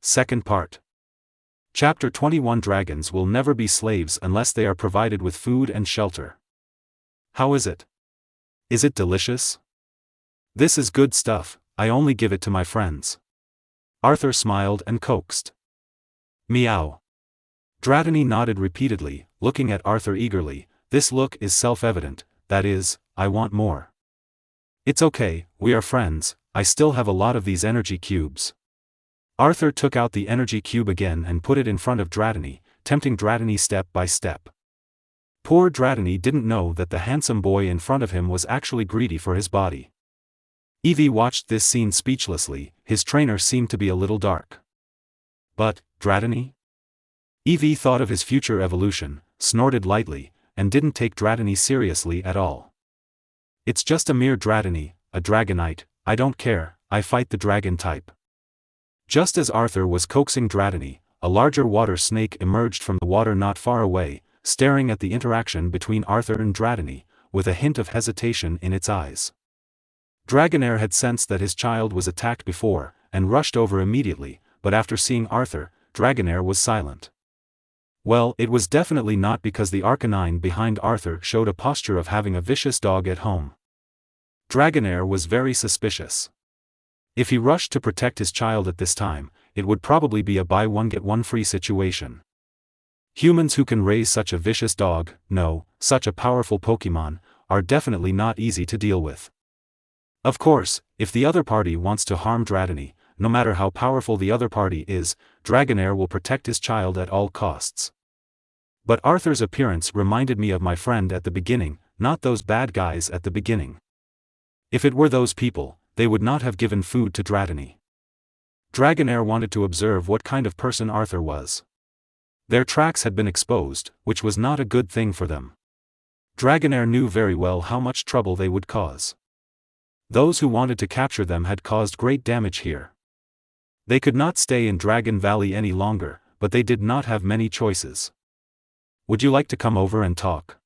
Second part. Chapter 21. Dragons will never be slaves unless they are provided with food and shelter. How is it? Is it delicious? This is good stuff, I only give it to my friends. Arthur smiled and coaxed. Meow. Dratini nodded repeatedly, looking at Arthur eagerly. This look is self-evident, that is, I want more. It's okay, we are friends, I still have a lot of these energy cubes. Arthur took out the energy cube again and put it in front of Dratini, tempting Dratini step by step. Poor Dratini didn't know that the handsome boy in front of him was actually greedy for his body. Evie watched this scene speechlessly. His trainer seemed to be a little dark. But, Dratini? Evie thought of his future evolution, snorted lightly, and didn't take Dratini seriously at all. It's just a mere Dratini, a dragonite, I don't care, I fight the dragon type. Just as Arthur was coaxing Dratini, a larger water snake emerged from the water not far away, staring at the interaction between Arthur and Dratini, with a hint of hesitation in its eyes. Dragonair had sensed that his child was attacked before, and rushed over immediately, but after seeing Arthur, Dragonair was silent. Well, it was definitely not because the Arcanine behind Arthur showed a posture of having a vicious dog at home. Dragonair was very suspicious. If he rushed to protect his child at this time, it would probably be a buy one get one free situation. Humans who can raise such a vicious dog, no, such a powerful Pokemon, are definitely not easy to deal with. Of course, if the other party wants to harm Dratini, no matter how powerful the other party is, Dragonair will protect his child at all costs. But Arthur's appearance reminded me of my friend at the beginning, not those bad guys at the beginning. If it were those people, they would not have given food to Dratini. Dragonair wanted to observe what kind of person Arthur was. Their tracks had been exposed, which was not a good thing for them. Dragonair knew very well how much trouble they would cause. Those who wanted to capture them had caused great damage here. They could not stay in Dragon Valley any longer, but they did not have many choices. Would you like to come over and talk?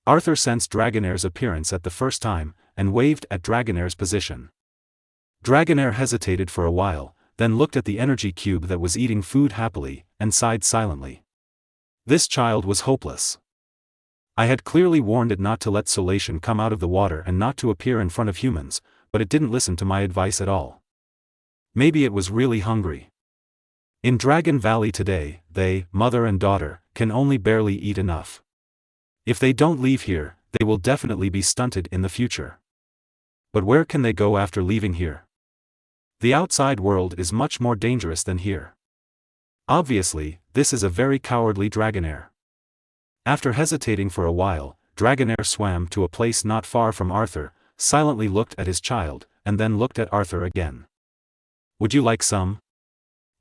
Arthur sensed Dragonair's appearance at the first time, and waved at Dragonair's position. Dragonair hesitated for a while, then looked at the energy cube that was eating food happily, and sighed silently. This child was hopeless. I had clearly warned it not to let Solation come out of the water and not to appear in front of humans, but it didn't listen to my advice at all. Maybe it was really hungry. In Dragon Valley today, they, mother and daughter, can only barely eat enough. If they don't leave here, they will definitely be stunted in the future. But where can they go after leaving here? The outside world is much more dangerous than here. Obviously, this is a very cowardly Dragonair. After hesitating for a while, Dragonair swam to a place not far from Arthur, silently looked at his child, and then looked at Arthur again. Would you like some?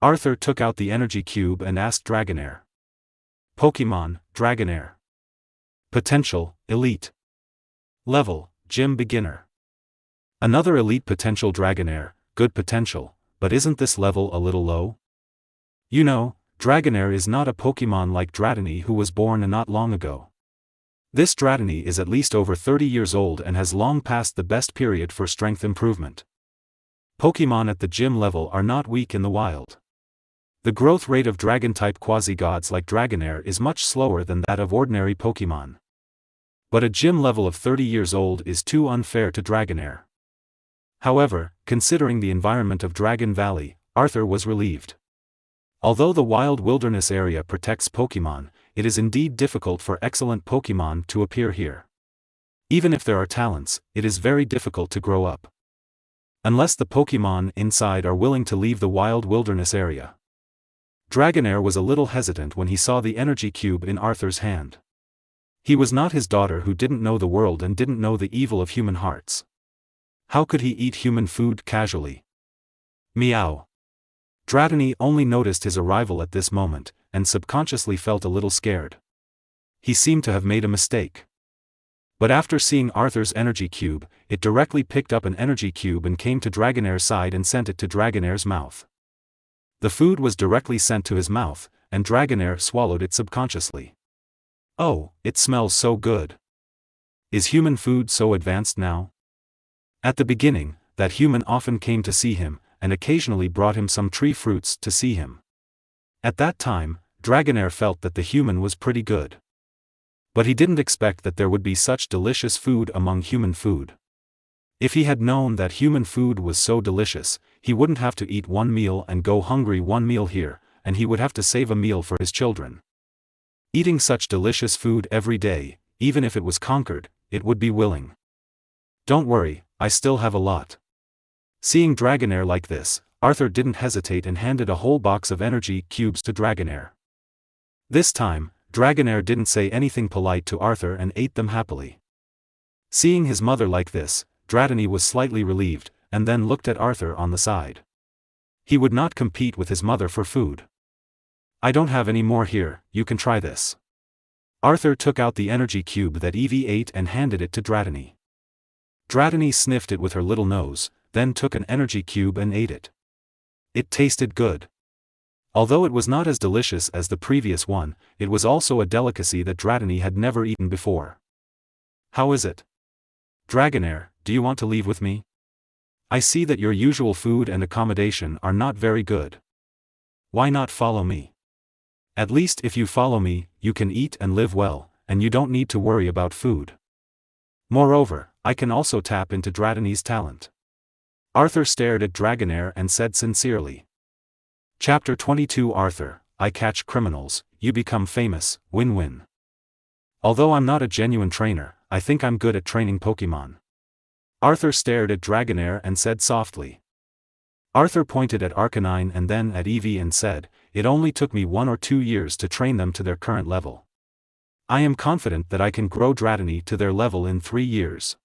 Arthur took out the energy cube and asked Dragonair. Pokemon, Dragonair. Potential, Elite. Level, Gym Beginner. Another Elite Potential Dragonair, good potential, but isn't this level a little low? You know, Dragonair is not a Pokemon like Dratini who was born not long ago. This Dratini is at least over 30 years old and has long passed the best period for strength improvement. Pokemon at the gym level are not weak in the wild. The growth rate of Dragon-type quasi-gods like Dragonair is much slower than that of ordinary Pokemon. But a gym level of 30 years old is too unfair to Dragonair. However, considering the environment of Dragon Valley, Arthur was relieved. Although the wild wilderness area protects Pokemon, it is indeed difficult for excellent Pokemon to appear here. Even if there are talents, it is very difficult to grow up. Unless the Pokemon inside are willing to leave the wild wilderness area. Dragonair was a little hesitant when he saw the energy cube in Arthur's hand. He was not his daughter who didn't know the world and didn't know the evil of human hearts. How could he eat human food casually? Meow. Dratini only noticed his arrival at this moment, and subconsciously felt a little scared. He seemed to have made a mistake. But after seeing Arthur's energy cube, it directly picked up an energy cube and came to Dragonair's side and sent it to Dragonair's mouth. The food was directly sent to his mouth, and Dragonair swallowed it subconsciously. Oh, it smells so good. Is human food so advanced now? At the beginning, that human often came to see him, and occasionally brought him some tree fruits to see him. At that time, Dragonair felt that the human was pretty good. But he didn't expect that there would be such delicious food among human food. If he had known that human food was so delicious, he wouldn't have to eat one meal and go hungry one meal here, and he would have to save a meal for his children. Eating such delicious food every day, even if it was conquered, it would be willing. Don't worry, I still have a lot. Seeing Dragonair like this, Arthur didn't hesitate and handed a whole box of energy cubes to Dragonair. This time, Dragonair didn't say anything polite to Arthur and ate them happily. Seeing his mother like this, Dratini was slightly relieved, and then looked at Arthur on the side. He would not compete with his mother for food. I don't have any more here, you can try this. Arthur took out the energy cube that Evie ate and handed it to Dratini. Dratini sniffed it with her little nose, then took an energy cube and ate it. It tasted good. Although it was not as delicious as the previous one, it was also a delicacy that Dratini had never eaten before. How is it? Dragonair, do you want to leave with me? I see that your usual food and accommodation are not very good. Why not follow me? At least if you follow me, you can eat and live well, and you don't need to worry about food. Moreover, I can also tap into Dratini's talent. Arthur stared at Dragonair and said sincerely. Chapter 22 Arthur, I catch criminals, you become famous, win-win. Although I'm not a genuine trainer, I think I'm good at training Pokémon. Arthur stared at Dragonair and said softly. Arthur pointed at Arcanine and then at Eevee and said, it only took me 1 or 2 years to train them to their current level. I am confident that I can grow Dratini to their level in 3 years.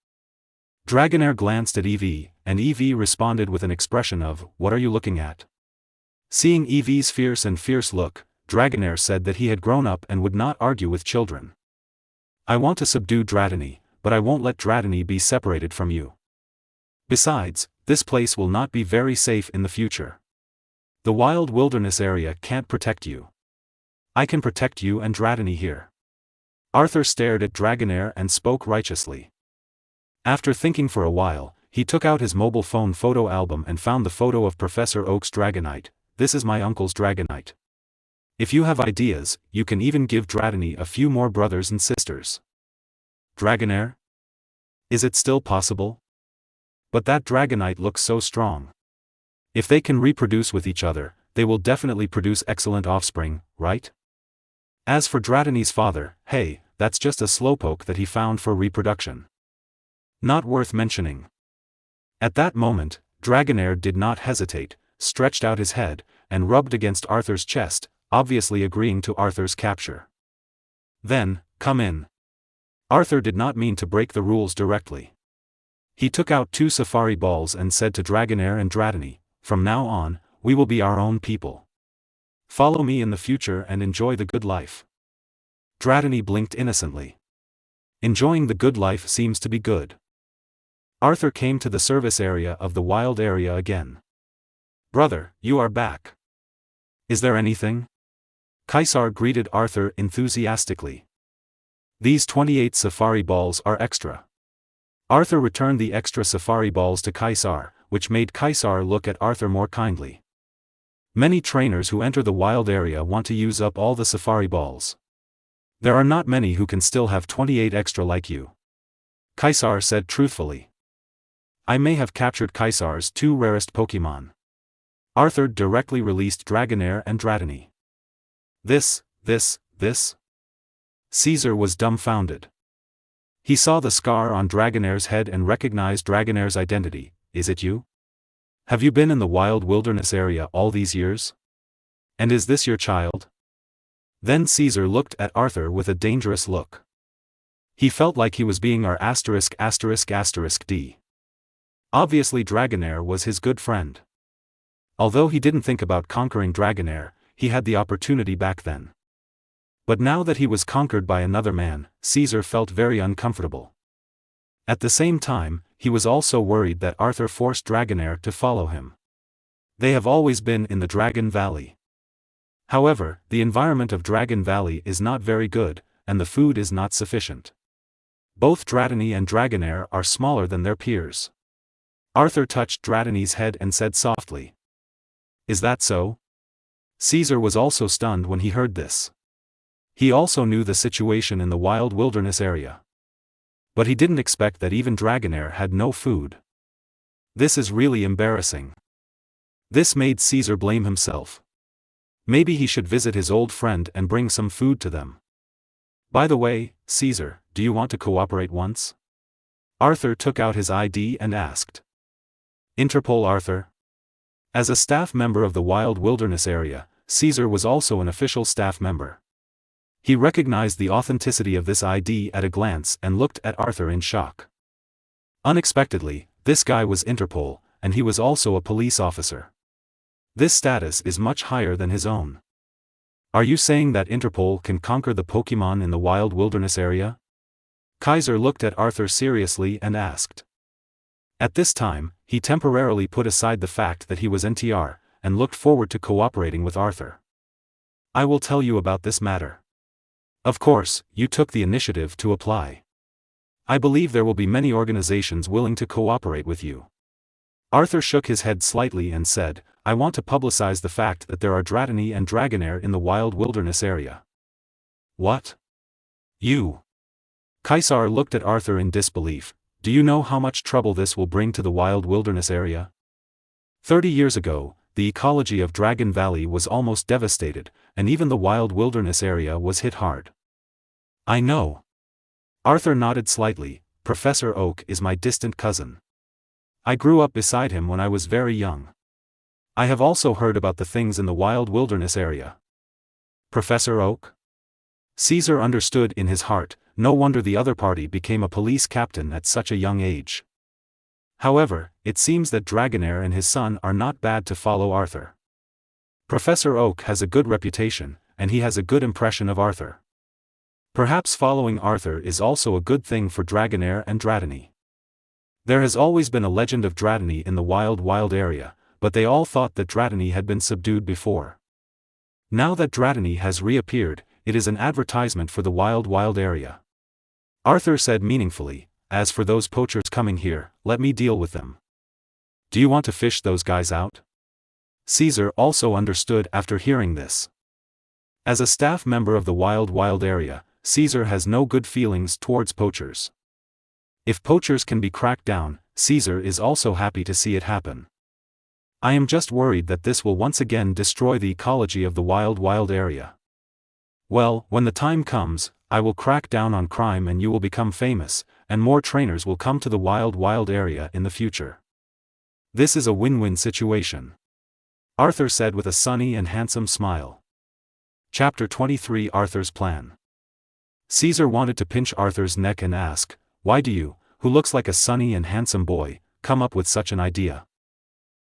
Dragonair glanced at Eevee, and Eevee responded with an expression of, what are you looking at? Seeing Eevee's fierce look, Dragonair said that he had grown up and would not argue with children. I want to subdue Dratini, but I won't let Dratini be separated from you. Besides, this place will not be very safe in the future. The wild wilderness area can't protect you. I can protect you and Dratini here. Arthur stared at Dragonair and spoke righteously. After thinking for a while, he took out his mobile phone photo album and found the photo of Professor Oak's Dragonite. This is my uncle's Dragonite. If you have ideas, you can even give Dratini a few more brothers and sisters. Dragonair? Is it still possible? But that Dragonite looks so strong. If they can reproduce with each other, they will definitely produce excellent offspring, right? As for Dratini's father, hey, that's just a slowpoke that he found for reproduction. Not worth mentioning. At that moment, Dragonair did not hesitate, stretched out his head, and rubbed against Arthur's chest, obviously agreeing to Arthur's capture. Then, come in. Arthur did not mean to break the rules directly. He took out 2 safari balls and said to Dragonair and Dratini, from now on, we will be our own people. Follow me in the future and enjoy the good life. Dratini blinked innocently. Enjoying the good life seems to be good. Arthur came to the service area of the wild area again. Brother, you are back. Is there anything? Caesar greeted Arthur enthusiastically. These 28 safari balls are extra. Arthur returned the extra safari balls to Caesar, which made Caesar look at Arthur more kindly. Many trainers who enter the wild area want to use up all the safari balls. There are not many who can still have 28 extra like you. Caesar said truthfully. I may have captured Caesar's 2 rarest Pokémon. Arthur directly released Dragonair and Dratini. This? Caesar was dumbfounded. He saw the scar on Dragonair's head and recognized Dragonair's identity. Is it you? Have you been in the wild wilderness area all these years? And is this your child? Then Caesar looked at Arthur with a dangerous look. He felt like he was being our *****D. Obviously Dragonair was his good friend. Although he didn't think about conquering Dragonair, he had the opportunity back then. But now that he was conquered by another man, Caesar felt very uncomfortable. At the same time, he was also worried that Arthur forced Dragonair to follow him. They have always been in the Dragon Valley. However, the environment of Dragon Valley is not very good, and the food is not sufficient. Both Dratini and Dragonair are smaller than their peers. Arthur touched Dradane's head and said softly. Is that so? Caesar was also stunned when he heard this. He also knew the situation in the wild wilderness area. But he didn't expect that even Dragonair had no food. This is really embarrassing. This made Caesar blame himself. Maybe he should visit his old friend and bring some food to them. By the way, Caesar, do you want to cooperate once? Arthur took out his ID and asked. Interpol Arthur. As a staff member of the wild wilderness area, Caesar was also an official staff member. He recognized the authenticity of this ID at a glance and looked at Arthur in shock. Unexpectedly, this guy was Interpol, and he was also a police officer. This status is much higher than his own. Are you saying that Interpol can conquer the Pokémon in the wild wilderness area? Kaiser looked at Arthur seriously and asked. At this time, he temporarily put aside the fact that he was NTR, and looked forward to cooperating with Arthur. I will tell you about this matter. Of course, you took the initiative to apply. I believe there will be many organizations willing to cooperate with you. Arthur shook his head slightly and said, I want to publicize the fact that there are Dradini and Dragonair in the wild wilderness area. What? You? Kaiser looked at Arthur in disbelief. Do you know how much trouble this will bring to the wild wilderness area? 30 years ago, the ecology of Dragon Valley was almost devastated, and even the wild wilderness area was hit hard. I know. Arthur nodded slightly. Professor Oak is my distant cousin. I grew up beside him when I was very young. I have also heard about the things in the wild wilderness area. Professor Oak? Caesar understood in his heart, no wonder the other party became a police captain at such a young age. However, it seems that Dragonair and his son are not bad to follow Arthur. Professor Oak has a good reputation, and he has a good impression of Arthur. Perhaps following Arthur is also a good thing for Dragonair and Dradini. There has always been a legend of Dradini in the wild area, but they all thought that Dradini had been subdued before. Now that Dradini has reappeared, it is an advertisement for the wild area. Arthur said meaningfully, as for those poachers coming here, let me deal with them. Do you want to fish those guys out? Caesar also understood after hearing this. As a staff member of the wild area, Caesar has no good feelings towards poachers. If poachers can be cracked down, Caesar is also happy to see it happen. I am just worried that this will once again destroy the ecology of the wild area. Well, when the time comes, I will crack down on crime and you will become famous, and more trainers will come to the wild area in the future. This is a win-win situation. Arthur said with a sunny and handsome smile. Chapter 23 Arthur's Plan. Caesar wanted to pinch Arthur's neck and ask, why do you, who looks like a sunny and handsome boy, come up with such an idea?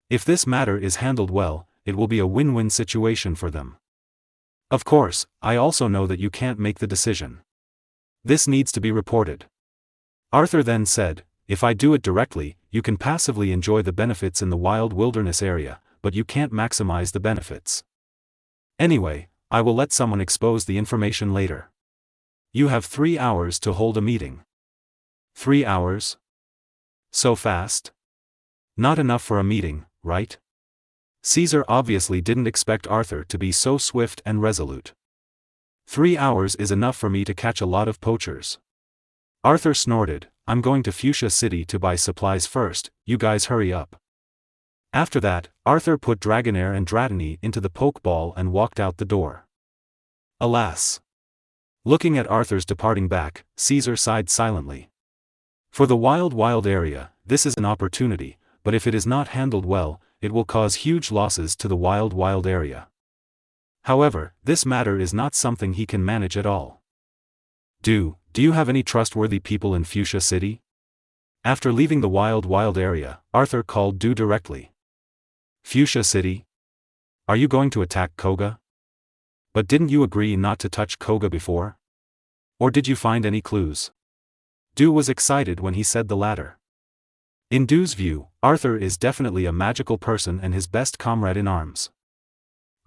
If this matter is handled well, it will be a win-win situation for them. Of course, I also know that you can't make the decision. This needs to be reported. Arthur then said, if I do it directly, you can passively enjoy the benefits in the wild wilderness area, but you can't maximize the benefits. Anyway, I will let someone expose the information later. You have 3 hours to hold a meeting. 3 hours? So fast? Not enough for a meeting, right? Caesar obviously didn't expect Arthur to be so swift and resolute. 3 hours is enough for me to catch a lot of poachers. Arthur snorted, I'm going to Fuchsia City to buy supplies first, you guys hurry up. After that, Arthur put Dragonair and Dradini into the Pokeball and walked out the door. Alas! Looking at Arthur's departing back, Caesar sighed silently. For the wild area, this is an opportunity, but if it is not handled well, it will cause huge losses to the wild area. However, this matter is not something he can manage at all. Do you have any trustworthy people in Fuchsia City? After leaving the wild area, Arthur called Du directly. Fuchsia City? Are you going to attack Koga? But didn't you agree not to touch Koga before? Or did you find any clues? Du was excited when he said the latter. In Du's view, Arthur is definitely a magical person and his best comrade in arms.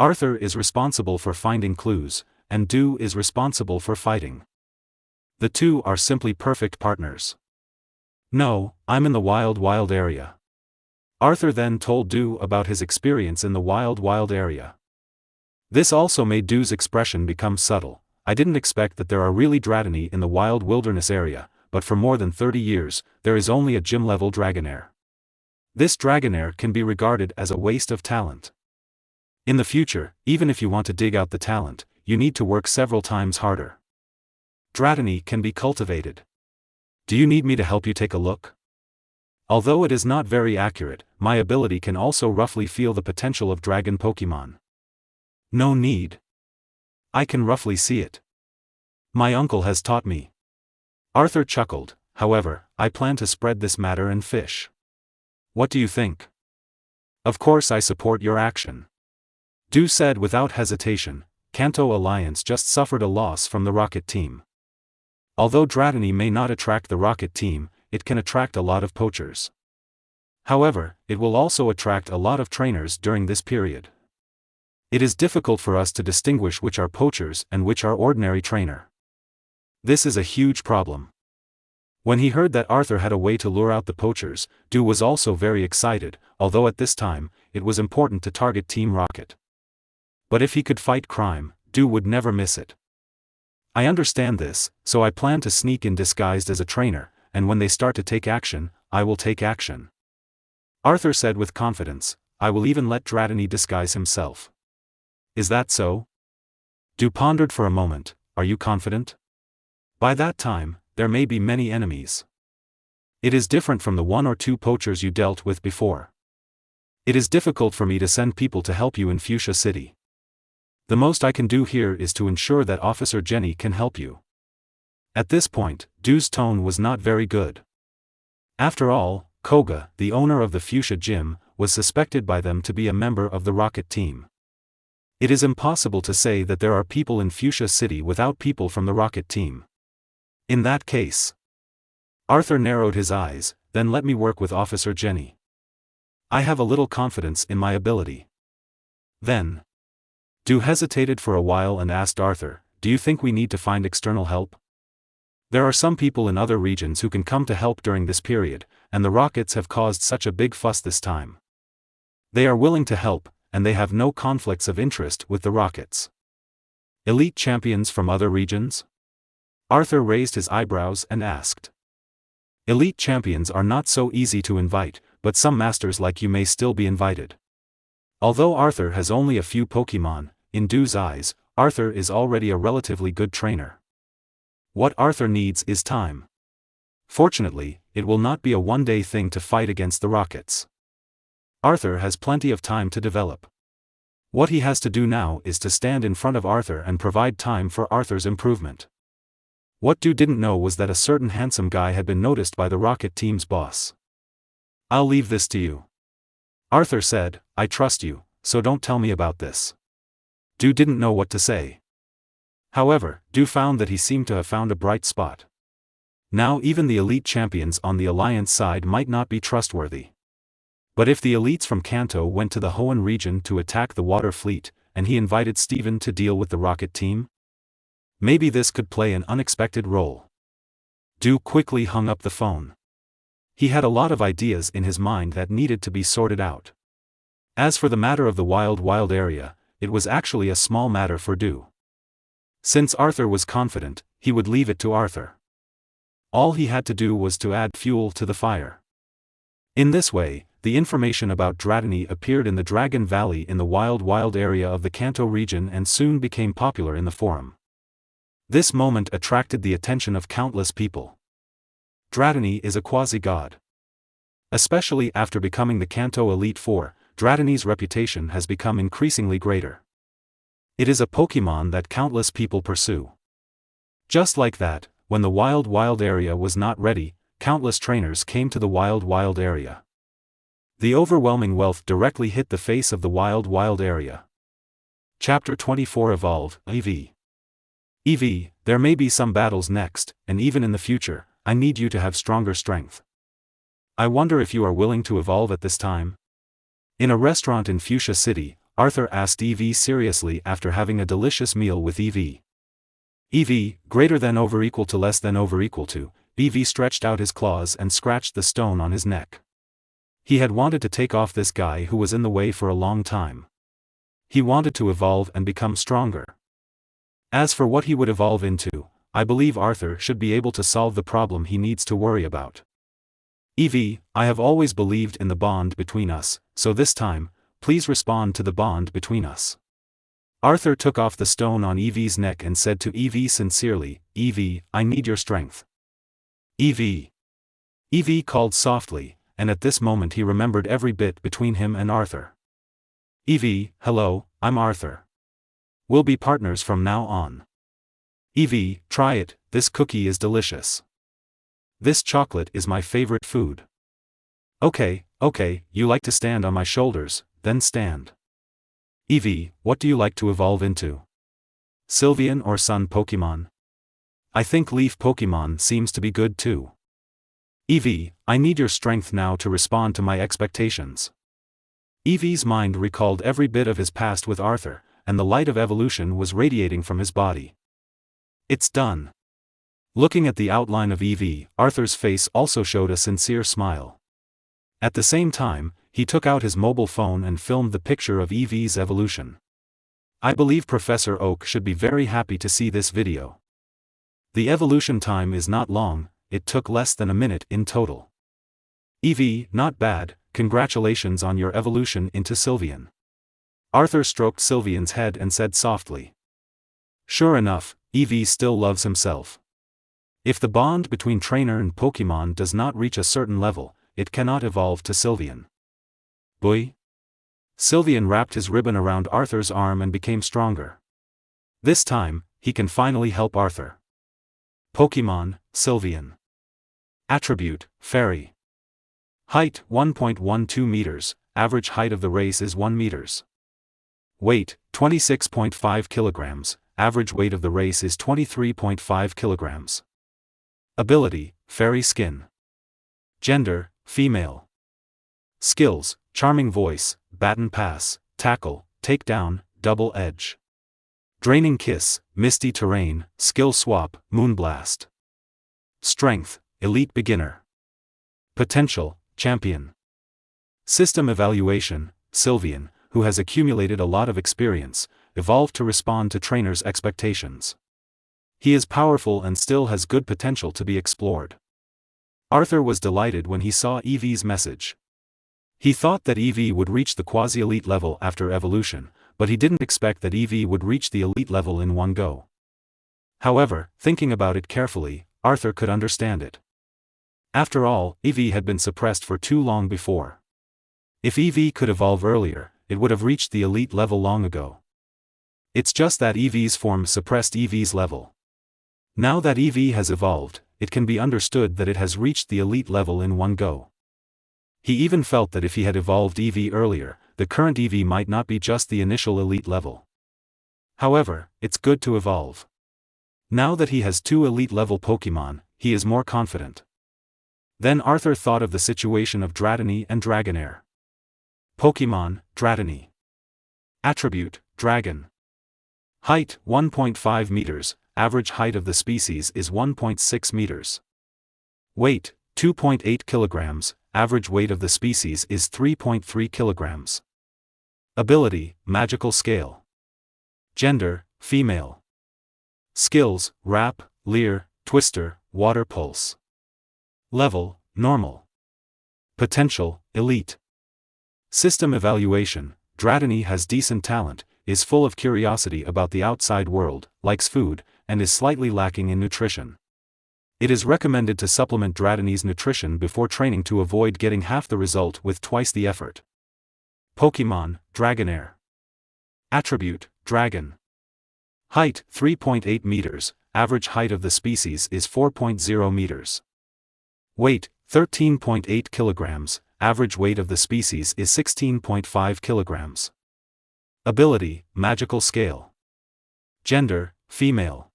Arthur is responsible for finding clues, and Du is responsible for fighting. The two are simply perfect partners. No, I'm in the wild area. Arthur then told Dew about his experience in the wild area. This also made Dew's expression become subtle. I didn't expect that there are really Dratini in the wild wilderness area, but for more than 30 years, there is only a gym-level Dragonair. This Dragonair can be regarded as a waste of talent. In the future, even if you want to dig out the talent, you need to work several times harder. Dratini can be cultivated. Do you need me to help you take a look? Although it is not very accurate, my ability can also roughly feel the potential of dragon Pokemon. No need. I can roughly see it. My uncle has taught me. Arthur chuckled. However, I plan to spread this matter and fish. What do you think? Of course I support your action. Dew said without hesitation. Kanto Alliance just suffered a loss from the Rocket Team. Although Dratini may not attract the Rocket Team, it can attract a lot of poachers. However, it will also attract a lot of trainers during this period. It is difficult for us to distinguish which are poachers and which are ordinary trainer. This is a huge problem. When he heard that Arthur had a way to lure out the poachers, Dew was also very excited, although at this time, it was important to target Team Rocket. But if he could fight crime, Dew would never miss it. I understand this, so I plan to sneak in disguised as a trainer, and when they start to take action, I will take action. Arthur said with confidence, I will even let Dratini disguise himself. Is that so? Dew pondered for a moment. Are you confident? By that time, there may be many enemies. It is different from the 1 or 2 poachers you dealt with before. It is difficult for me to send people to help you in Fuchsia City. The most I can do here is to ensure that Officer Jenny can help you. At this point, Dew's tone was not very good. After all, Koga, the owner of the Fuchsia Gym, was suspected by them to be a member of the Rocket Team. It is impossible to say that there are people in Fuchsia City without people from the Rocket Team. In that case, Arthur narrowed his eyes. Then let me work with Officer Jenny. I have a little confidence in my ability. Then, Dew hesitated for a while and asked Arthur, do you think we need to find external help? There are some people in other regions who can come to help during this period, and the Rockets have caused such a big fuss this time. They are willing to help, and they have no conflicts of interest with the Rockets. Elite champions from other regions? Arthur raised his eyebrows and asked. Elite champions are not so easy to invite, but some masters like you may still be invited. Although Arthur has only a few Pokemon, in Dew's eyes, Arthur is already a relatively good trainer. What Arthur needs is time. Fortunately, it will not be a one-day thing to fight against the Rockets. Arthur has plenty of time to develop. What he has to do now is to stand in front of Arthur and provide time for Arthur's improvement. What Dew didn't know was that a certain handsome guy had been noticed by the Rocket Team's boss. I'll leave this to you. Arthur said, I trust you, so don't tell me about this. Dew didn't know what to say. However, Dew found that he seemed to have found a bright spot. Now even the elite champions on the Alliance side might not be trustworthy. But if the elites from Kanto went to the Hoenn region to attack the water fleet, and he invited Steven to deal with the Rocket Team? Maybe this could play an unexpected role. Dew quickly hung up the phone. He had a lot of ideas in his mind that needed to be sorted out. As for the matter of the wild area, it was actually a small matter for Dew. Since Arthur was confident, he would leave it to Arthur. All he had to do was to add fuel to the fire. In this way, the information about Dratini appeared in the Dragon Valley in the wild area of the Kanto region and soon became popular in the forum. This moment attracted the attention of countless people. Dratini is a quasi-god. Especially after becoming the Kanto Elite Four, Dratini's reputation has become increasingly greater. It is a Pokemon that countless people pursue. Just like that, when the wild area was not ready, countless trainers came to the wild area. The overwhelming wealth directly hit the face of the wild area. Chapter 24 Evolve, EV. EV, there may be some battles next, and even in the future, I need you to have stronger strength. I wonder if you are willing to evolve at this time? In a restaurant in Fuchsia City, Arthur asked EV seriously after having a delicious meal with EV. EV, greater than over equal to less than over equal to, EV stretched out his claws and scratched the stone on his neck. He had wanted to take off this guy who was in the way for a long time. He wanted to evolve and become stronger. As for what he would evolve into, I believe Arthur should be able to solve the problem he needs to worry about. Evie, I have always believed in the bond between us, so this time, please respond to the bond between us. Arthur took off the stone on Evie's neck and said to Evie sincerely, Evie, I need your strength. Evie. Evie called softly, and at this moment he remembered every bit between him and Arthur. Evie, hello, I'm Arthur. We'll be partners from now on. Evie, try it, this cookie is delicious. This chocolate is my favorite food. Okay, you like to stand on my shoulders, then stand. Evie, what do you like to evolve into? Sylveon or Sun Pokemon? I think Leaf Pokemon seems to be good too. Evie, I need your strength now to respond to my expectations. Evie's mind recalled every bit of his past with Arthur, and the light of evolution was radiating from his body. It's done. Looking at the outline of Evie, Arthur's face also showed a sincere smile. At the same time, he took out his mobile phone and filmed the picture of Evie's evolution. I believe Professor Oak should be very happy to see this video. The evolution time is not long, it took less than a minute in total. Evie, not bad, congratulations on your evolution into Sylveon. Arthur stroked Sylveon's head and said softly. Sure enough, Evie still loves himself. If the bond between trainer and Pokemon does not reach a certain level, it cannot evolve to Sylveon. Boy! Sylveon wrapped his ribbon around Arthur's arm and became stronger. This time, he can finally help Arthur. Pokemon, Sylveon. Attribute, Fairy. Height, 1.12 meters, average height of the race is 1 meters. Weight, 26.5 kilograms, average weight of the race is 23.5 kilograms. Ability, Fairy Skin. Gender, female. Skills, Charming Voice, Baton Pass, Tackle, Takedown, Double Edge. Draining Kiss, Misty Terrain, Skill Swap, Moonblast. Strength, Elite Beginner. Potential, Champion. System Evaluation, Sylveon, who has accumulated a lot of experience, evolved to respond to trainers' expectations. He is powerful and still has good potential to be explored. Arthur was delighted when he saw Evie's message. He thought that Evie would reach the quasi-elite level after evolution, but he didn't expect that Evie would reach the elite level in one go. However, thinking about it carefully, Arthur could understand it. After all, Evie had been suppressed for too long before. If Evie could evolve earlier, it would have reached the elite level long ago. It's just that Evie's form suppressed Evie's level. Now that Evie has evolved, it can be understood that it has reached the elite level in one go. He even felt that if he had evolved Evie earlier, the current Evie might not be just the initial elite level. However, it's good to evolve. Now that he has 2 elite level Pokemon, he is more confident. Then Arthur thought of the situation of Dratini and Dragonair. Pokemon, Dratini. Attribute, Dragon. Height, 1.5 meters, average height of the species is 1.6 meters. Weight, 2.8 kilograms, average weight of the species is 3.3 kilograms. Ability, Magical Scale. Gender, female. Skills, Wrap, Leer, Twister, Water Pulse. Level, Normal. Potential, Elite. System Evaluation, Dratini has decent talent, is full of curiosity about the outside world, likes food, and is slightly lacking in nutrition. It is recommended to supplement Dratini's nutrition before training to avoid getting half the result with twice the effort. Pokemon, Dragonair. Attribute, Dragon. Height, 3.8 meters, average height of the species is 4.0 meters. Weight, 13.8 kilograms, average weight of the species is 16.5 kilograms. Ability, Magical Scale. Gender, female.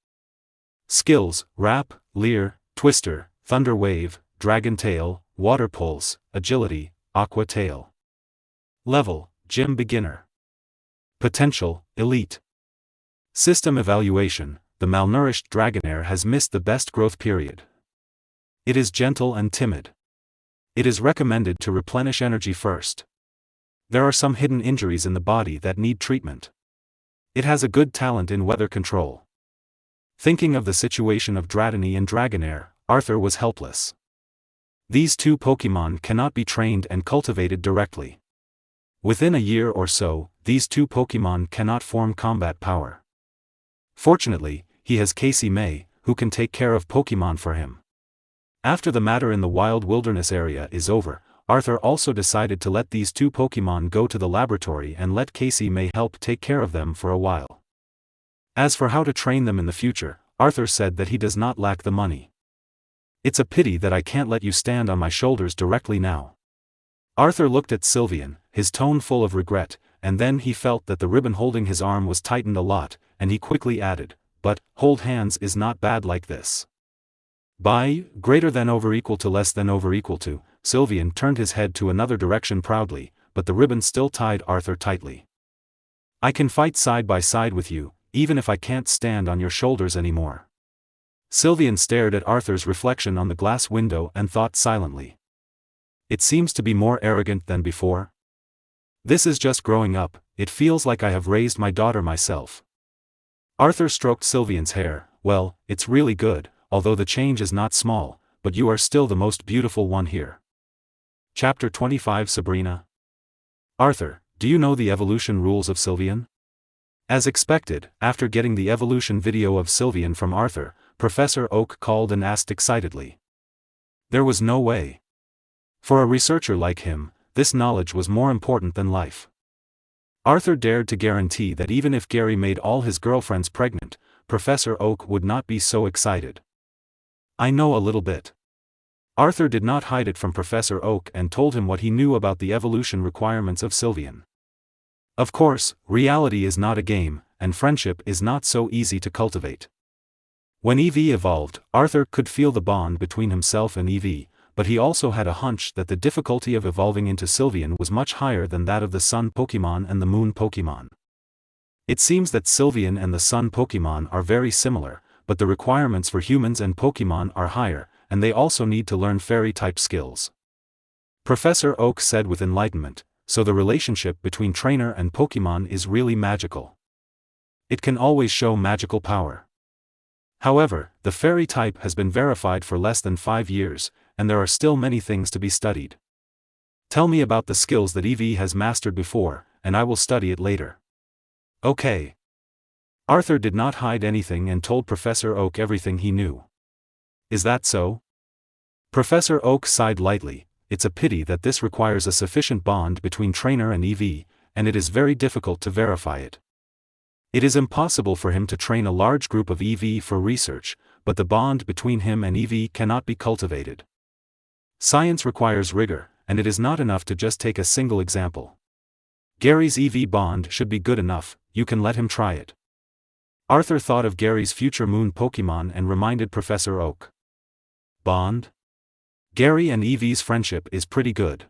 Skills, Wrap, Leer, Twister, Thunder Wave, Dragon Tail, Water Pulse, Agility, Aqua Tail. Level, Gym Beginner. Potential, Elite. System Evaluation, the malnourished Dragonair has missed the best growth period. It is gentle and timid. It is recommended to replenish energy first. There are some hidden injuries in the body that need treatment. It has a good talent in weather control. Thinking of the situation of Dratini and Dragonair, Arthur was helpless. These two Pokémon cannot be trained and cultivated directly. Within a year or so, these two Pokémon cannot form combat power. Fortunately, he has Casey May, who can take care of Pokémon for him. After the matter in the wild wilderness area is over, Arthur also decided to let these two Pokémon go to the laboratory and let Casey May help take care of them for a while. As for how to train them in the future, Arthur said that he does not lack the money. It's a pity that I can't let you stand on my shoulders directly now. Arthur looked at Sylvian, his tone full of regret, and then he felt that the ribbon holding his arm was tightened a lot, and he quickly added, "But, hold hands is not bad like this." By greater than over equal to less than over equal to, Sylvian turned his head to another direction proudly, but the ribbon still tied Arthur tightly. "I can fight side by side with you, even if I can't stand on your shoulders anymore." Sylvian stared at Arthur's reflection on the glass window and thought silently. It seems to be more arrogant than before. This is just growing up, it feels like I have raised my daughter myself. Arthur stroked Sylvian's hair. "Well, it's really good, although the change is not small, but you are still the most beautiful one here." Chapter 25 Sabrina. "Arthur, do you know the evolution rules of Sylvian?" As expected, after getting the evolution video of Sylvian from Arthur, Professor Oak called and asked excitedly. There was no way. For a researcher like him, this knowledge was more important than life. Arthur dared to guarantee that even if Gary made all his girlfriends pregnant, Professor Oak would not be so excited. "I know a little bit." Arthur did not hide it from Professor Oak and told him what he knew about the evolution requirements of Sylvian. Of course, reality is not a game, and friendship is not so easy to cultivate. When Eevee evolved, Arthur could feel the bond between himself and Eevee, but he also had a hunch that the difficulty of evolving into Sylvian was much higher than that of the Sun Pokémon and the Moon Pokémon. It seems that Sylvian and the Sun Pokémon are very similar, but the requirements for humans and Pokémon are higher, and they also need to learn fairy-type skills. Professor Oak said with enlightenment, so the relationship between trainer and Pokémon is really magical. It can always show magical power. However, the fairy type has been verified for less than 5 years, and there are still many things to be studied. Tell me about the skills that Eevee has mastered before, and I will study it later. Okay. Arthur did not hide anything and told Professor Oak everything he knew. Is that so? Professor Oak sighed lightly. It's a pity that this requires a sufficient bond between trainer and Eevee, and it is very difficult to verify it. It is impossible for him to train a large group of Eevee for research, but the bond between him and Eevee cannot be cultivated. Science requires rigor, and it is not enough to just take a single example. Gary's Eevee bond should be good enough, you can let him try it. Arthur thought of Gary's future Moon Pokémon and reminded Professor Oak. Bond? Gary and Eevee's friendship is pretty good.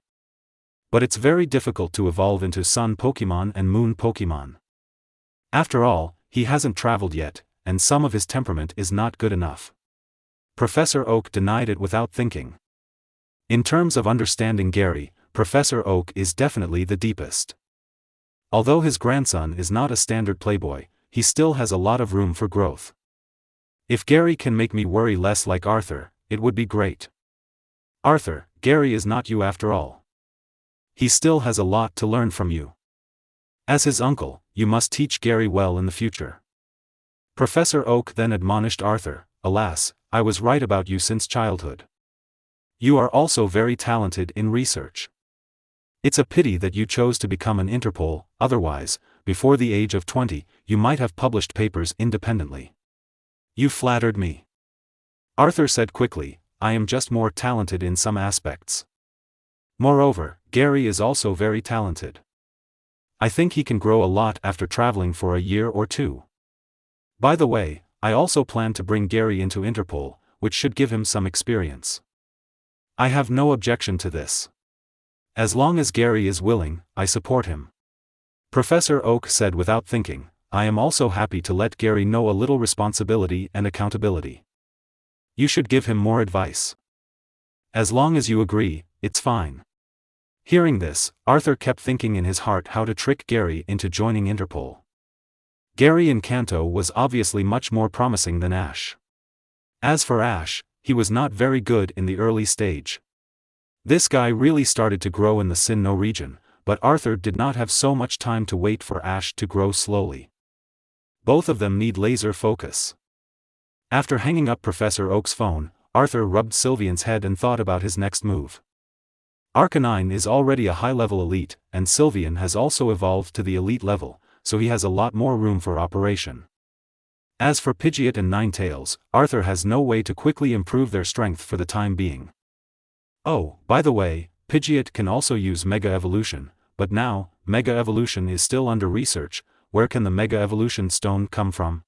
But it's very difficult to evolve into Sun Pokémon and Moon Pokémon. After all, he hasn't traveled yet, and some of his temperament is not good enough. Professor Oak denied it without thinking. In terms of understanding Gary, Professor Oak is definitely the deepest. Although his grandson is not a standard playboy, he still has a lot of room for growth. If Gary can make me worry less like Arthur, it would be great. Arthur, Gary is not you after all. He still has a lot to learn from you. As his uncle, you must teach Gary well in the future. Professor Oak then admonished Arthur, alas, I was right about you since childhood. You are also very talented in research. It's a pity that you chose to become an Interpol, otherwise, before the age of 20, you might have published papers independently. You flattered me. Arthur said quickly, I am just more talented in some aspects. Moreover, Gary is also very talented. I think he can grow a lot after traveling for a year or two. By the way, I also plan to bring Gary into Interpol, which should give him some experience. I have no objection to this. As long as Gary is willing, I support him. Professor Oak said without thinking, I am also happy to let Gary know a little responsibility and accountability. You should give him more advice. As long as you agree, it's fine. Hearing this, Arthur kept thinking in his heart how to trick Gary into joining Interpol. Gary in Kanto was obviously much more promising than Ash. As for Ash, he was not very good in the early stage. This guy really started to grow in the Sinnoh region, but Arthur did not have so much time to wait for Ash to grow slowly. Both of them need laser focus. After hanging up Professor Oak's phone, Arthur rubbed Sylvian's head and thought about his next move. Arcanine is already a high-level elite, and Sylvian has also evolved to the elite level, so he has a lot more room for operation. As for Pidgeot and Ninetales, Arthur has no way to quickly improve their strength for the time being. Oh, by the way, Pidgeot can also use Mega Evolution, but now, Mega Evolution is still under research. Where can the Mega Evolution Stone come from?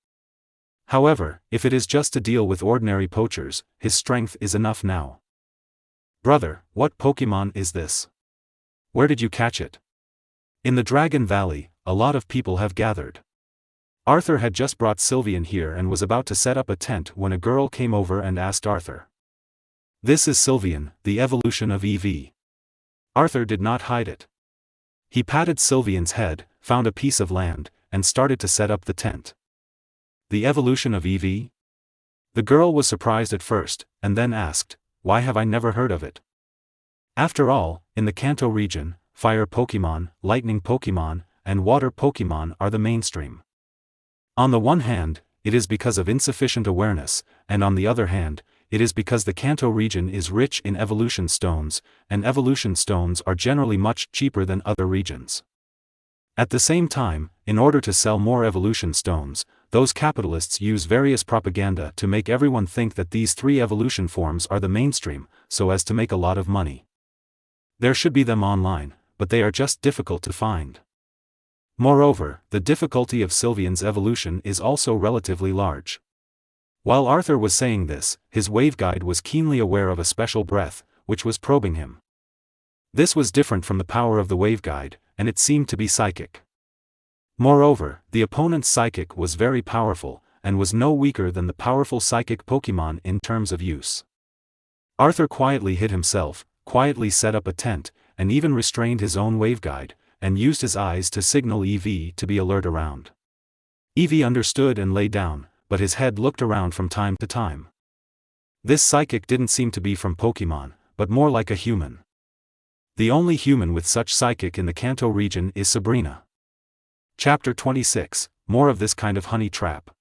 However, if it is just to deal with ordinary poachers, his strength is enough now. Brother, what Pokemon is this? Where did you catch it? In the Dragon Valley, a lot of people have gathered. Arthur had just brought Sylvian here and was about to set up a tent when a girl came over and asked Arthur. This is Sylvian, the evolution of Eevee. Arthur did not hide it. He patted Sylvian's head, found a piece of land, and started to set up the tent. The evolution of Eevee? The girl was surprised at first, and then asked, why have I never heard of it? After all, in the Kanto region, fire Pokemon, lightning Pokemon, and water Pokemon are the mainstream. On the one hand, it is because of insufficient awareness, and on the other hand, it is because the Kanto region is rich in evolution stones, and evolution stones are generally much cheaper than other regions. At the same time, in order to sell more evolution stones, those capitalists use various propaganda to make everyone think that these 3 evolution forms are the mainstream, so as to make a lot of money. There should be them online, but they are just difficult to find. Moreover, the difficulty of Sylvian's evolution is also relatively large. While Arthur was saying this, his waveguide was keenly aware of a special breath, which was probing him. This was different from the power of the waveguide, and it seemed to be psychic. Moreover, the opponent's psychic was very powerful, and was no weaker than the powerful psychic Pokemon in terms of use. Arthur quietly hid himself, quietly set up a tent, and even restrained his own waveguide, and used his eyes to signal Eevee to be alert around. Eevee understood and lay down, but his head looked around from time to time. This psychic didn't seem to be from Pokemon, but more like a human. The only human with such psychic in the Kanto region is Sabrina. Chapter 26, More of this kind of honey trap.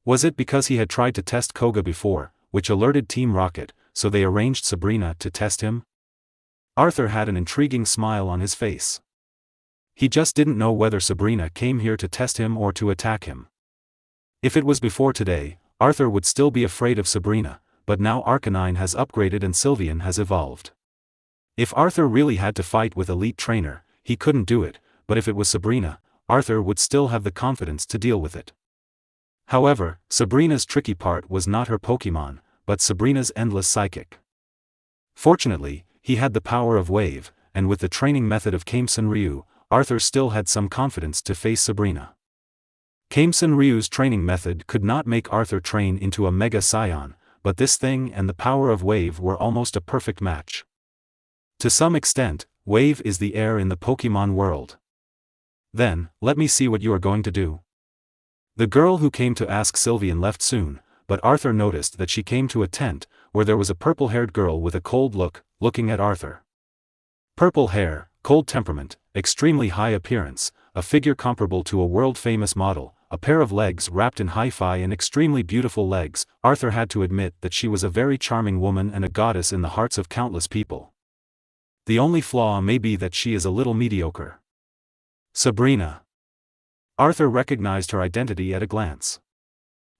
Was it because he had tried to test Koga before, which alerted Team Rocket, so they arranged Sabrina to test him? Arthur had an intriguing smile on his face. He just didn't know whether Sabrina came here to test him or to attack him. If it was before today, Arthur would still be afraid of Sabrina, but now Arcanine has upgraded and Sylvian has evolved. If Arthur really had to fight with Elite Trainer, he couldn't do it, but if it was Sabrina, Arthur would still have the confidence to deal with it. However, Sabrina's tricky part was not her Pokemon, but Sabrina's endless psychic. Fortunately, he had the power of Wave, and with the training method of Kamesun Ryu, Arthur still had some confidence to face Sabrina. Kamesun Ryu's training method could not make Arthur train into a Mega Scion, but this thing and the power of Wave were almost a perfect match. To some extent, Wave is the heir in the Pokemon world. Then, let me see what you are going to do. The girl who came to ask Sylvian left soon, but Arthur noticed that she came to a tent, where there was a purple-haired girl with a cold look, looking at Arthur. Purple hair, cold temperament, extremely high appearance, a figure comparable to a world-famous model, a pair of legs wrapped in hi-fi and extremely beautiful legs. Arthur had to admit that she was a very charming woman and a goddess in the hearts of countless people. The only flaw may be that she is a little mediocre. Sabrina. Arthur recognized her identity at a glance.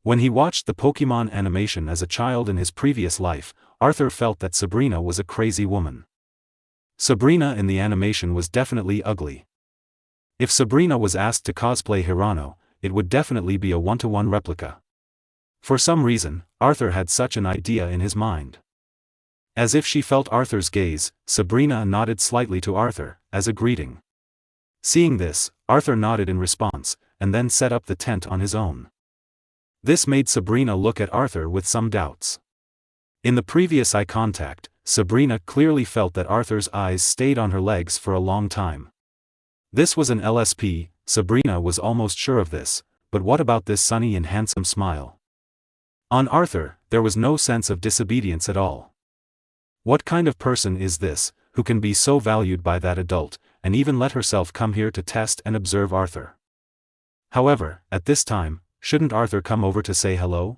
When he watched the Pokemon animation as a child in his previous life, Arthur felt that Sabrina was a crazy woman. Sabrina in the animation was definitely ugly. If Sabrina was asked to cosplay Hirano, it would definitely be a one-to-one replica. For some reason, Arthur had such an idea in his mind. As if she felt Arthur's gaze, Sabrina nodded slightly to Arthur, as a greeting. Seeing this, Arthur nodded in response, and then set up the tent on his own. This made Sabrina look at Arthur with some doubts. In the previous eye contact, Sabrina clearly felt that Arthur's eyes stayed on her legs for a long time. This was an LSP, Sabrina was almost sure of this, but what about this sunny and handsome smile? On Arthur, there was no sense of disobedience at all. What kind of person is this, who can be so valued by that adult, and even let herself come here to test and observe Arthur? However, at this time, shouldn't Arthur come over to say hello?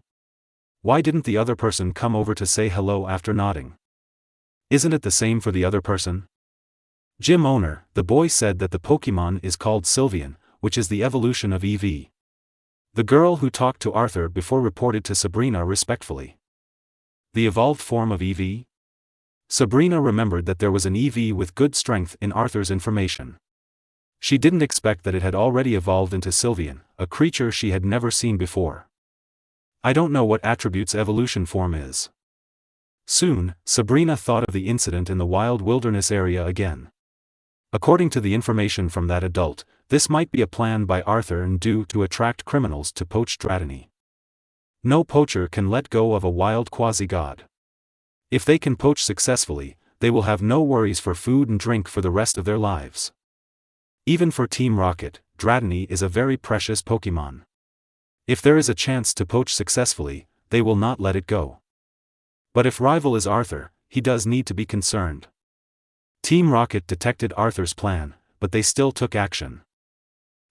Why didn't the other person come over to say hello after nodding? Isn't it the same for the other person? Gym owner, the boy said that the Pokemon is called Sylveon, which is the evolution of Eevee. The girl who talked to Arthur before reported to Sabrina respectfully. The evolved form of Eevee? Sabrina remembered that there was an Eevee with good strength in Arthur's information. She didn't expect that it had already evolved into Sylveon, a creature she had never seen before. I don't know what attributes evolution form is. Soon, Sabrina thought of the incident in the wild wilderness area again. According to the information from that adult, this might be a plan by Arthur and Dew to attract criminals to poach Dratini. No poacher can let go of a wild quasi-god. If they can poach successfully, they will have no worries for food and drink for the rest of their lives. Even for Team Rocket, Dratini is a very precious Pokemon. If there is a chance to poach successfully, they will not let it go. But if rival is Arthur, he does need to be concerned. Team Rocket detected Arthur's plan, but they still took action.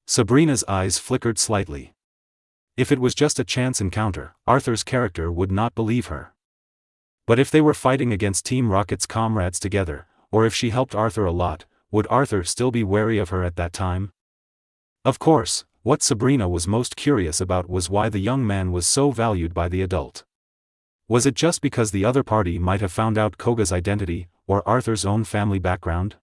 Sabrina's eyes flickered slightly. If it was just a chance encounter, Arthur's character would not believe her. But if they were fighting against Team Rocket's comrades together, or if she helped Arthur a lot, would Arthur still be wary of her at that time? Of course, what Sabrina was most curious about was why the young man was so valued by the adult. Was it just because the other party might have found out Koga's identity, or Arthur's own family background?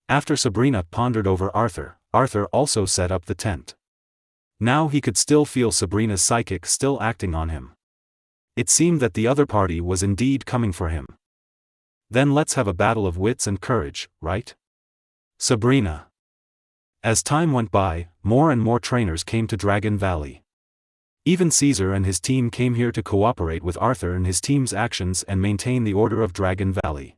After Sabrina pondered over Arthur, Arthur also set up the tent. Now he could still feel Sabrina's psychic still acting on him. It seemed that the other party was indeed coming for him. Then let's have a battle of wits and courage, right? Sabrina. As time went by, more and more trainers came to Dragon Valley. Even Caesar and his team came here to cooperate with Arthur and his team's actions and maintain the order of Dragon Valley.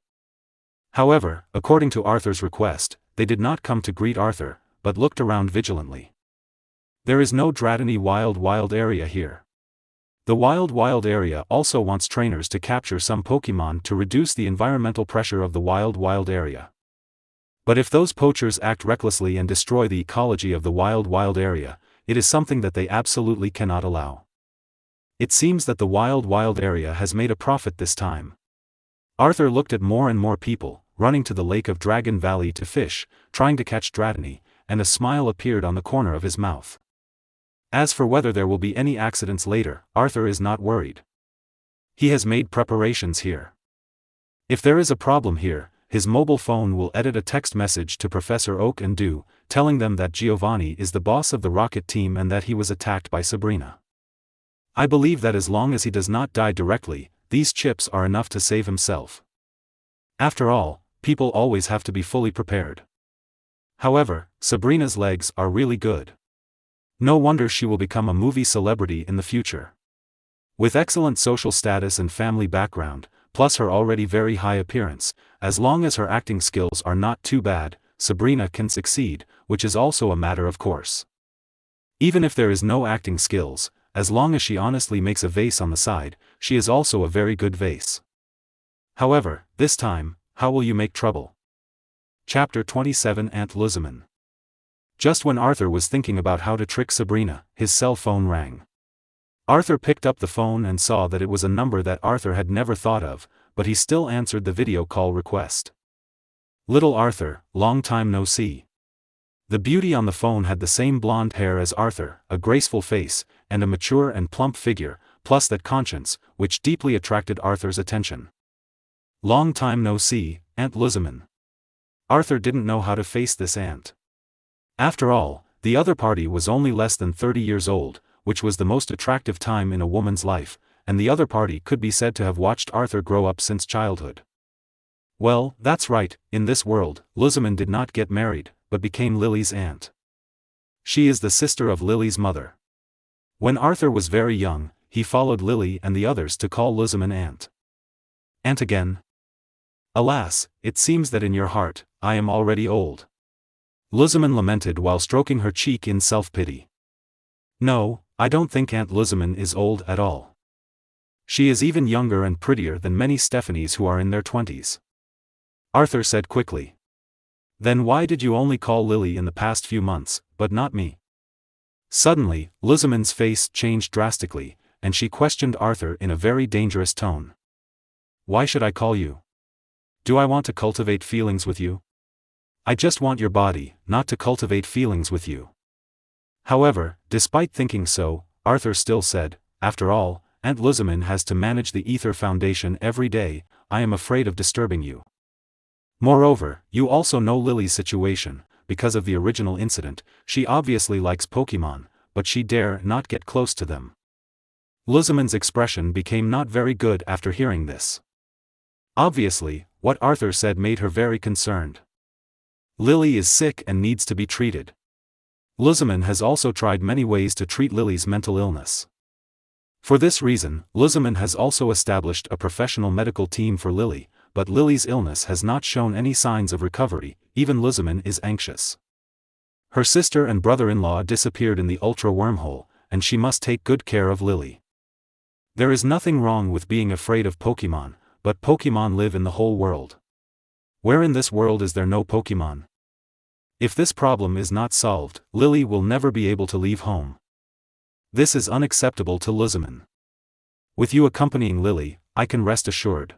However, according to Arthur's request, they did not come to greet Arthur, but looked around vigilantly. There is no Dratini wild area here. The wild area also wants trainers to capture some Pokemon to reduce the environmental pressure of the wild area. But if those poachers act recklessly and destroy the ecology of the wild area, it is something that they absolutely cannot allow. It seems that the wild area has made a profit this time. Arthur looked at more and more people, running to the lake of Dragon Valley to fish, trying to catch Dratini, and a smile appeared on the corner of his mouth. As for whether there will be any accidents later, Arthur is not worried. He has made preparations here. If there is a problem here, his mobile phone will edit a text message to Professor Oak and Dew, telling them that Giovanni is the boss of the Rocket team and that he was attacked by Sabrina. I believe that as long as he does not die directly, these chips are enough to save himself. After all, people always have to be fully prepared. However, Sabrina's legs are really good. No wonder she will become a movie celebrity in the future. With excellent social status and family background, plus her already very high appearance, as long as her acting skills are not too bad, Sabrina can succeed, which is also a matter of course. Even if there is no acting skills, as long as she honestly makes a vase on the side, she is also a very good vase. However, this time, how will you make trouble? Chapter 27 Aunt Luzman. Just when Arthur was thinking about how to trick Sabrina, his cell phone rang. Arthur picked up the phone and saw that it was a number that Arthur had never thought of, but he still answered the video call request. Little Arthur, long time no see. The beauty on the phone had the same blonde hair as Arthur, a graceful face, and a mature and plump figure, plus that conscience, which deeply attracted Arthur's attention. Long time no see, Aunt Luzman. Arthur didn't know how to face this aunt. After all, the other party was only less than 30 years old, which was the most attractive time in a woman's life, and the other party could be said to have watched Arthur grow up since childhood. Well, that's right, in this world, Luzman did not get married, but became Lily's aunt. She is the sister of Lily's mother. When Arthur was very young, he followed Lily and the others to call Luzman aunt. And again. Alas, it seems that in your heart, I am already old. Luzman lamented while stroking her cheek in self-pity. No, I don't think Aunt Luzman is old at all. She is even younger and prettier than many Stephanies who are in their 20s. Arthur said quickly. Then why did you only call Lily in the past few months, but not me? Suddenly, Luzman's face changed drastically, and she questioned Arthur in a very dangerous tone. Why should I call you? Do I want to cultivate feelings with you? I just want your body, not to cultivate feelings with you. However, despite thinking so, Arthur still said, after all, Aunt Luzman has to manage the Ether Foundation every day. I am afraid of disturbing you. Moreover, you also know Lily's situation. Because of the original incident, she obviously likes Pokemon, but she dare not get close to them. Luzman's expression became not very good after hearing this. Obviously, what Arthur said made her very concerned. Lily is sick and needs to be treated. Luzman has also tried many ways to treat Lily's mental illness. For this reason, Luzman has also established a professional medical team for Lily, but Lily's illness has not shown any signs of recovery. Even Luzman is anxious. Her sister and brother-in-law disappeared in the Ultra Wormhole, and she must take good care of Lily. There is nothing wrong with being afraid of Pokemon, but Pokemon live in the whole world. Where in this world is there no Pokemon? If this problem is not solved, Lily will never be able to leave home. This is unacceptable to Luzman. With you accompanying Lily, I can rest assured.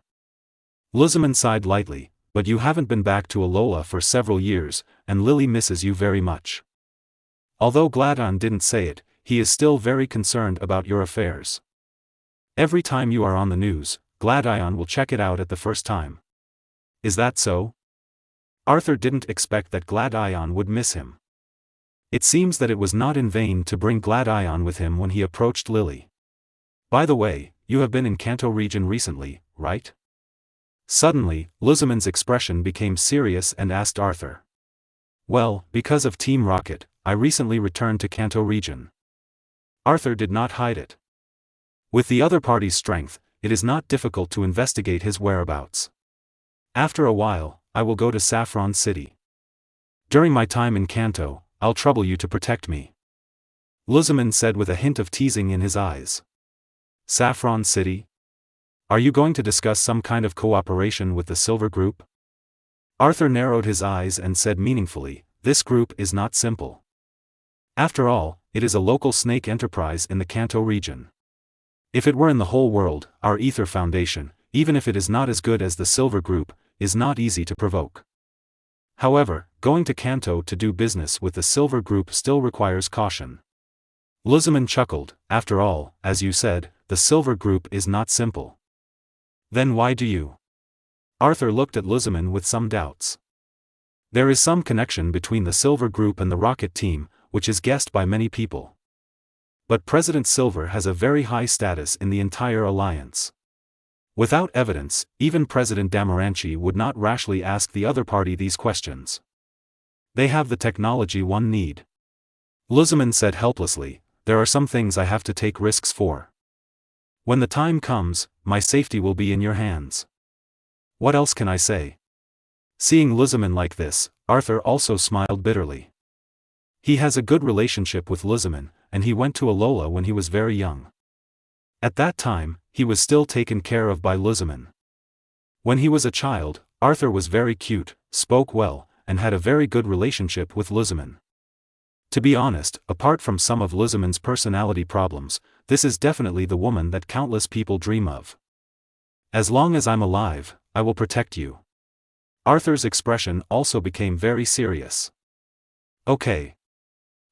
Luzman sighed lightly, but you haven't been back to Alola for several years, and Lily misses you very much. Although Gladon didn't say it, he is still very concerned about your affairs. Every time you are on the news, Gladion will check it out at the first time. Is that so? Arthur didn't expect that Gladion would miss him. It seems that it was not in vain to bring Gladion with him when he approached Lily. By the way, you have been in Kanto region recently, right? Suddenly, Luzman's expression became serious and asked Arthur. Well, because of Team Rocket, I recently returned to Kanto region. Arthur did not hide it. With the other party's strength, it is not difficult to investigate his whereabouts. After a while, I will go to Saffron City. During my time in Kanto, I'll trouble you to protect me. Luzman said with a hint of teasing in his eyes. Saffron City? Are you going to discuss some kind of cooperation with the Silver Group? Arthur narrowed his eyes and said meaningfully, this group is not simple. After all, it is a local snake enterprise in the Kanto region. If it were in the whole world, our Ether Foundation, even if it is not as good as the Silver Group, is not easy to provoke. However, going to Kanto to do business with the Silver Group still requires caution. Luzman chuckled, after all, as you said, the Silver Group is not simple. Then why do you? Arthur looked at Luzman with some doubts. There is some connection between the Silver Group and the Rocket Team, which is guessed by many people. But President Silver has a very high status in the entire alliance. Without evidence, even President Damaranchi would not rashly ask the other party these questions. They have the technology one need. Luzman said helplessly, there are some things I have to take risks for. When the time comes, my safety will be in your hands. What else can I say? Seeing Luzman like this, Arthur also smiled bitterly. He has a good relationship with Luzman, and he went to Alola when he was very young. At that time, he was still taken care of by Luzman. When he was a child, Arthur was very cute, spoke well, and had a very good relationship with Luzman. To be honest, apart from some of Luzman's personality problems, this is definitely the woman that countless people dream of. As long as I'm alive, I will protect you. Arthur's expression also became very serious. Okay.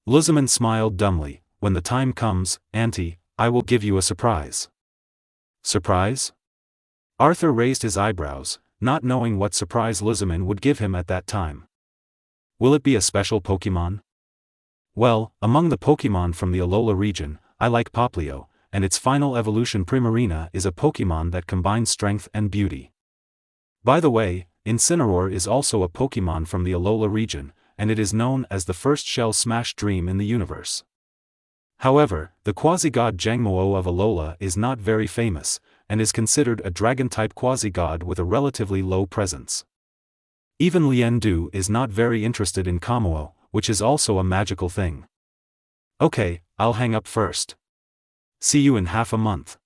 Luzman smiled dumbly, when the time comes, Auntie, I will give you a surprise. Surprise? Arthur raised his eyebrows, not knowing what surprise Luzman would give him at that time. Will it be a special Pokemon? Well, among the Pokemon from the Alola region, I like Poplio, and its final evolution Primarina is a Pokemon that combines strength and beauty. By the way, Incineroar is also a Pokemon from the Alola region, and it is known as the first Shell Smash Dream in the universe. However, the quasi-god Jangmo-o of Alola is not very famous, and is considered a dragon-type quasi-god with a relatively low presence. Even Lien Du is not very interested in Kamuo, which is also a magical thing. Okay, I'll hang up first. See you in half a month.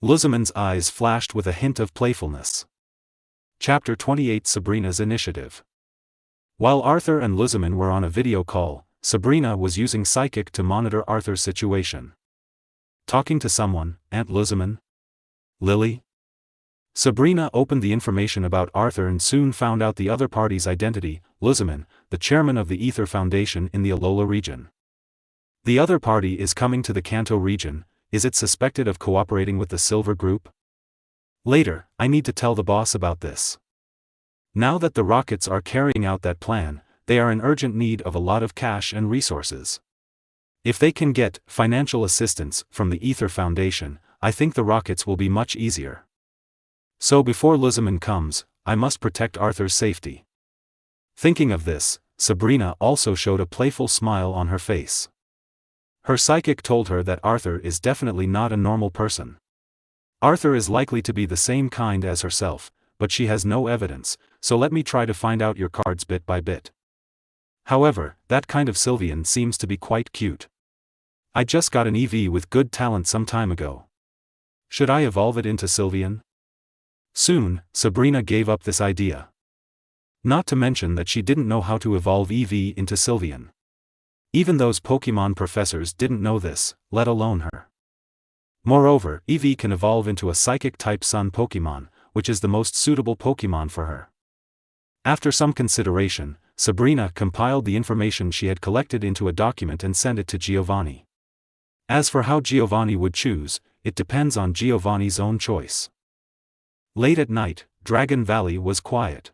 Luzamen's eyes flashed with a hint of playfulness. Chapter 28 Sabrina's Initiative. While Arthur and Luzamen were on a video call, Sabrina was using Psychic to monitor Arthur's situation. Talking to someone, Aunt Luzamen? Lily? Sabrina opened the information about Arthur and soon found out the other party's identity, Luzamen, the chairman of the Aether Foundation in the Alola region. The other party is coming to the Kanto region. Is it suspected of cooperating with the Silver Group? Later, I need to tell the boss about this. Now that the Rockets are carrying out that plan, they are in urgent need of a lot of cash and resources. If they can get financial assistance from the Aether Foundation, I think the Rockets will be much easier. So before Luzamen comes, I must protect Arthur's safety. Thinking of this, Sabrina also showed a playful smile on her face. Her psychic told her that Arthur is definitely not a normal person. Arthur is likely to be the same kind as herself, but she has no evidence, so let me try to find out your cards bit by bit. However, that kind of Sylveon seems to be quite cute. I just got an EV with good talent some time ago. Should I evolve it into Sylveon? Soon, Sabrina gave up this idea. Not to mention that she didn't know how to evolve EV into Sylveon. Even those Pokemon professors didn't know this, let alone her. Moreover, EV can evolve into a Psychic-type Sun Pokemon, which is the most suitable Pokemon for her. After some consideration, Sabrina compiled the information she had collected into a document and sent it to Giovanni. As for how Giovanni would choose, it depends on Giovanni's own choice. Late at night, Dragon Valley was quiet.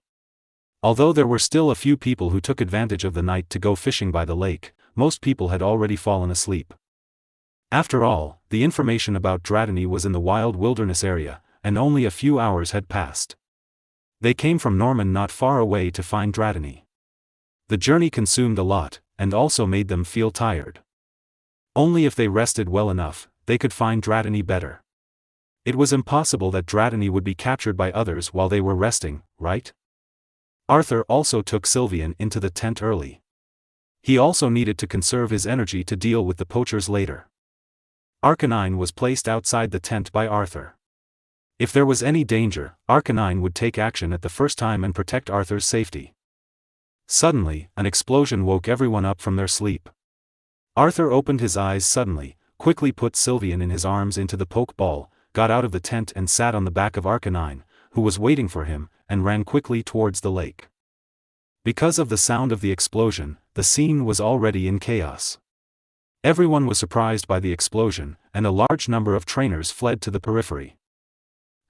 Although there were still a few people who took advantage of the night to go fishing by the lake, most people had already fallen asleep. After all, the information about Dratini was in the wild wilderness area, and only a few hours had passed. They came from Norman not far away to find Dratini. The journey consumed a lot, and also made them feel tired. Only if they rested well enough, they could find Dratini better. It was impossible that Dratini would be captured by others while they were resting, right? Arthur also took Sylveon into the tent early. He also needed to conserve his energy to deal with the poachers later. Arcanine was placed outside the tent by Arthur. If there was any danger, Arcanine would take action at the first time and protect Arthur's safety. Suddenly, an explosion woke everyone up from their sleep. Arthur opened his eyes suddenly, quickly put Sylveon in his arms into the Pokeball, got out of the tent and sat on the back of Arcanine, who was waiting for him, and ran quickly towards the lake. Because of the sound of the explosion, the scene was already in chaos. Everyone was surprised by the explosion, and a large number of trainers fled to the periphery.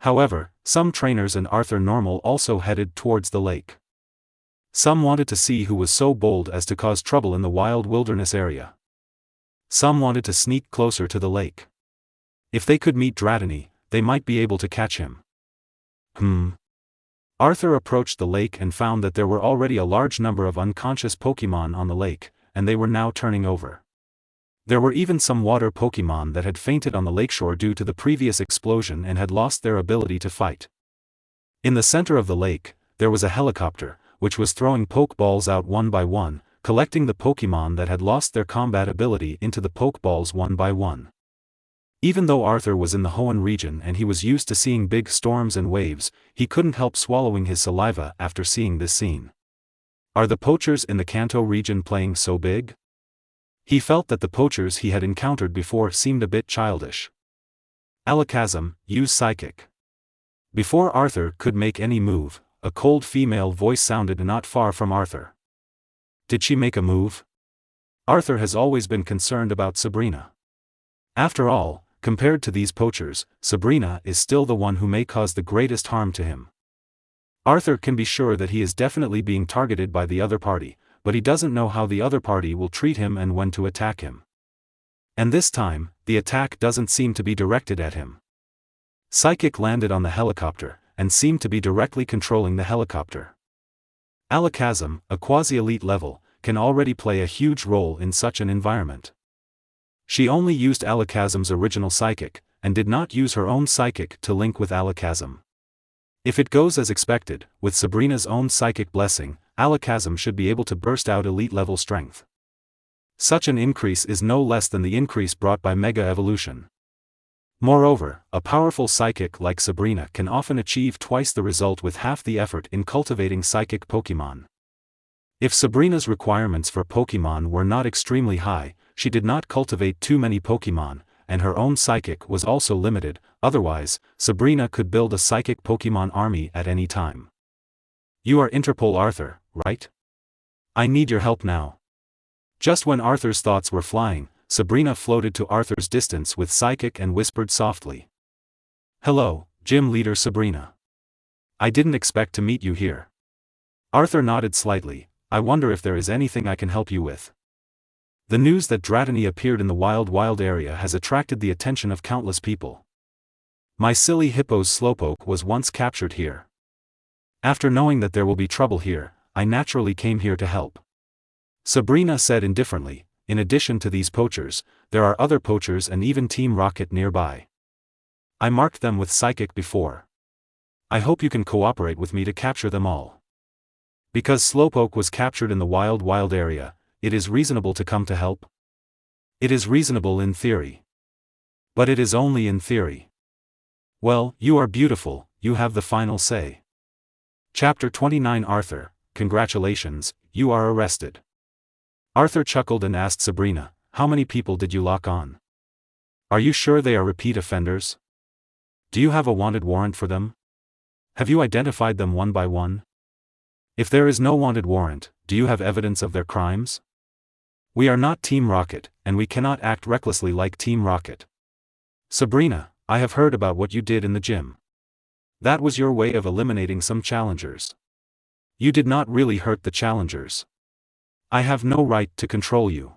However, some trainers and Arthur Normal also headed towards the lake. Some wanted to see who was so bold as to cause trouble in the wild wilderness area. Some wanted to sneak closer to the lake. If they could meet Dratini, they might be able to catch him. Arthur approached the lake and found that there were already a large number of unconscious Pokemon on the lake, and they were now turning over. There were even some water Pokemon that had fainted on the lakeshore due to the previous explosion and had lost their ability to fight. In the center of the lake, there was a helicopter, which was throwing Pokeballs out one by one, collecting the Pokemon that had lost their combat ability into the Pokeballs one by one. Even though Arthur was in the Hoenn region and he was used to seeing big storms and waves, he couldn't help swallowing his saliva after seeing this scene. Are the poachers in the Kanto region playing so big? He felt that the poachers he had encountered before seemed a bit childish. Alakazam, use Psychic. Before Arthur could make any move, a cold female voice sounded not far from Arthur. Did she make a move? Arthur has always been concerned about Sabrina. After all, compared to these poachers, Sabrina is still the one who may cause the greatest harm to him. Arthur can be sure that he is definitely being targeted by the other party, but he doesn't know how the other party will treat him and when to attack him. And this time, the attack doesn't seem to be directed at him. Psychic landed on the helicopter, and seemed to be directly controlling the helicopter. Alakazam, a quasi-elite level, can already play a huge role in such an environment. She only used Alakazam's original Psychic, and did not use her own psychic to link with Alakazam. If it goes as expected, with Sabrina's own psychic blessing, Alakazam should be able to burst out elite-level strength. Such an increase is no less than the increase brought by Mega Evolution. Moreover, a powerful psychic like Sabrina can often achieve twice the result with half the effort in cultivating psychic Pokémon. If Sabrina's requirements for Pokémon were not extremely high, she did not cultivate too many Pokémon, and her own psychic was also limited, otherwise, Sabrina could build a psychic Pokémon army at any time. You are Interpol Arthur, right? I need your help now. Just when Arthur's thoughts were flying, Sabrina floated to Arthur's distance with psychic and whispered softly. Hello, Gym Leader Sabrina. I didn't expect to meet you here. Arthur nodded slightly. I wonder if there is anything I can help you with. The news that Dratini appeared in the Wild area has attracted the attention of countless people. My silly hippo's Slowpoke was once captured here. After knowing that there will be trouble here, I naturally came here to help. Sabrina said indifferently. In addition to these poachers, there are other poachers and even Team Rocket nearby. I marked them with psychic before. I hope you can cooperate with me to capture them all. Because Slowpoke was captured in the Wild area, it is reasonable to come to help. It is reasonable in theory. But it is only in theory. Well, you are beautiful, you have the final say. Chapter 29 Arthur, congratulations, you are arrested. Arthur chuckled and asked Sabrina, how many people did you lock on? Are you sure they are repeat offenders? Do you have a wanted warrant for them? Have you identified them one by one? If there is no wanted warrant, do you have evidence of their crimes? We are not Team Rocket, and we cannot act recklessly like Team Rocket. Sabrina, I have heard about what you did in the gym. That was your way of eliminating some challengers. You did not really hurt the challengers. I have no right to control you.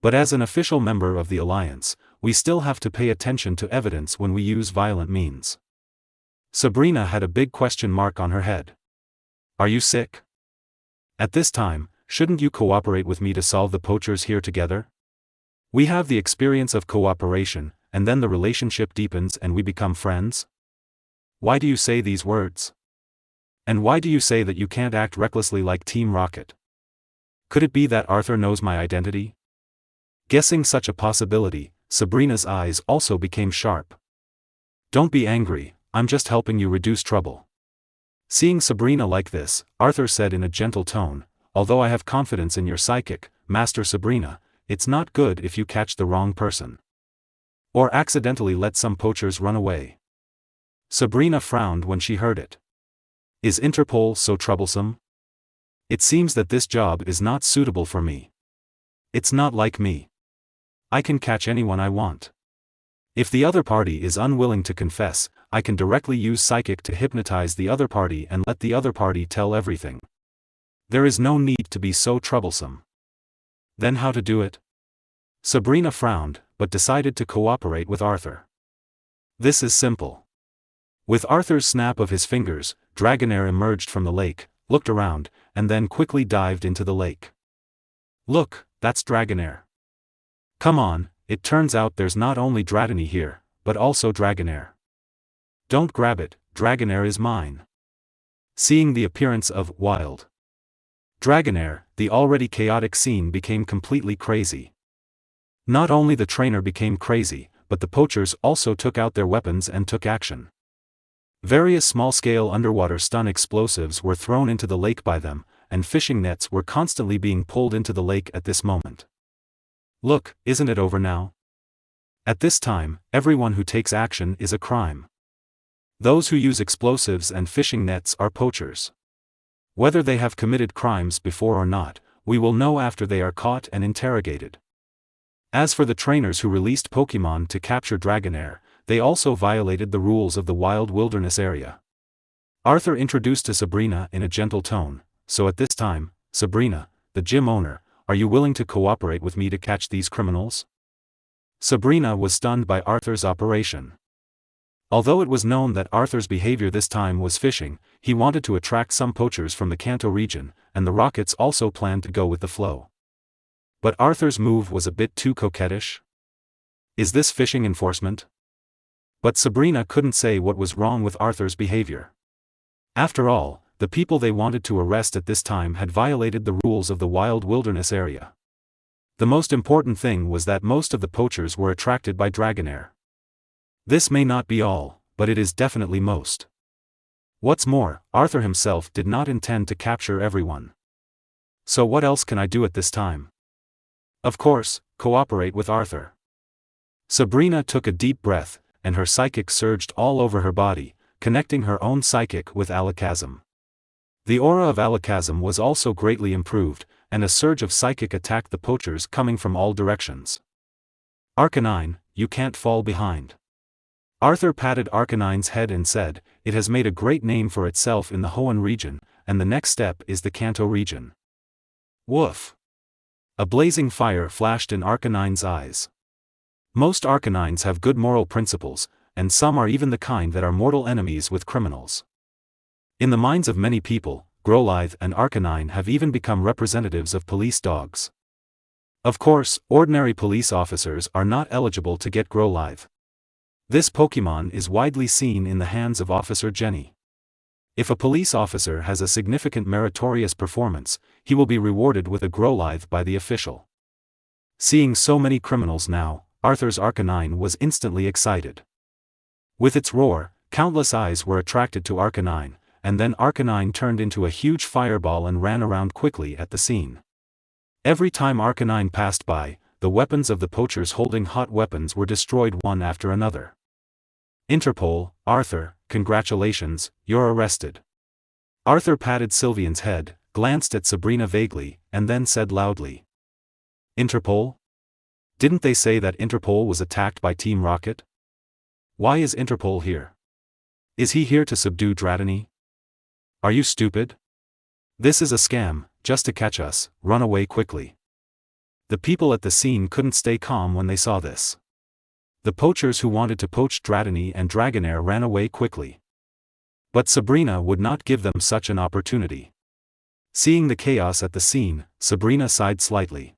But as an official member of the Alliance, we still have to pay attention to evidence when we use violent means. Sabrina had a big question mark on her head. Are you sick? At this time, shouldn't you cooperate with me to solve the poachers here together? We have the experience of cooperation, and then the relationship deepens and we become friends? Why do you say these words? And why do you say that you can't act recklessly like Team Rocket? Could it be that Arthur knows my identity? Guessing such a possibility, Sabrina's eyes also became sharp. Don't be angry, I'm just helping you reduce trouble. Seeing Sabrina like this, Arthur said in a gentle tone, although I have confidence in your psychic, Master Sabrina, it's not good if you catch the wrong person. Or accidentally let some poachers run away. Sabrina frowned when she heard it. Is Interpol so troublesome? It seems that this job is not suitable for me. It's not like me. I can catch anyone I want. If the other party is unwilling to confess, I can directly use psychic to hypnotize the other party and let the other party tell everything. There is no need to be so troublesome. Then how to do it? Sabrina frowned, but decided to cooperate with Arthur. This is simple. With Arthur's snap of his fingers, Dragonair emerged from the lake, looked around, and then quickly dived into the lake. Look, that's Dragonair. Come on, it turns out there's not only Dratini here, but also Dragonair. Don't grab it, Dragonair is mine. Seeing the appearance of Wild Dragonair, the already chaotic scene became completely crazy. Not only the trainer became crazy, but the poachers also took out their weapons and took action. Various small-scale underwater stun explosives were thrown into the lake by them, and fishing nets were constantly being pulled into the lake at this moment. Look, isn't it over now? At this time, everyone who takes action is a crime. Those who use explosives and fishing nets are poachers. Whether they have committed crimes before or not, we will know after they are caught and interrogated. As for the trainers who released Pokémon to capture Dragonair, they also violated the rules of the wild wilderness area. Arthur introduced to Sabrina in a gentle tone, so at this time, Sabrina, the gym owner, are you willing to cooperate with me to catch these criminals? Sabrina was stunned by Arthur's operation. Although it was known that Arthur's behavior this time was fishing, he wanted to attract some poachers from the Kanto region, and the Rockets also planned to go with the flow. But Arthur's move was a bit too coquettish. Is this fishing enforcement? But Sabrina couldn't say what was wrong with Arthur's behavior. After all, the people they wanted to arrest at this time had violated the rules of the wild wilderness area. The most important thing was that most of the poachers were attracted by Dragonair. This may not be all, but it is definitely most. What's more, Arthur himself did not intend to capture everyone. So what else can I do at this time? Of course, cooperate with Arthur. Sabrina took a deep breath, and her psychic surged all over her body, connecting her own psychic with Alakazam. The aura of Alakazam was also greatly improved, and a surge of psychic attacked the poachers coming from all directions. Arcanine, you can't fall behind. Arthur patted Arcanine's head and said, it has made a great name for itself in the Hoenn region, and the next step is the Kanto region. Woof! A blazing fire flashed in Arcanine's eyes. Most Arcanines have good moral principles, and some are even the kind that are mortal enemies with criminals. In the minds of many people, Growlithe and Arcanine have even become representatives of police dogs. Of course, ordinary police officers are not eligible to get Growlithe. This Pokémon is widely seen in the hands of Officer Jenny. If a police officer has a significant meritorious performance, he will be rewarded with a Growlithe by the official. Seeing so many criminals now, Arthur's Arcanine was instantly excited. With its roar, countless eyes were attracted to Arcanine, and then Arcanine turned into a huge fireball and ran around quickly at the scene. Every time Arcanine passed by, the weapons of the poachers holding hot weapons were destroyed one after another. Interpol, Arthur, congratulations, you're arrested. Arthur patted Sylveon's head, glanced at Sabrina vaguely, and then said loudly. Interpol? Didn't they say that Interpol was attacked by Team Rocket? Why is Interpol here? Is he here to subdue Dratini? Are you stupid? This is a scam, just to catch us, run away quickly. The people at the scene couldn't stay calm when they saw this. The poachers who wanted to poach Dratini and Dragonair ran away quickly. But Sabrina would not give them such an opportunity. Seeing the chaos at the scene, Sabrina sighed slightly.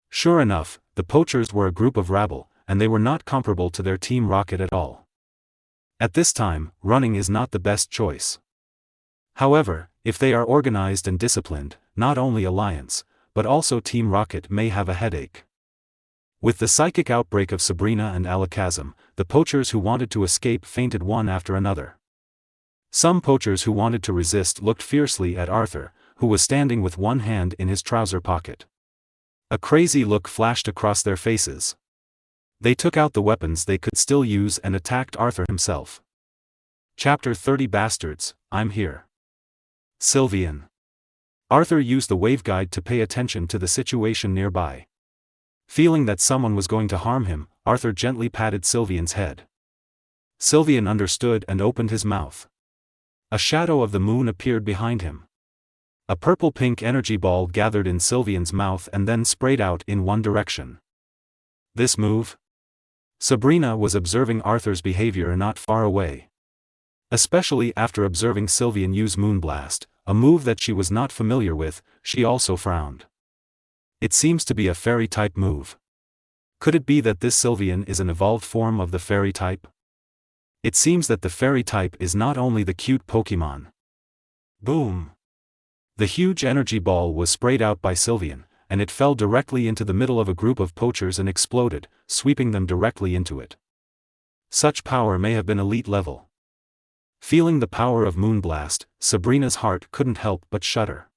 Sure enough, the poachers were a group of rabble, and they were not comparable to their Team Rocket at all. At this time, running is not the best choice. However, if they are organized and disciplined, not only Alliance, but also Team Rocket may have a headache. With the psychic outbreak of Sabrina and Alakazam, the poachers who wanted to escape fainted one after another. Some poachers who wanted to resist looked fiercely at Arthur, who was standing with one hand in his trouser pocket. A crazy look flashed across their faces. They took out the weapons they could still use and attacked Arthur himself. Chapter 30 Bastards, I'm here. Sylveon. Arthur used the waveguide to pay attention to the situation nearby. Feeling that someone was going to harm him, Arthur gently patted Sylveon's head. Sylveon understood and opened his mouth. A shadow of the moon appeared behind him. A purple-pink energy ball gathered in Sylveon's mouth and then sprayed out in one direction. This move? Sabrina was observing Arthur's behavior not far away. Especially after observing Sylveon use Moonblast, a move that she was not familiar with, she also frowned. It seems to be a fairy-type move. Could it be that this Sylveon is an evolved form of the fairy type? It seems that the fairy type is not only the cute Pokémon. Boom! The huge energy ball was sprayed out by Sylveon, and it fell directly into the middle of a group of poachers and exploded, sweeping them directly into it. Such power may have been elite level. Feeling the power of Moonblast, Sabrina's heart couldn't help but shudder.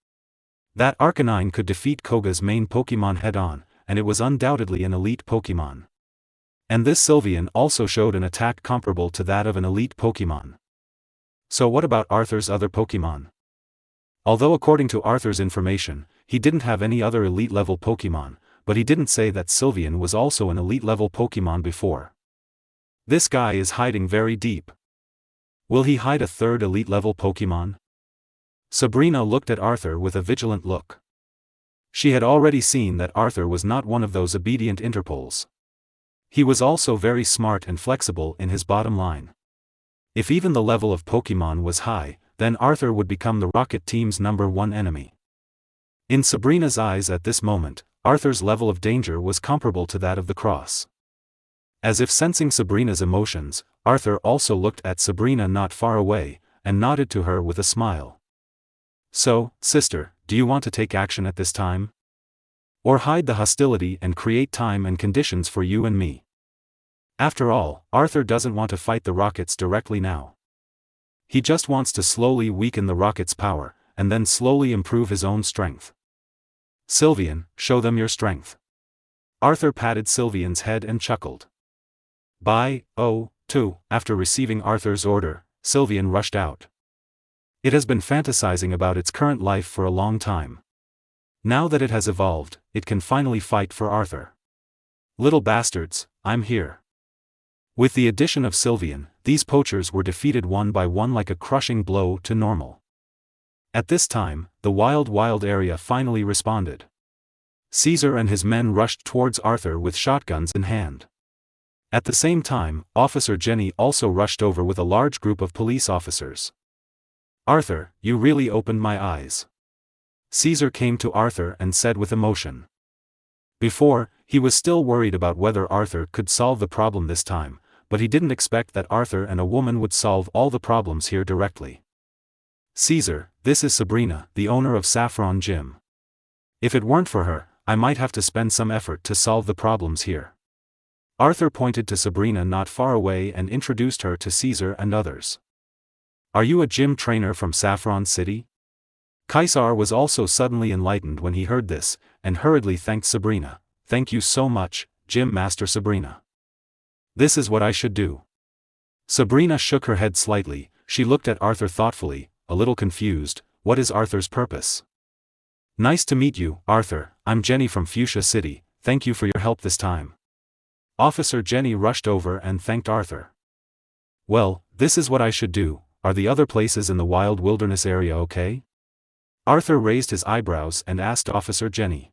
That Arcanine could defeat Koga's main Pokémon head-on, and it was undoubtedly an elite Pokémon. And this Sylveon also showed an attack comparable to that of an elite Pokémon. So what about Arthur's other Pokémon? Although according to Arthur's information, he didn't have any other elite-level Pokémon, but he didn't say that Sylveon was also an elite-level Pokémon before. This guy is hiding very deep. Will he hide a third elite-level Pokémon? Sabrina looked at Arthur with a vigilant look. She had already seen that Arthur was not one of those obedient Interpols. He was also very smart and flexible in his bottom line. If even the level of Pokémon was high, then Arthur would become the Rocket Team's #1 enemy. In Sabrina's eyes at this moment, Arthur's level of danger was comparable to that of the Cross. As if sensing Sabrina's emotions, Arthur also looked at Sabrina not far away, and nodded to her with a smile. So, sister, do you want to take action at this time? Or hide the hostility and create time and conditions for you and me? After all, Arthur doesn't want to fight the Rockets directly now. He just wants to slowly weaken the Rockets' power, and then slowly improve his own strength. Sylvian, show them your strength. Arthur patted Sylvian's head and chuckled. After receiving Arthur's order, Sylvian rushed out. It has been fantasizing about its current life for a long time. Now that it has evolved, it can finally fight for Arthur. Little bastards, I'm here. With the addition of Sylvian, these poachers were defeated one by one like a crushing blow to normal. At this time, the wild area finally responded. Caesar and his men rushed towards Arthur with shotguns in hand. At the same time, Officer Jenny also rushed over with a large group of police officers. Arthur, you really opened my eyes. Caesar came to Arthur and said with emotion. Before, he was still worried about whether Arthur could solve the problem this time, but he didn't expect that Arthur and a woman would solve all the problems here directly. Caesar, this is Sabrina, the owner of Saffron Gym. If it weren't for her, I might have to spend some effort to solve the problems here. Arthur pointed to Sabrina not far away and introduced her to Caesar and others. Are you a gym trainer from Saffron City? Caesar was also suddenly enlightened when he heard this, and hurriedly thanked Sabrina. Thank you so much, Gym Master Sabrina. This is what I should do. Sabrina shook her head slightly. She looked at Arthur thoughtfully, a little confused. What is Arthur's purpose? Nice to meet you, Arthur. I'm Jenny from Fuchsia City. Thank you for your help this time. Officer Jenny rushed over and thanked Arthur. Well, this is what I should do. Are the other places in the wild wilderness area okay? Arthur raised his eyebrows and asked Officer Jenny.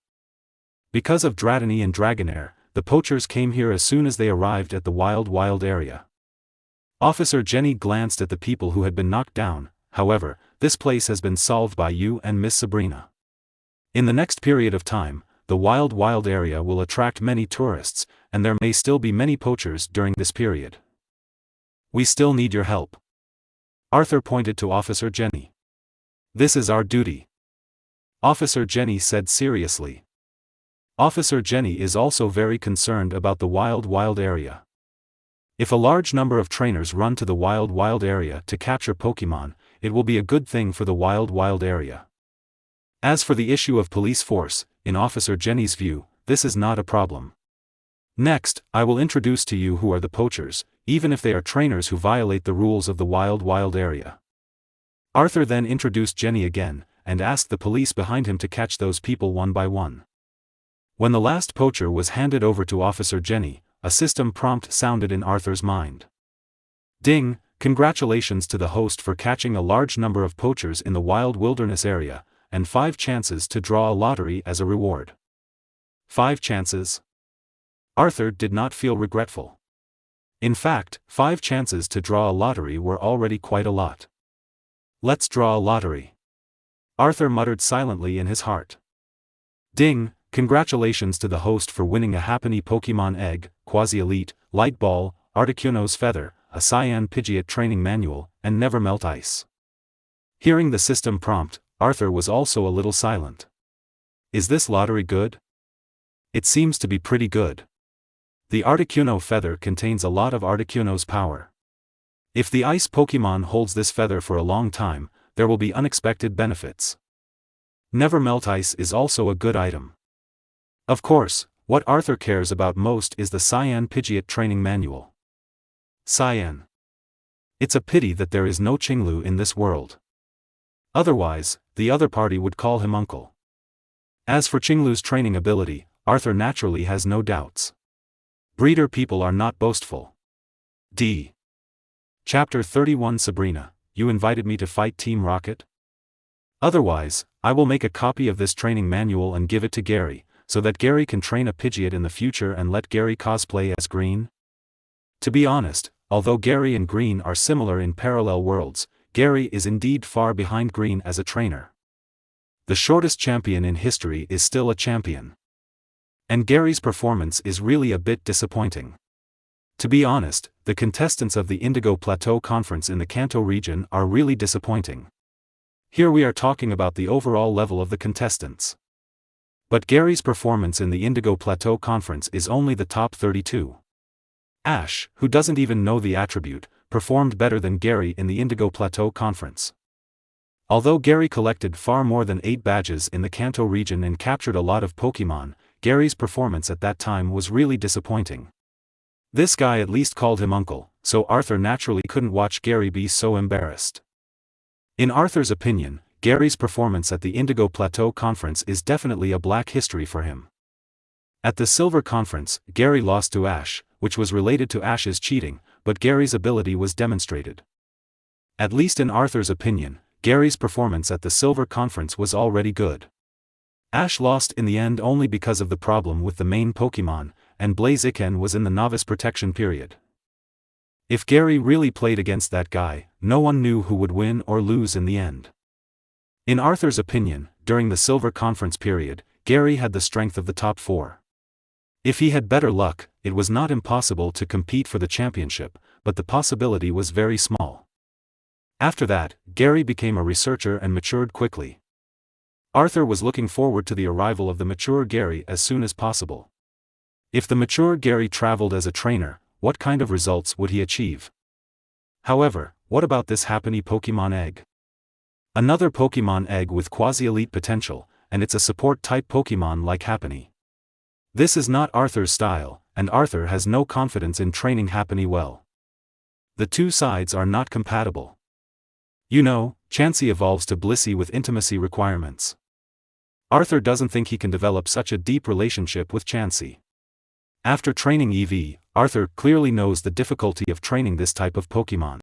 Because of Dratini and Dragonair, the poachers came here as soon as they arrived at the wild area. Officer Jenny glanced at the people who had been knocked down. However, this place has been solved by you and Miss Sabrina. In the next period of time, the wild area will attract many tourists, and there may still be many poachers during this period. We still need your help. Arthur pointed to Officer Jenny. This is our duty. Officer Jenny said seriously. Officer Jenny is also very concerned about the wild area. If a large number of trainers run to the wild area to capture Pokemon, it will be a good thing for the wild area. As for the issue of police force, in Officer Jenny's view, this is not a problem. Next, I will introduce to you who are the poachers, even if they are trainers who violate the rules of the wild area. Arthur then introduced Jenny again, and asked the police behind him to catch those people one by one. When the last poacher was handed over to Officer Jenny, a system prompt sounded in Arthur's mind. Ding! Congratulations to the host for catching a large number of poachers in the wild wilderness area, and 5 chances to draw a lottery as a reward. 5 chances? Arthur did not feel regretful. In fact, 5 chances to draw a lottery were already quite a lot. Let's draw a lottery. Arthur muttered silently in his heart. Ding! Congratulations to the host for winning a Happiny Pokemon Egg, Quasi-Elite, Light Ball, Articuno's Feather, a Cyan Pidgeot Training Manual, and Never Melt Ice. Hearing the system prompt, Arthur was also a little silent. Is this lottery good? It seems to be pretty good. The Articuno Feather contains a lot of Articuno's power. If the ice Pokemon holds this feather for a long time, there will be unexpected benefits. Never Melt Ice is also a good item. Of course, what Arthur cares about most is the Cyan Pidgeot Training Manual. Cyan. It's a pity that there is no Qinglu in this world. Otherwise, the other party would call him uncle. As for Qinglu's training ability, Arthur naturally has no doubts. Breeder people are not boastful. D. Chapter 31 Sabrina, you invited me to fight Team Rocket? Otherwise, I will make a copy of this training manual and give it to Gary, so that Gary can train a Pidgeot in the future and let Gary cosplay as Green? To be honest, although Gary and Green are similar in parallel worlds, Gary is indeed far behind Green as a trainer. The shortest champion in history is still a champion. And Gary's performance is really a bit disappointing. To be honest, the contestants of the Indigo Plateau Conference in the Kanto region are really disappointing. Here we are talking about the overall level of the contestants. But Gary's performance in the Indigo Plateau Conference is only the top 32. Ash, who doesn't even know the attribute, performed better than Gary in the Indigo Plateau Conference. Although Gary collected far more than 8 badges in the Kanto region and captured a lot of Pokemon, Gary's performance at that time was really disappointing. This guy at least called him uncle, so Arthur naturally couldn't watch Gary be so embarrassed. In Arthur's opinion, Gary's performance at the Indigo Plateau Conference is definitely a black history for him. At the Silver Conference, Gary lost to Ash, which was related to Ash's cheating, but Gary's ability was demonstrated. At least in Arthur's opinion, Gary's performance at the Silver Conference was already good. Ash lost in the end only because of the problem with the main Pokemon, and Blaziken was in the novice protection period. If Gary really played against that guy, no one knew who would win or lose in the end. In Arthur's opinion, during the Silver Conference period, Gary had the strength of the top 4. If he had better luck, it was not impossible to compete for the championship, but the possibility was very small. After that, Gary became a researcher and matured quickly. Arthur was looking forward to the arrival of the mature Gary as soon as possible. If the mature Gary traveled as a trainer, what kind of results would he achieve? However, what about this Happiny Pokemon egg? Another Pokemon egg with quasi-elite potential, and it's a support-type Pokemon like Happiny. This is not Arthur's style, and Arthur has no confidence in training Happiny well. The two sides are not compatible. You know, Chansey evolves to Blissey with intimacy requirements. Arthur doesn't think he can develop such a deep relationship with Chansey. After training Eevee, Arthur clearly knows the difficulty of training this type of Pokemon.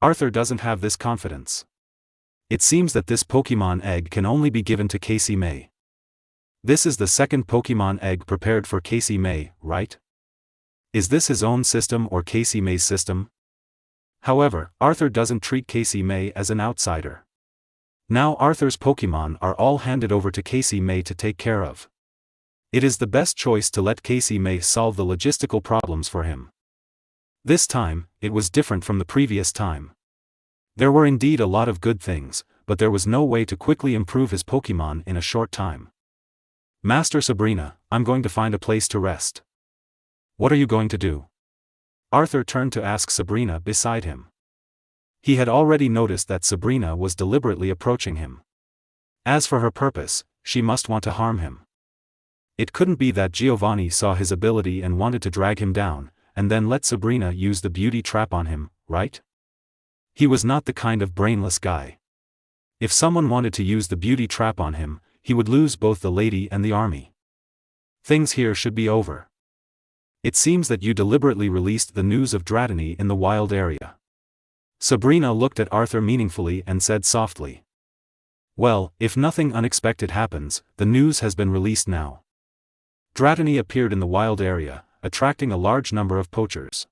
Arthur doesn't have this confidence. It seems that this Pokemon egg can only be given to Casey May. This is the second Pokemon egg prepared for Casey May, right? Is this his own system or Casey May's system? However, Arthur doesn't treat Casey May as an outsider. Now Arthur's Pokemon are all handed over to Casey May to take care of. It is the best choice to let Casey May solve the logistical problems for him. This time, it was different from the previous time. There were indeed a lot of good things, but there was no way to quickly improve his Pokemon in a short time. Master Sabrina, I'm going to find a place to rest. What are you going to do? Arthur turned to ask Sabrina beside him. He had already noticed that Sabrina was deliberately approaching him. As for her purpose, she must want to harm him. It couldn't be that Giovanni saw his ability and wanted to drag him down, and then let Sabrina use the beauty trap on him, right? He was not the kind of brainless guy. If someone wanted to use the beauty trap on him, he would lose both the lady and the army. Things here should be over. It seems that you deliberately released the news of Dratini in the wild area. Sabrina looked at Arthur meaningfully and said softly. Well, if nothing unexpected happens, the news has been released now. Dratini appeared in the wild area, attracting a large number of poachers.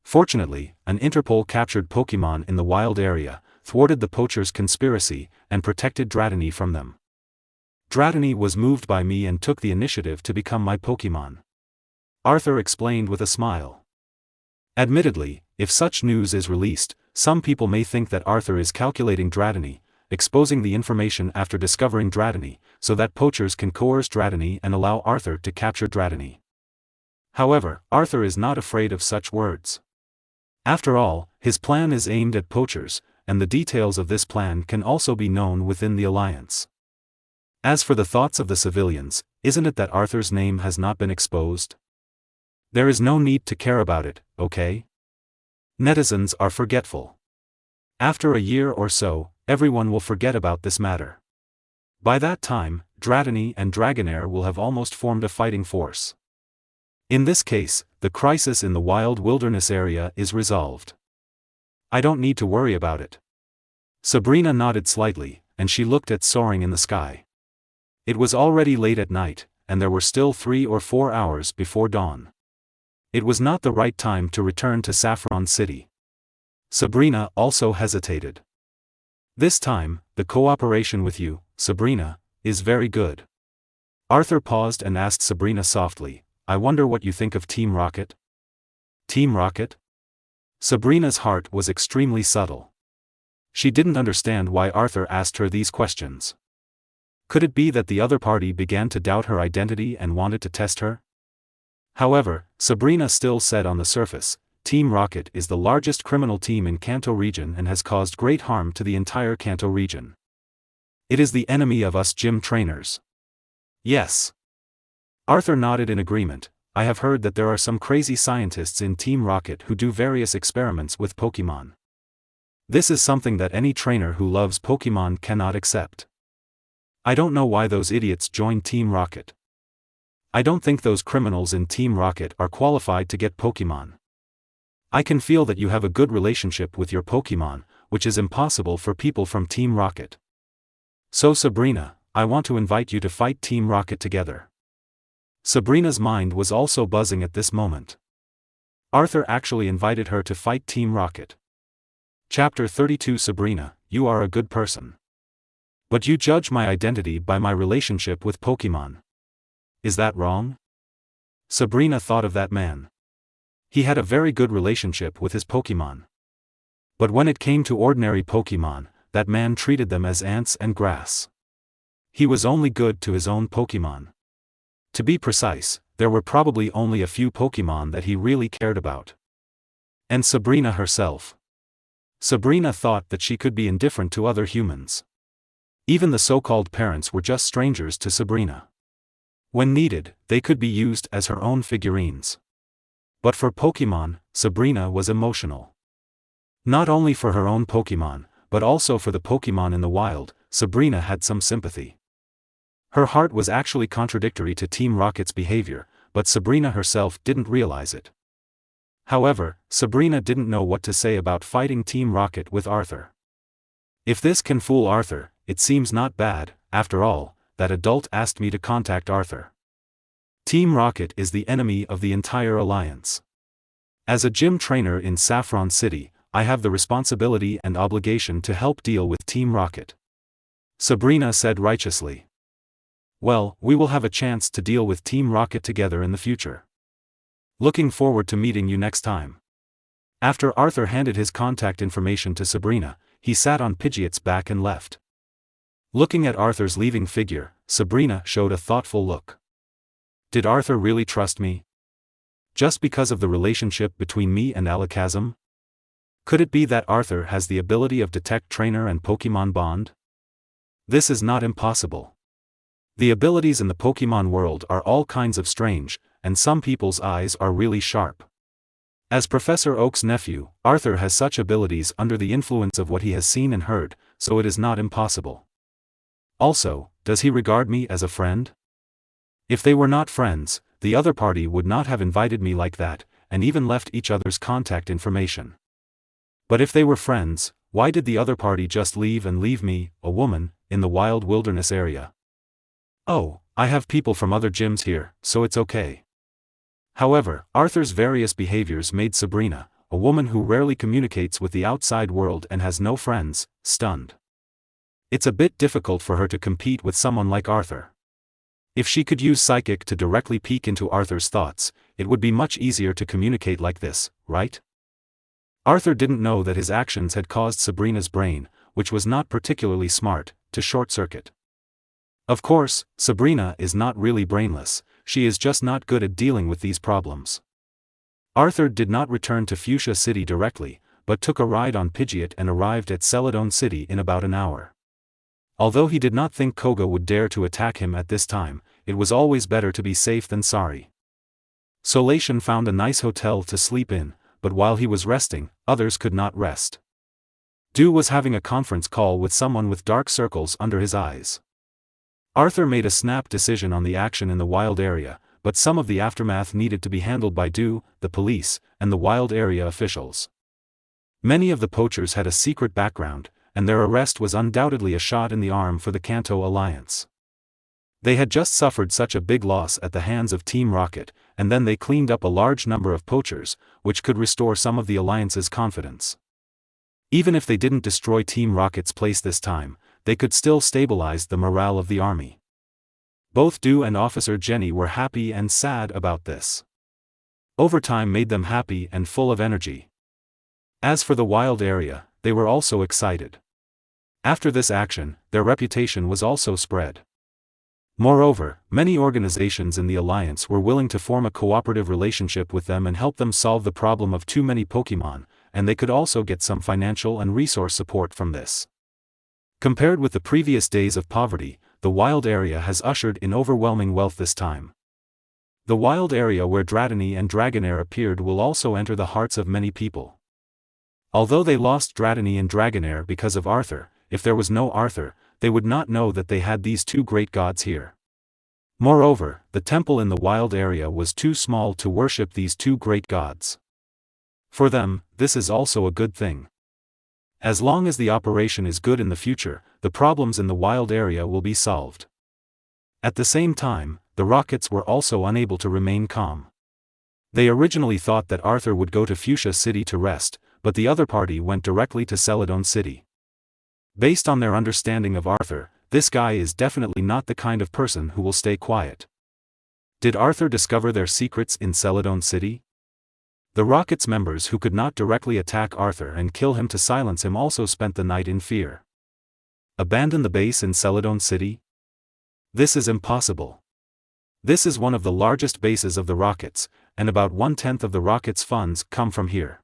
Fortunately, an Interpol-captured Pokemon in the wild area thwarted the poachers' conspiracy and protected Dratini from them. Dratini was moved by me and took the initiative to become my Pokemon. Arthur explained with a smile. Admittedly, if such news is released, some people may think that Arthur is calculating Dratini, exposing the information after discovering Dratini, so that poachers can coerce Dratini and allow Arthur to capture Dratini. However, Arthur is not afraid of such words. After all, his plan is aimed at poachers, and the details of this plan can also be known within the Alliance. As for the thoughts of the civilians, isn't it that Arthur's name has not been exposed? There is no need to care about it, okay? Netizens are forgetful. After a year or so, everyone will forget about this matter. By that time, Dratini and Dragonair will have almost formed a fighting force. In this case, the crisis in the wild wilderness area is resolved. I don't need to worry about it. Sabrina nodded slightly, and she looked at soaring in the sky. It was already late at night, and there were still 3 or 4 hours before dawn. It was not the right time to return to Saffron City. Sabrina also hesitated. This time, the cooperation with you, Sabrina, is very good. Arthur paused and asked Sabrina softly, I wonder what you think of Team Rocket? Team Rocket? Sabrina's heart was extremely subtle. She didn't understand why Arthur asked her these questions. Could it be that the other party began to doubt her identity and wanted to test her? However, Sabrina still said on the surface, Team Rocket is the largest criminal team in Kanto region and has caused great harm to the entire Kanto region. It is the enemy of us gym trainers. Yes. Arthur nodded in agreement. I have heard that there are some crazy scientists in Team Rocket who do various experiments with Pokemon. This is something that any trainer who loves Pokemon cannot accept. I don't know why those idiots joined Team Rocket. I don't think those criminals in Team Rocket are qualified to get Pokemon. I can feel that you have a good relationship with your Pokemon, which is impossible for people from Team Rocket. So Sabrina, I want to invite you to fight Team Rocket together. Sabrina's mind was also buzzing at this moment. Arthur actually invited her to fight Team Rocket. Chapter 32 Sabrina, you are a good person. But you judge my identity by my relationship with Pokemon. Is that wrong? Sabrina thought of that man. He had a very good relationship with his Pokemon. But when it came to ordinary Pokemon, that man treated them as ants and grass. He was only good to his own Pokemon. To be precise, there were probably only a few Pokemon that he really cared about. And Sabrina herself. Sabrina thought that she could be indifferent to other humans. Even the so-called parents were just strangers to Sabrina. When needed, they could be used as her own figurines. But for Pokemon, Sabrina was emotional. Not only for her own Pokemon, but also for the Pokemon in the wild, Sabrina had some sympathy. Her heart was actually contradictory to Team Rocket's behavior, but Sabrina herself didn't realize it. However, Sabrina didn't know what to say about fighting Team Rocket with Arthur. If this can fool Arthur, it seems not bad. After all, that adult asked me to contact Arthur. Team Rocket is the enemy of the entire alliance. As a gym trainer in Saffron City, I have the responsibility and obligation to help deal with Team Rocket. Sabrina said righteously. Well, we will have a chance to deal with Team Rocket together in the future. Looking forward to meeting you next time. After Arthur handed his contact information to Sabrina, he sat on Pidgeot's back and left. Looking at Arthur's leaving figure, Sabrina showed a thoughtful look. Did Arthur really trust me? Just because of the relationship between me and Alakazam? Could it be that Arthur has the ability of detect trainer and Pokemon bond? This is not impossible. The abilities in the Pokemon world are all kinds of strange, and some people's eyes are really sharp. As Professor Oak's nephew, Arthur has such abilities under the influence of what he has seen and heard, so it is not impossible. Also, does he regard me as a friend? If they were not friends, the other party would not have invited me like that, and even left each other's contact information. But if they were friends, why did the other party just leave and leave me, a woman, in the wild wilderness area? Oh, I have people from other gyms here, so it's okay. However, Arthur's various behaviors made Sabrina, a woman who rarely communicates with the outside world and has no friends, stunned. It's a bit difficult for her to compete with someone like Arthur. If she could use Psychic to directly peek into Arthur's thoughts, it would be much easier to communicate like this, right? Arthur didn't know that his actions had caused Sabrina's brain, which was not particularly smart, to short-circuit. Of course, Sabrina is not really brainless, she is just not good at dealing with these problems. Arthur did not return to Fuchsia City directly, but took a ride on Pidgeot and arrived at Celadon City in about an hour. Although he did not think Koga would dare to attack him at this time, it was always better to be safe than sorry. Solation found a nice hotel to sleep in, but while he was resting, others could not rest. Dew was having a conference call with someone with dark circles under his eyes. Arthur made a snap decision on the action in the wild area, but some of the aftermath needed to be handled by Dew, the police, and the wild area officials. Many of the poachers had a secret background, and their arrest was undoubtedly a shot in the arm for the Kanto Alliance. They had just suffered such a big loss at the hands of Team Rocket, and then they cleaned up a large number of poachers, which could restore some of the Alliance's confidence. Even if they didn't destroy Team Rocket's place this time, they could still stabilize the morale of the army. Both Dew and Officer Jenny were happy and sad about this. Overtime made them happy and full of energy. As for the wild area, they were also excited. After this action, their reputation was also spread. Moreover, many organizations in the Alliance were willing to form a cooperative relationship with them and help them solve the problem of too many Pokémon, and they could also get some financial and resource support from this. Compared with the previous days of poverty, the wild area has ushered in overwhelming wealth this time. The wild area where Dratini and Dragonair appeared will also enter the hearts of many people. Although they lost Dratini and Dragonair because of Arthur, if there was no Arthur, they would not know that they had these two great gods here. Moreover, the temple in the wild area was too small to worship these two great gods. For them, this is also a good thing. As long as the operation is good in the future, the problems in the wild area will be solved. At the same time, the Rockets were also unable to remain calm. They originally thought that Arthur would go to Fuchsia City to rest, but the other party went directly to Celadon City. Based on their understanding of Arthur, this guy is definitely not the kind of person who will stay quiet. Did Arthur discover their secrets in Celadon City? The Rockets members who could not directly attack Arthur and kill him to silence him also spent the night in fear. Abandon the base in Celadon City? This is impossible. This is one of the largest bases of the Rockets, and about 1/10 of the Rockets' funds come from here.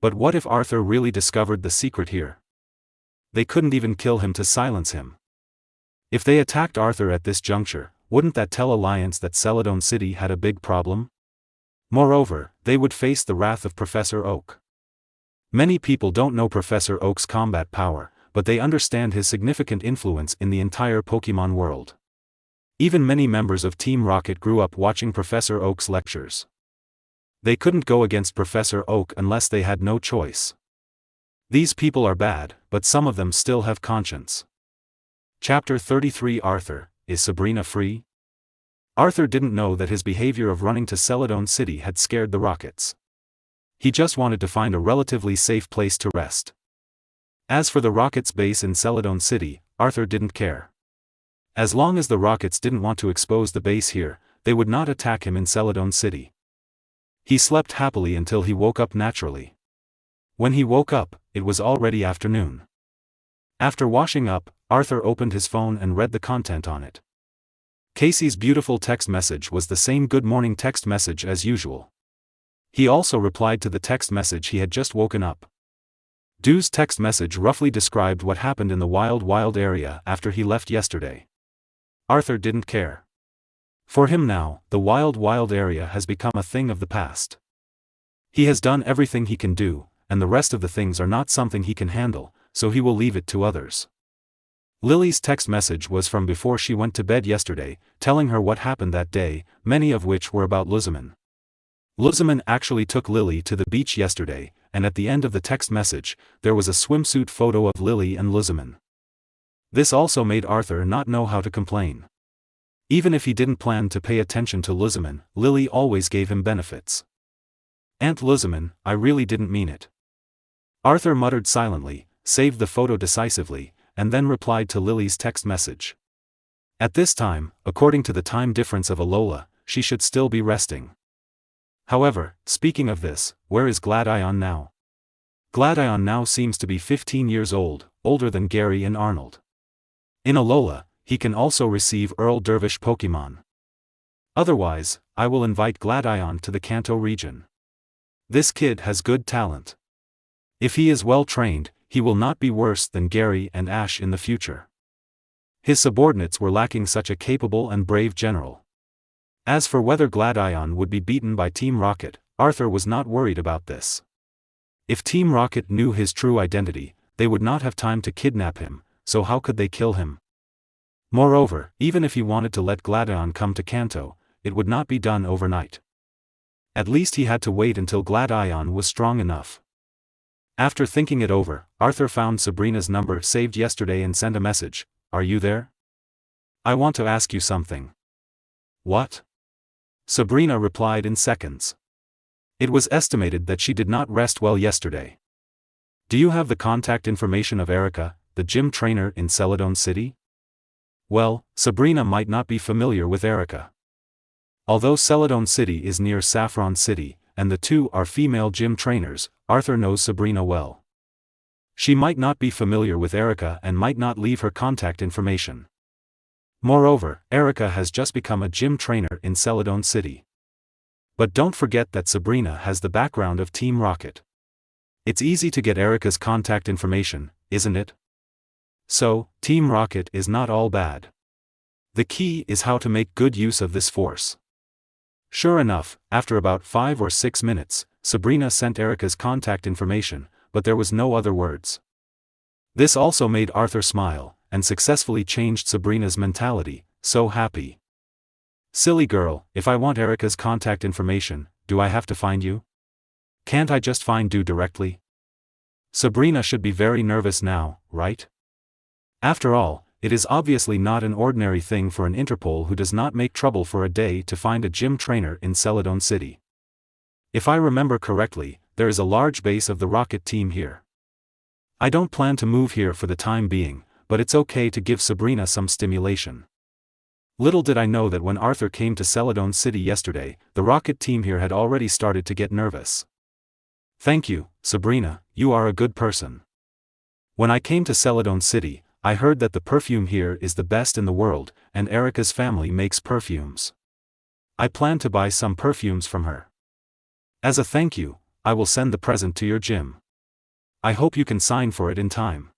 But what if Arthur really discovered the secret here? They couldn't even kill him to silence him. If they attacked Arthur at this juncture, wouldn't that tell Alliance that Celadon City had a big problem? Moreover, they would face the wrath of Professor Oak. Many people don't know Professor Oak's combat power, but they understand his significant influence in the entire Pokémon world. Even many members of Team Rocket grew up watching Professor Oak's lectures. They couldn't go against Professor Oak unless they had no choice. These people are bad, but some of them still have conscience. Chapter 33 Arthur, is Sabrina free? Arthur didn't know that his behavior of running to Celadon City had scared the Rockets. He just wanted to find a relatively safe place to rest. As for the Rockets' base in Celadon City, Arthur didn't care. As long as the Rockets didn't want to expose the base here, they would not attack him in Celadon City. He slept happily until he woke up naturally. When he woke up, it was already afternoon. After washing up, Arthur opened his phone and read the content on it. Casey's beautiful text message was the same good morning text message as usual. He also replied to the text message he had just woken up. Dew's text message roughly described what happened in the wild area after he left yesterday. Arthur didn't care. For him now, the wild area has become a thing of the past. He has done everything he can do, and the rest of the things are not something he can handle, so he will leave it to others. Lily's text message was from before she went to bed yesterday, telling her what happened that day, many of which were about Luzaman. Luzaman actually took Lily to the beach yesterday, and at the end of the text message, there was a swimsuit photo of Lily and Luzaman. This also made Arthur not know how to complain. Even if he didn't plan to pay attention to Luzaman, Lily always gave him benefits. Aunt Luzaman, I really didn't mean it. Arthur muttered silently, saved the photo decisively, and then replied to Lily's text message. At this time, according to the time difference of Alola, she should still be resting. However, speaking of this, where is Gladion now? Gladion now seems to be 15 years old, older than Gary and Arnold. In Alola, he can also receive Earl Dervish Pokémon. Otherwise, I will invite Gladion to the Kanto region. This kid has good talent. If he is well trained, he will not be worse than Gary and Ash in the future. His subordinates were lacking such a capable and brave general. As for whether Gladion would be beaten by Team Rocket, Arthur was not worried about this. If Team Rocket knew his true identity, they would not have time to kidnap him, so how could they kill him? Moreover, even if he wanted to let Gladion come to Kanto, it would not be done overnight. At least he had to wait until Gladion was strong enough. After thinking it over, Arthur found Sabrina's number saved yesterday and sent a message. Are you there? I want to ask you something. What? Sabrina replied in seconds. It was estimated that she did not rest well yesterday. Do you have the contact information of Erica, the gym trainer in Celadon City? Well, Sabrina might not be familiar with Erica. Although Celadon City is near Saffron City, and the two are female gym trainers, Arthur knows Sabrina well. She might not be familiar with Erica and might not leave her contact information. Moreover, Erica has just become a gym trainer in Celadon City. But don't forget that Sabrina has the background of Team Rocket. It's easy to get Erica's contact information, isn't it? So, Team Rocket is not all bad. The key is how to make good use of this force. Sure enough, after about 5 or 6 minutes, Sabrina sent Erica's contact information, but there was no other words. This also made Arthur smile, and successfully changed Sabrina's mentality. So happy. Silly girl, if I want Erica's contact information, do I have to find you? Can't I just find you directly? Sabrina should be very nervous now, right? After all, it is obviously not an ordinary thing for an Interpol who does not make trouble for a day to find a gym trainer in Celadon City. If I remember correctly, there is a large base of the Rocket team here. I don't plan to move here for the time being, but it's okay to give Sabrina some stimulation. Little did I know that when Arthur came to Celadon City yesterday, the Rocket team here had already started to get nervous. Thank you, Sabrina, you are a good person. When I came to Celadon City, I heard that the perfume here is the best in the world, and Erica's family makes perfumes. I plan to buy some perfumes from her. As a thank you, I will send the present to your gym. I hope you can sign for it in time.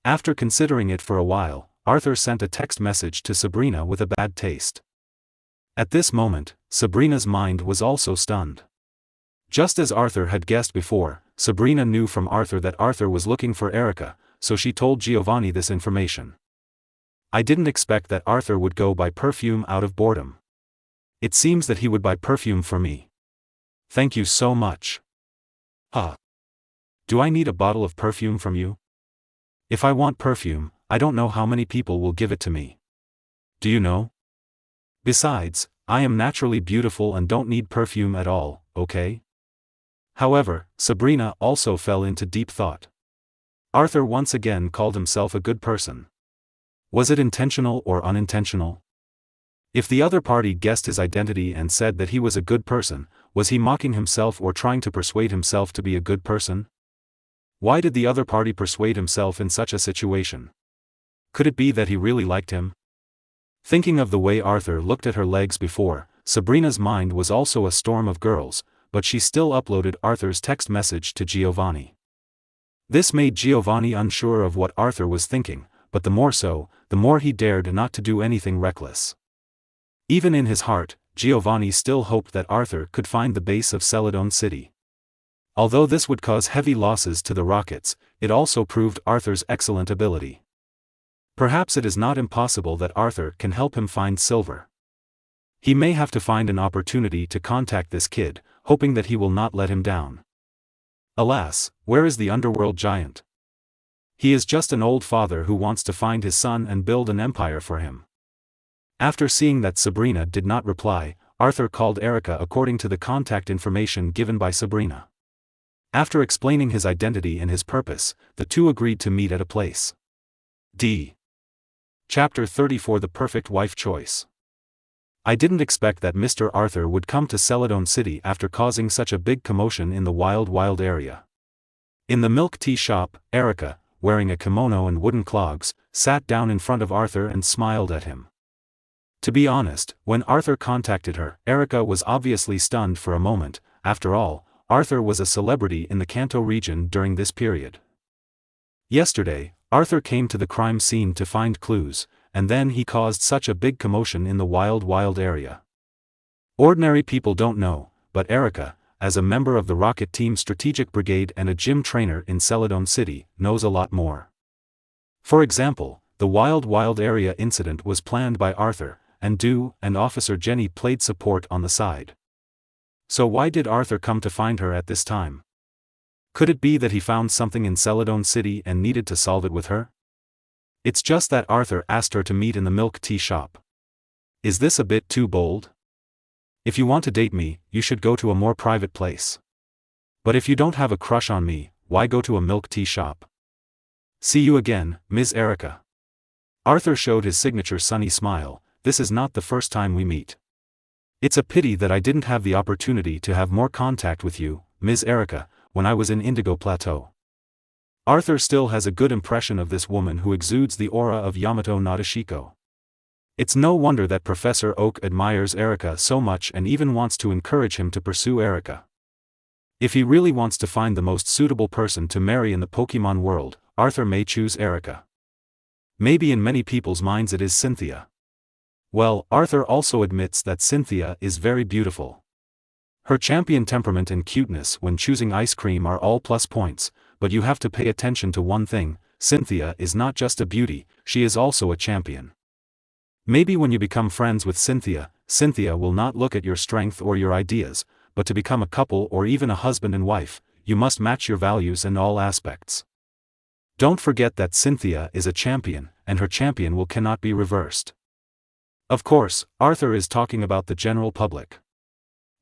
After considering it for a while, Arthur sent a text message to Sabrina with a bad taste. At this moment, Sabrina's mind was also stunned. Just as Arthur had guessed before, Sabrina knew from Arthur that Arthur was looking for Erica, so she told Giovanni this information. I didn't expect that Arthur would go buy perfume out of boredom. It seems that he would buy perfume for me. Thank you so much. Do I need a bottle of perfume from you? If I want perfume, I don't know how many people will give it to me. Do you know? Besides, I am naturally beautiful and don't need perfume at all, okay? However, Sabrina also fell into deep thought. Arthur once again called himself a good person. Was it intentional or unintentional? If the other party guessed his identity and said that he was a good person, was he mocking himself or trying to persuade himself to be a good person? Why did the other party persuade himself in such a situation? Could it be that he really liked him? Thinking of the way Arthur looked at her legs before, Sabrina's mind was also a storm of girls, but she still uploaded Arthur's text message to Giovanni. This made Giovanni unsure of what Arthur was thinking, but the more so, the more he dared not to do anything reckless. Even in his heart, Giovanni still hoped that Arthur could find the base of Celadon City. Although this would cause heavy losses to the Rockets, it also proved Arthur's excellent ability. Perhaps it is not impossible that Arthur can help him find Silver. He may have to find an opportunity to contact this kid, hoping that he will not let him down. Alas, where is the underworld giant? He is just an old father who wants to find his son and build an empire for him. After seeing that Sabrina did not reply, Arthur called Erica according to the contact information given by Sabrina. After explaining his identity and his purpose, the two agreed to meet at a place. Chapter 34 The Perfect Wife Choice. I didn't expect that Mr. Arthur would come to Celadon City after causing such a big commotion in the wild area. In the milk tea shop, Erica, wearing a kimono and wooden clogs, sat down in front of Arthur and smiled at him. To be honest, when Arthur contacted her, Erica was obviously stunned for a moment. After all, Arthur was a celebrity in the Kanto region during this period. Yesterday, Arthur came to the crime scene to find clues, and then he caused such a big commotion in the wild area. Ordinary people don't know, but Erica, as a member of the Rocket Team Strategic Brigade and a gym trainer in Celadon City, knows a lot more. For example, the wild area incident was planned by Arthur, and Du and Officer Jenny played support on the side. So why did Arthur come to find her at this time? Could it be that he found something in Celadon City and needed to solve it with her? It's just that Arthur asked her to meet in the milk tea shop. Is this a bit too bold? If you want to date me, you should go to a more private place. But if you don't have a crush on me, why go to a milk tea shop? See you again, Ms. Erica. Arthur showed his signature sunny smile. This is not the first time we meet. It's a pity that I didn't have the opportunity to have more contact with you, Ms. Erika, when I was in Indigo Plateau. Arthur still has a good impression of this woman who exudes the aura of Yamato Nadeshiko. It's no wonder that Professor Oak admires Erika so much and even wants to encourage him to pursue Erika. If he really wants to find the most suitable person to marry in the Pokemon world, Arthur may choose Erika. Maybe in many people's minds it is Cynthia. Well, Arthur also admits that Cynthia is very beautiful. Her champion temperament and cuteness when choosing ice cream are all plus points, but you have to pay attention to one thing: Cynthia is not just a beauty, she is also a champion. Maybe when you become friends with Cynthia, Cynthia will not look at your strength or your ideas, but to become a couple or even a husband and wife, you must match your values in all aspects. Don't forget that Cynthia is a champion, and her champion will cannot be reversed. Of course, Arthur is talking about the general public.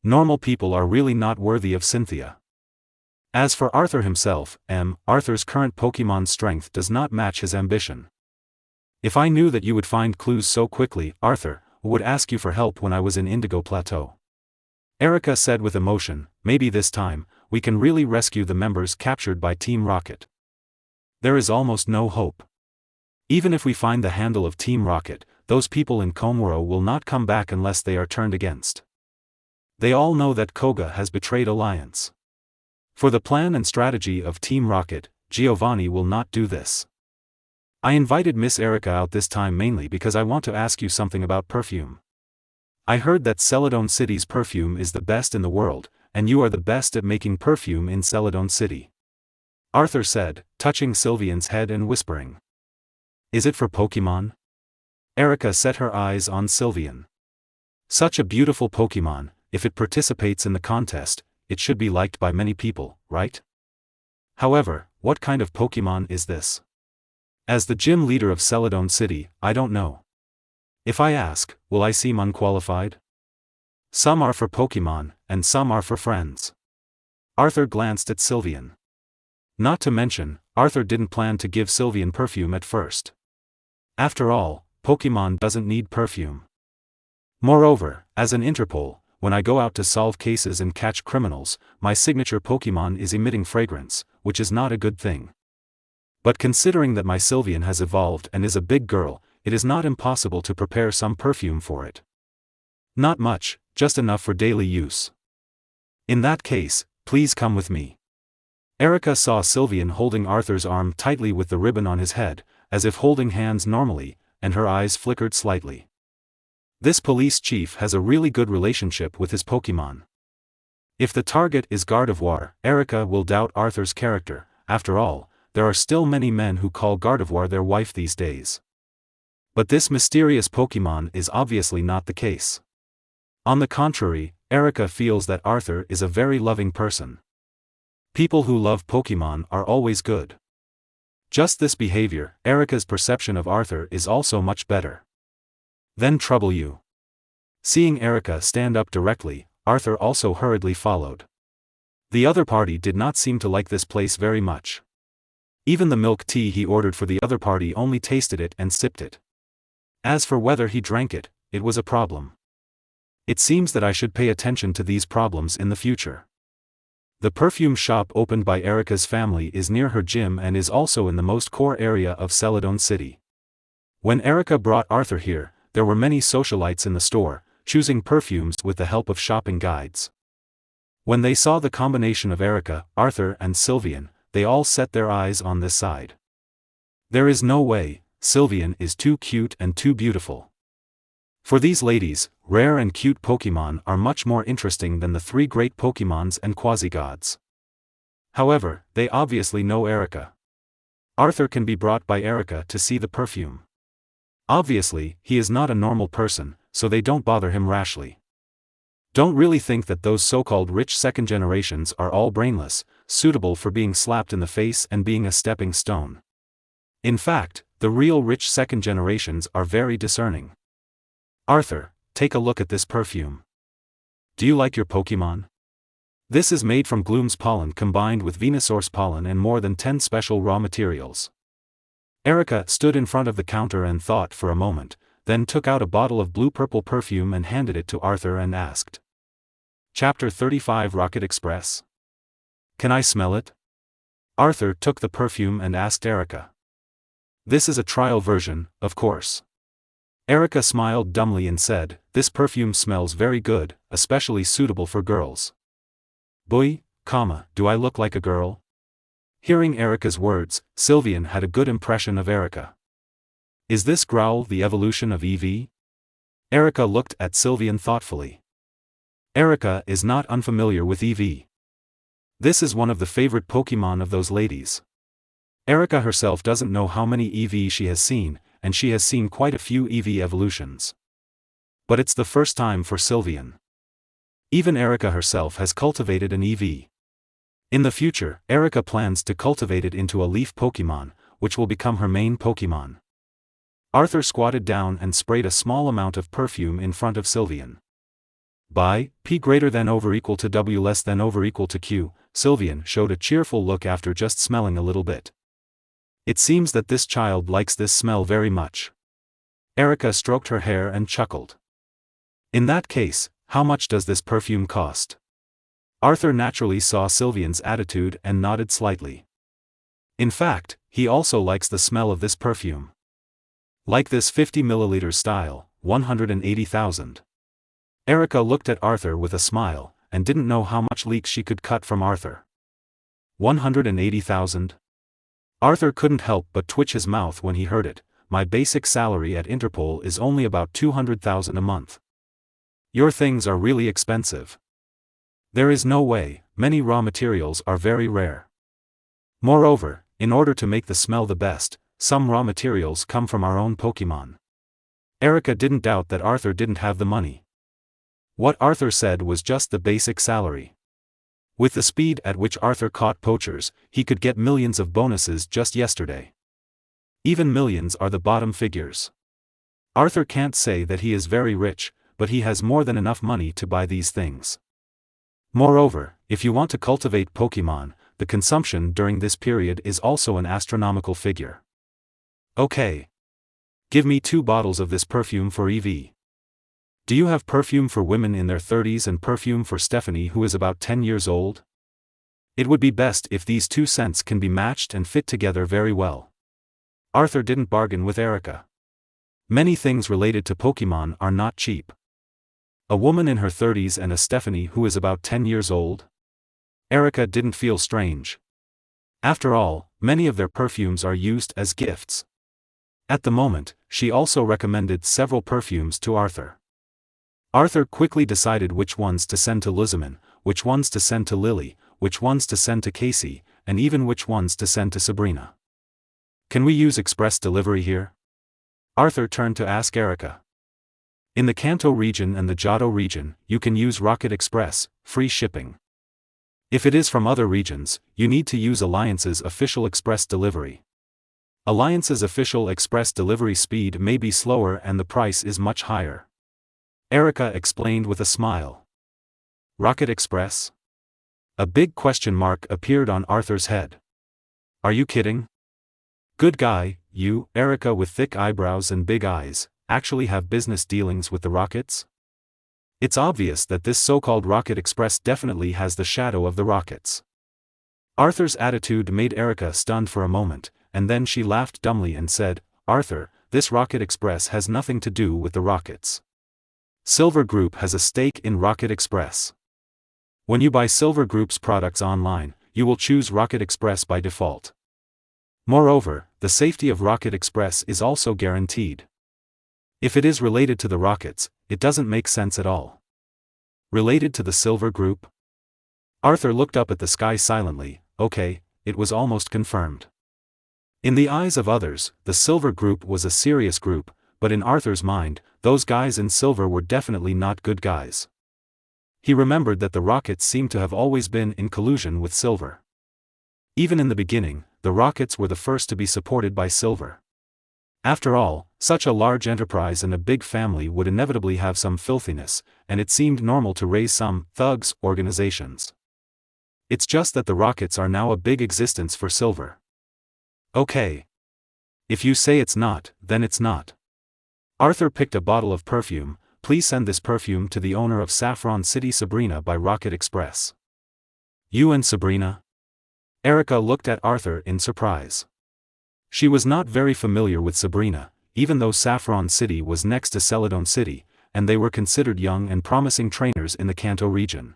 Normal people are really not worthy of Cynthia. As for Arthur himself, Arthur's current Pokemon strength does not match his ambition. If I knew that you would find clues so quickly, Arthur, would ask you for help when I was in Indigo Plateau. Erika said with emotion, maybe this time, we can really rescue the members captured by Team Rocket. There is almost no hope. Even if we find the handle of Team Rocket, those people in Komuro will not come back unless they are turned against. They all know that Koga has betrayed Alliance. For the plan and strategy of Team Rocket, Giovanni will not do this. I invited Miss Erika out this time mainly because I want to ask you something about perfume. I heard that Celadon City's perfume is the best in the world, and you are the best at making perfume in Celadon City. Arthur said, touching Sylvian's head and whispering. Is it for Pokemon? Erika set her eyes on Sylvian. Such a beautiful Pokemon, if it participates in the contest, it should be liked by many people, right? However, what kind of Pokemon is this? As the gym leader of Celadon City, I don't know. If I ask, will I seem unqualified? Some are for Pokemon, and some are for friends. Arthur glanced at Sylvian. Not to mention, Arthur didn't plan to give Sylvian perfume at first. After all, Pokemon doesn't need perfume. Moreover, as an Interpol, when I go out to solve cases and catch criminals, my signature Pokemon is emitting fragrance, which is not a good thing. But considering that my Sylvian has evolved and is a big girl, it is not impossible to prepare some perfume for it. Not much, just enough for daily use. In that case, please come with me. Erika saw Sylvian holding Arthur's arm tightly with the ribbon on his head, as if holding hands normally, and her eyes flickered slightly. This police chief has a really good relationship with his Pokemon. If the target is Gardevoir, Erika will doubt Arthur's character. After all, there are still many men who call Gardevoir their wife these days. But this mysterious Pokemon is obviously not the case. On the contrary, Erika feels that Arthur is a very loving person. People who love Pokemon are always good. Just this behavior, Erika's perception of Arthur is also much better. Then trouble you. Seeing Erika stand up directly, Arthur also hurriedly followed. The other party did not seem to like this place very much. Even the milk tea he ordered for the other party only tasted it and sipped it. As for whether he drank it, it was a problem. It seems that I should pay attention to these problems in the future. The perfume shop opened by Erika's family is near her gym and is also in the most core area of Celadon City. When Erika brought Arthur here, there were many socialites in the store, choosing perfumes with the help of shopping guides. When they saw the combination of Erika, Arthur and Sylvian, they all set their eyes on this side. There is no way, Sylvian is too cute and too beautiful. For these ladies, rare and cute Pokemon are much more interesting than the three great Pokemons and quasi-gods. However, they obviously know Erika. Arthur can be brought by Erika to see the perfume. Obviously, he is not a normal person, so they don't bother him rashly. Don't really think that those so-called rich second generations are all brainless, suitable for being slapped in the face and being a stepping stone. In fact, the real rich second generations are very discerning. Arthur, take a look at this perfume. Do you like your Pokemon? This is made from Gloom's pollen combined with Venusaur's pollen and more than 10 special raw materials. Erika stood in front of the counter and thought for a moment, then took out a bottle of blue-purple perfume and handed it to Arthur and asked. Chapter 35 Rocket Express. Can I smell it? Arthur took the perfume and asked Erica. This is a trial version, of course. Erica smiled dumbly and said, this perfume smells very good, especially suitable for girls. Boy, do I look like a girl? Hearing Erica's words, Sylvian had a good impression of Erica. Is this Growl the evolution of Eevee? Erica looked at Sylvian thoughtfully. Erica is not unfamiliar with Eevee. This is one of the favorite Pokemon of those ladies. Erica herself doesn't know how many Eevee she has seen, and she has seen quite a few Eevee evolutions. But it's the first time for Sylvian. Even Erica herself has cultivated an Eevee. In the future, Erica plans to cultivate it into a leaf Pokemon, which will become her main Pokemon. Arthur squatted down and sprayed a small amount of perfume in front of Sylvian. By P greater than over equal to W less than over equal to Q, Sylvian showed a cheerful look after just smelling a little bit. It seems that this child likes this smell very much. Erica stroked her hair and chuckled. In that case, how much does this perfume cost? Arthur naturally saw Sylvian's attitude and nodded slightly. In fact, he also likes the smell of this perfume. Like this 50 milliliter style, 180,000. Erica looked at Arthur with a smile, and didn't know how much leaks she could cut from Arthur. 180,000? Arthur couldn't help but twitch his mouth when he heard it. My basic salary at Interpol is only about 200,000 a month. Your things are really expensive. There is no way, many raw materials are very rare. Moreover, in order to make the smell the best, some raw materials come from our own Pokemon. Erica didn't doubt that Arthur didn't have the money. What Arthur said was just the basic salary. With the speed at which Arthur caught poachers, he could get millions of bonuses just yesterday. Even millions are the bottom figures. Arthur can't say that he is very rich, but he has more than enough money to buy these things. Moreover, if you want to cultivate Pokemon, the consumption during this period is also an astronomical figure. Okay. Give me 2 bottles of this perfume for Eevee. Do you have perfume for women in their 30s and perfume for Stephanie who is about 10 years old? It would be best if these 2 scents can be matched and fit together very well. Arthur didn't bargain with Erica. Many things related to Pokemon are not cheap. A woman in her 30s and a Stephanie who is about 10 years old? Erica didn't feel strange. After all, many of their perfumes are used as gifts. At the moment, she also recommended several perfumes to Arthur. Arthur quickly decided which ones to send to Luzman, which ones to send to Lily, which ones to send to Casey, and even which ones to send to Sabrina. Can we use express delivery here? Arthur turned to ask Erica. In the Kanto region and the Johto region, you can use Rocket Express, free shipping. If it is from other regions, you need to use Alliance's official express delivery. Alliance's official express delivery speed may be slower and the price is much higher. Erica explained with a smile. Rocket Express? A big question mark appeared on Arthur's head. Are you kidding? Good guy, you, Erica with thick eyebrows and big eyes, actually have business dealings with the Rockets? It's obvious that this so-called Rocket Express definitely has the shadow of the Rockets. Arthur's attitude made Erica stunned for a moment, and then she laughed dumbly and said, Arthur, this Rocket Express has nothing to do with the Rockets. Silver Group has a stake in Rocket Express. When you buy Silver Group's products online, you will choose Rocket Express by default. Moreover, the safety of Rocket Express is also guaranteed. If it is related to the Rockets, it doesn't make sense at all. Related to the Silver Group? Arthur looked up at the sky silently. Okay, it was almost confirmed. In the eyes of others, the Silver Group was a serious group, but in Arthur's mind, those guys in silver were definitely not good guys. He remembered that the Rockets seemed to have always been in collusion with Silver. Even in the beginning, the Rockets were the first to be supported by Silver. After all, such a large enterprise and a big family would inevitably have some filthiness, and it seemed normal to raise some thugs organizations. It's just that the Rockets are now a big existence for Silver. Okay. If you say it's not, then it's not. Arthur picked a bottle of perfume. Please send this perfume to the owner of Saffron City, Sabrina, by Rocket Express. You and Sabrina? Erica looked at Arthur in surprise. She was not very familiar with Sabrina, even though Saffron City was next to Celadon City, and they were considered young and promising trainers in the Kanto region.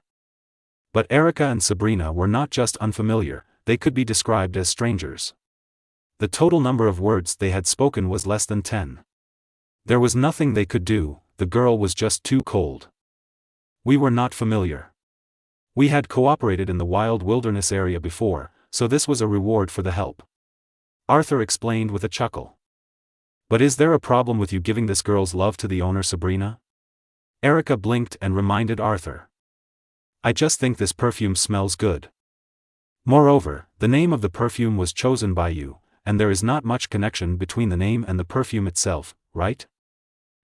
But Erica and Sabrina were not just unfamiliar, they could be described as strangers. The total number of words they had spoken was less than 10. There was nothing they could do, the girl was just too cold. We were not familiar. We had cooperated in the wild wilderness area before, so this was a reward for the help. Arthur explained with a chuckle. But is there a problem with you giving this girl's love to the owner, Sabrina? Erica blinked and reminded Arthur. I just think this perfume smells good. Moreover, the name of the perfume was chosen by you, and there is not much connection between the name and the perfume itself, right?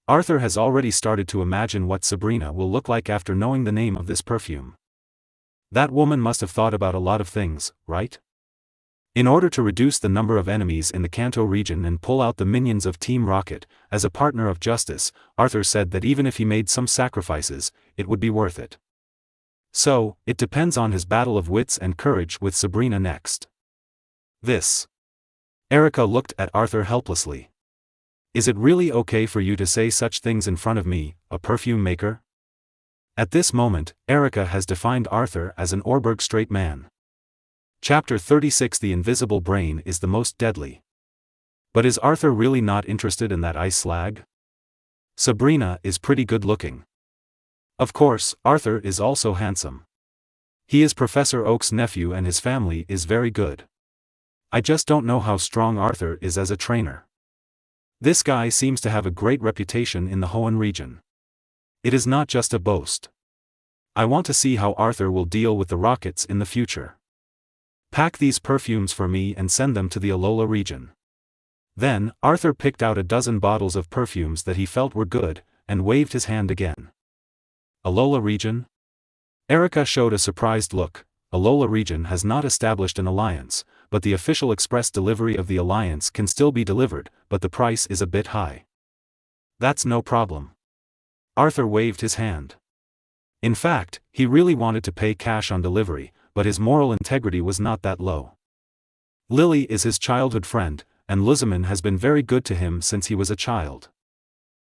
Arthur has already started to imagine what Sabrina will look like after knowing the name of this perfume. That woman must have thought about a lot of things, right? In order to reduce the number of enemies in the Kanto region and pull out the minions of Team Rocket, as a partner of justice, Arthur said that even if he made some sacrifices, it would be worth it. So, it depends on his battle of wits and courage with Sabrina next. This. Erica looked at Arthur helplessly. Is it really okay for you to say such things in front of me, a perfume maker? At this moment, Erica has defined Arthur as an Orberg straight man. Chapter 36. The invisible brain is the most deadly. But is Arthur really not interested in that ice slag? Sabrina is pretty good looking. Of course, Arthur is also handsome. He is Professor Oak's nephew and his family is very good. I just don't know how strong Arthur is as a trainer. This guy seems to have a great reputation in the Hoenn region. It is not just a boast. I want to see how Arthur will deal with the Rockets in the future. Pack these perfumes for me and send them to the Alola region. Then, Arthur picked out a dozen bottles of perfumes that he felt were good, and waved his hand again. Alola region? Erica showed a surprised look. Alola region has not established an alliance, but the official express delivery of the alliance can still be delivered, but the price is a bit high. That's no problem. Arthur waved his hand. In fact, he really wanted to pay cash on delivery, but his moral integrity was not that low. Lily is his childhood friend, and Luzman has been very good to him since he was a child.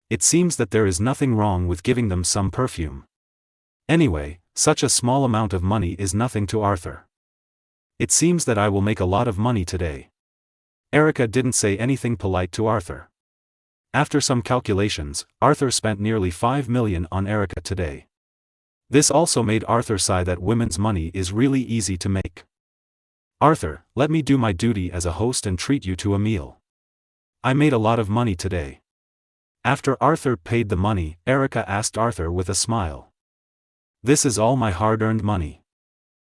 It seems that there is nothing wrong with giving them some perfume. Anyway, such a small amount of money is nothing to Arthur. It seems that I will make a lot of money today. Erica didn't say anything polite to Arthur. After some calculations, Arthur spent nearly 5 million on Erica today. This also made Arthur sigh that women's money is really easy to make. Arthur, let me do my duty as a host and treat you to a meal. I made a lot of money today. After Arthur paid the money, Erica asked Arthur with a smile. This is all my hard-earned money.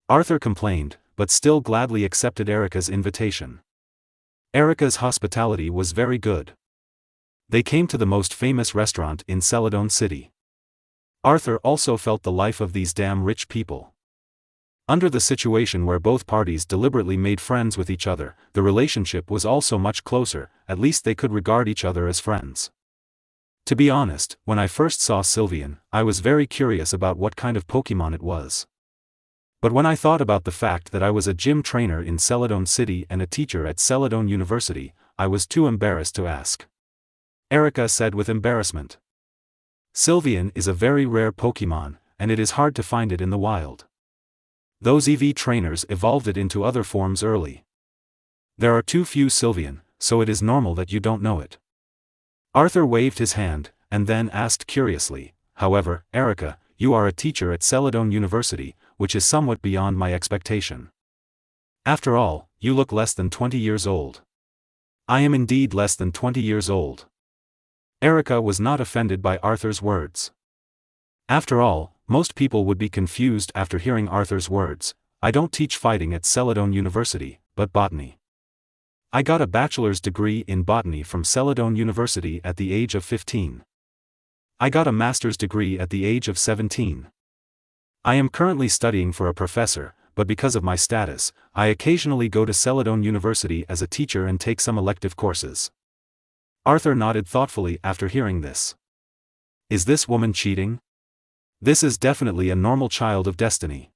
Arthur complained, but still gladly accepted Erica's invitation. Erica's hospitality was very good. They came to the most famous restaurant in Celadon City. Arthur also felt the life of these damn rich people. Under the situation where both parties deliberately made friends with each other, the relationship was also much closer, at least they could regard each other as friends. To be honest, when I first saw Sylveon, I was very curious about what kind of Pokemon it was. But when I thought about the fact that I was a gym trainer in Celadon City and a teacher at Celadon University, I was too embarrassed to ask. Erica said with embarrassment. Sylveon is a very rare Pokemon, and it is hard to find it in the wild. Those EV trainers evolved it into other forms early. There are too few Sylveon, so it is normal that you don't know it. Arthur waved his hand, and then asked curiously, however, Erica, you are a teacher at Celadon University, which is somewhat beyond my expectation. After all, you look less than 20 years old. I am indeed less than 20 years old. Erica was not offended by Arthur's words. After all, most people would be confused after hearing Arthur's words. I don't teach fighting at Celadon University, but botany. I got a bachelor's degree in botany from Celadon University at the age of 15. I got a master's degree at the age of 17. I am currently studying for a professor, but because of my status, I occasionally go to Celadon University as a teacher and take some elective courses. Arthur nodded thoughtfully after hearing this. Is this woman cheating? This is definitely a normal child of destiny.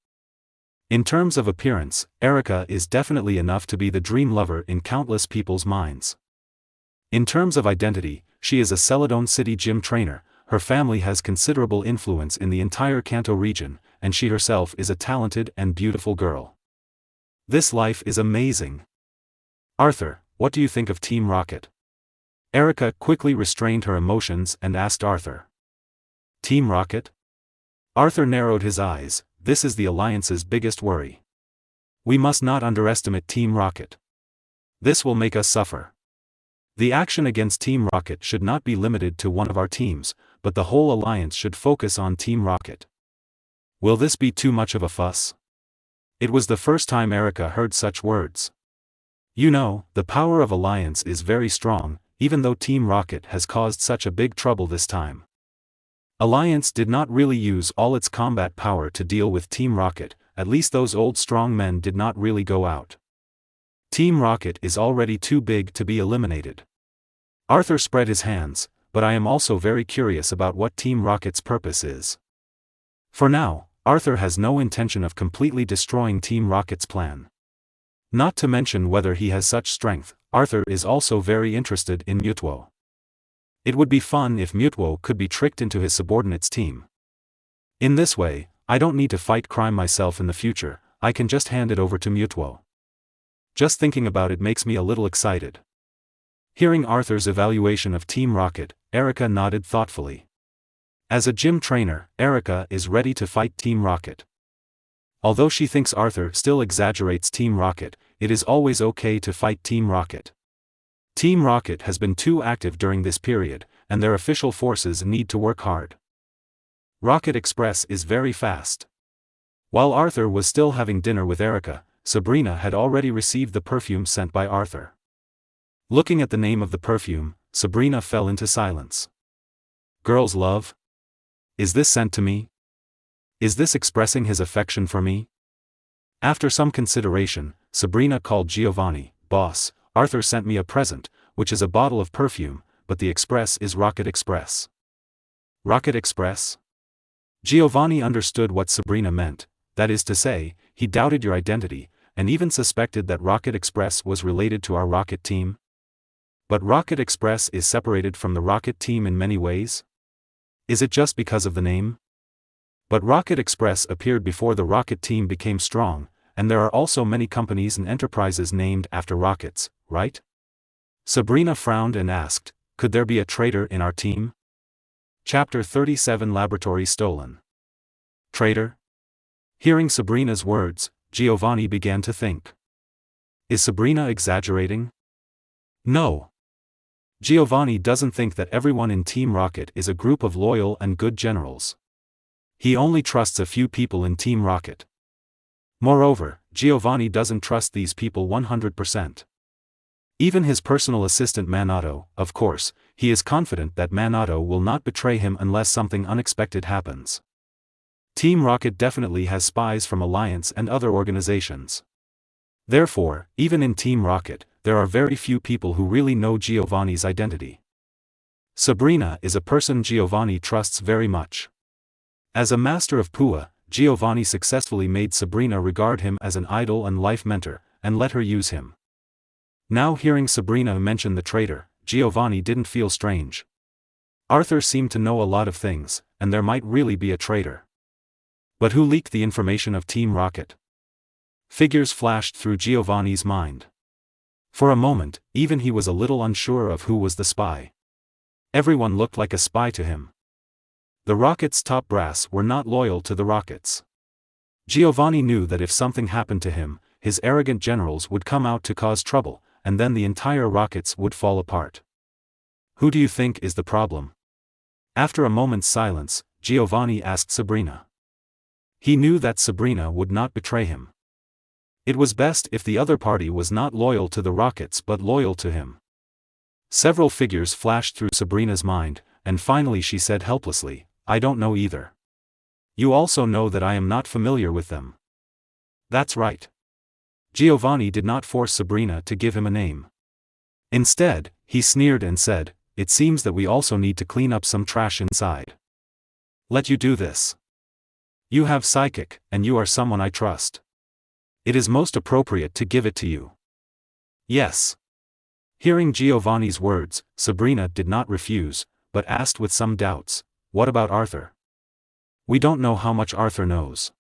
In terms of appearance, Erica is definitely enough to be the dream lover in countless people's minds. In terms of identity, she is a Celadon City gym trainer, her family has considerable influence in the entire Kanto region, and she herself is a talented and beautiful girl. This life is amazing. Arthur, what do you think of Team Rocket? Erica quickly restrained her emotions and asked Arthur. Team Rocket? Arthur narrowed his eyes. This is the Alliance's biggest worry. We must not underestimate Team Rocket. This will make us suffer. The action against Team Rocket should not be limited to one of our teams, but the whole Alliance should focus on Team Rocket. Will this be too much of a fuss? It was the first time Erica heard such words. You know, the power of Alliance is very strong, even though Team Rocket has caused such a big trouble this time. Alliance did not really use all its combat power to deal with Team Rocket, at least those old strong men did not really go out. Team Rocket is already too big to be eliminated. Arthur spread his hands, but I am also very curious about what Team Rocket's purpose is. For now, Arthur has no intention of completely destroying Team Rocket's plan. Not to mention whether he has such strength, Arthur is also very interested in Mutuo. It would be fun if Mutuo could be tricked into his subordinate's team. In this way, I don't need to fight crime myself in the future, I can just hand it over to Mutuo. Just thinking about it makes me a little excited. Hearing Arthur's evaluation of Team Rocket, Erica nodded thoughtfully. As a gym trainer, Erica is ready to fight Team Rocket. Although she thinks Arthur still exaggerates Team Rocket, it is always okay to fight Team Rocket. Team Rocket has been too active during this period, and their official forces need to work hard. Rocket Express is very fast. While Arthur was still having dinner with Erica, Sabrina had already received the perfume sent by Arthur. Looking at the name of the perfume, Sabrina fell into silence. Girl's love? Is this sent to me? Is this expressing his affection for me? After some consideration, Sabrina called Giovanni. Boss, Arthur sent me a present, which is a bottle of perfume, but the express is Rocket Express. Rocket Express? Giovanni understood what Sabrina meant, that is to say, he doubted your identity, and even suspected that Rocket Express was related to our Rocket team. But Rocket Express is separated from the Rocket team in many ways? Is it just because of the name? But Rocket Express appeared before the Rocket team became strong, and there are also many companies and enterprises named after rockets, right? Sabrina frowned and asked, could there be a traitor in our team? Chapter 37 Laboratory Stolen. Traitor? Hearing Sabrina's words, Giovanni began to think. Is Sabrina exaggerating? No. Giovanni doesn't think that everyone in Team Rocket is a group of loyal and good generals. He only trusts a few people in Team Rocket. Moreover, Giovanni doesn't trust these people 100%. Even his personal assistant Minato, of course, he is confident that Minato will not betray him unless something unexpected happens. Team Rocket definitely has spies from Alliance and other organizations. Therefore, even in Team Rocket, there are very few people who really know Giovanni's identity. Sabrina is a person Giovanni trusts very much. As a master of Pua, Giovanni successfully made Sabrina regard him as an idol and life mentor, and let her use him. Now hearing Sabrina mention the traitor, Giovanni didn't feel strange. Arthur seemed to know a lot of things, and there might really be a traitor. But who leaked the information of Team Rocket? Figures flashed through Giovanni's mind. For a moment, even he was a little unsure of who was the spy. Everyone looked like a spy to him. The Rocket's top brass were not loyal to the Rockets. Giovanni knew that if something happened to him, his arrogant generals would come out to cause trouble, and then the entire Rockets would fall apart. Who do you think is the problem? After a moment's silence, Giovanni asked Sabrina. He knew that Sabrina would not betray him. It was best if the other party was not loyal to the Rockets but loyal to him. Several figures flashed through Sabrina's mind, and finally she said helplessly, I don't know either. You also know that I am not familiar with them. That's right. Giovanni did not force Sabrina to give him a name. Instead, he sneered and said, it seems that we also need to clean up some trash inside. Let you do this. You have psychic, and you are someone I trust. It is most appropriate to give it to you. Yes. Hearing Giovanni's words, Sabrina did not refuse, but asked with some doubts, what about Arthur? We don't know how much Arthur knows.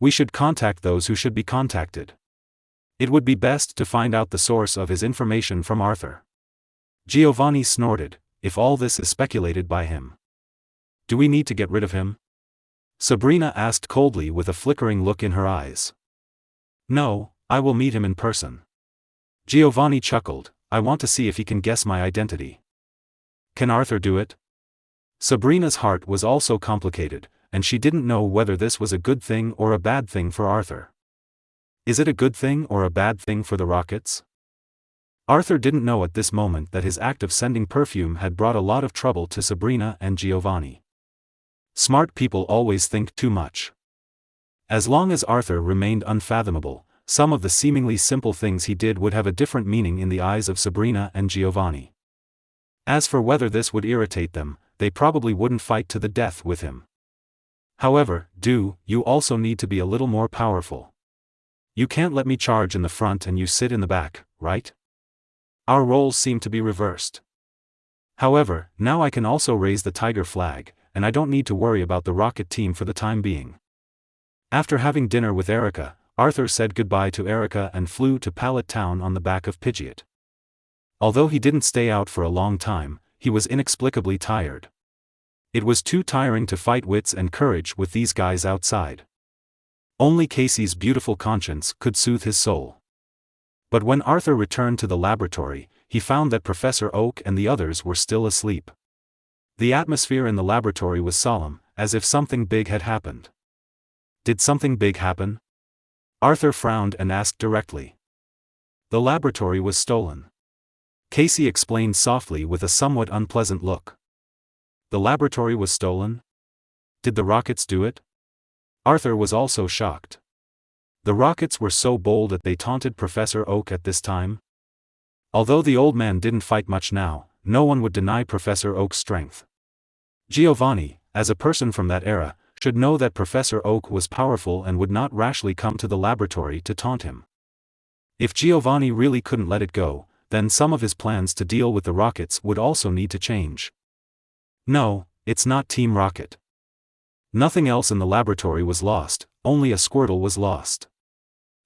We should contact those who should be contacted. It would be best to find out the source of his information from Arthur. Giovanni snorted, if all this is speculated by him. Do we need to get rid of him? Sabrina asked coldly with a flickering look in her eyes. No, I will meet him in person. Giovanni chuckled, I want to see if he can guess my identity. Can Arthur do it? Sabrina's heart was also complicated, and she didn't know whether this was a good thing or a bad thing for Arthur. Is it a good thing or a bad thing for the Rockets? Arthur didn't know at this moment that his act of sending perfume had brought a lot of trouble to Sabrina and Giovanni. Smart people always think too much. As long as Arthur remained unfathomable, some of the seemingly simple things he did would have a different meaning in the eyes of Sabrina and Giovanni. As for whether this would irritate them, they probably wouldn't fight to the death with him. However, you also need to be a little more powerful. You can't let me charge in the front and you sit in the back, right? Our roles seem to be reversed. However, now I can also raise the tiger flag, and I don't need to worry about the Rocket team for the time being. After having dinner with Erica, Arthur said goodbye to Erica and flew to Pallet Town on the back of Pidgeot. Although he didn't stay out for a long time, he was inexplicably tired. It was too tiring to fight wits and courage with these guys outside. Only Casey's beautiful conscience could soothe his soul. But when Arthur returned to the laboratory, he found that Professor Oak and the others were still asleep. The atmosphere in the laboratory was solemn, as if something big had happened. Did something big happen? Arthur frowned and asked directly. The laboratory was stolen. Casey explained softly with a somewhat unpleasant look. The laboratory was stolen? Did the Rockets do it? Arthur was also shocked. The Rockets were so bold that they taunted Professor Oak at this time? Although the old man didn't fight much now, no one would deny Professor Oak's strength. Giovanni, as a person from that era, should know that Professor Oak was powerful and would not rashly come to the laboratory to taunt him. If Giovanni really couldn't let it go, then some of his plans to deal with the Rockets would also need to change. No, it's not Team Rocket. Nothing else in the laboratory was lost, only a Squirtle was lost.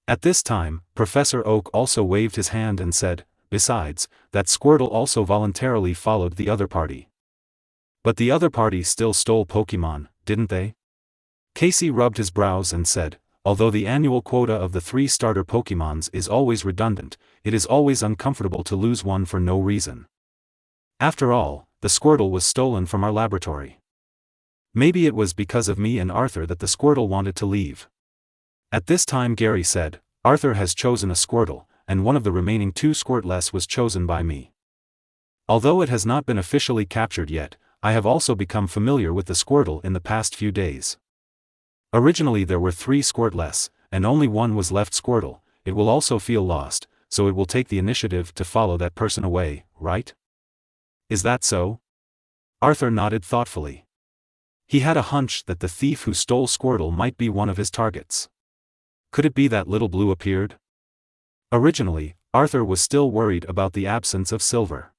At this time, Professor Oak also waved his hand and said, besides, that Squirtle also voluntarily followed the other party. But the other party still stole Pokémon, didn't they? Casey rubbed his brows and said, although the annual quota of the 3 starter Pokémons is always redundant, it is always uncomfortable to lose one for no reason. After all, the Squirtle was stolen from our laboratory. Maybe it was because of me and Arthur that the Squirtle wanted to leave. At this time Gary said, Arthur has chosen a Squirtle, and one of the remaining 2 Squirtless was chosen by me. Although it has not been officially captured yet, I have also become familiar with the Squirtle in the past few days. Originally there were 3 Squirtless, and only one was left Squirtle. It will also feel lost, so it will take the initiative to follow that person away, right? Is that so? Arthur nodded thoughtfully. He had a hunch that the thief who stole Squirtle might be one of his targets. Could it be that Little Blue appeared? Originally, Arthur was still worried about the absence of Silver.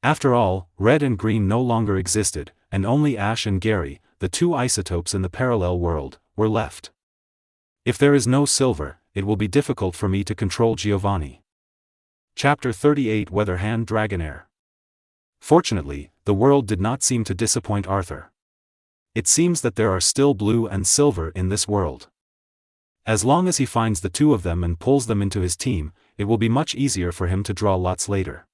After all, Red and Green no longer existed, and only Ash and Gary, the 2 isotopes in the parallel world, were left. If there is no Silver, it will be difficult for me to control Giovanni. Chapter 38 Weatherhand Dragonair. Fortunately, the world did not seem to disappoint Arthur. It seems that there are still Blue and Silver in this world. As long as he finds the 2 of them and pulls them into his team, it will be much easier for him to draw lots later.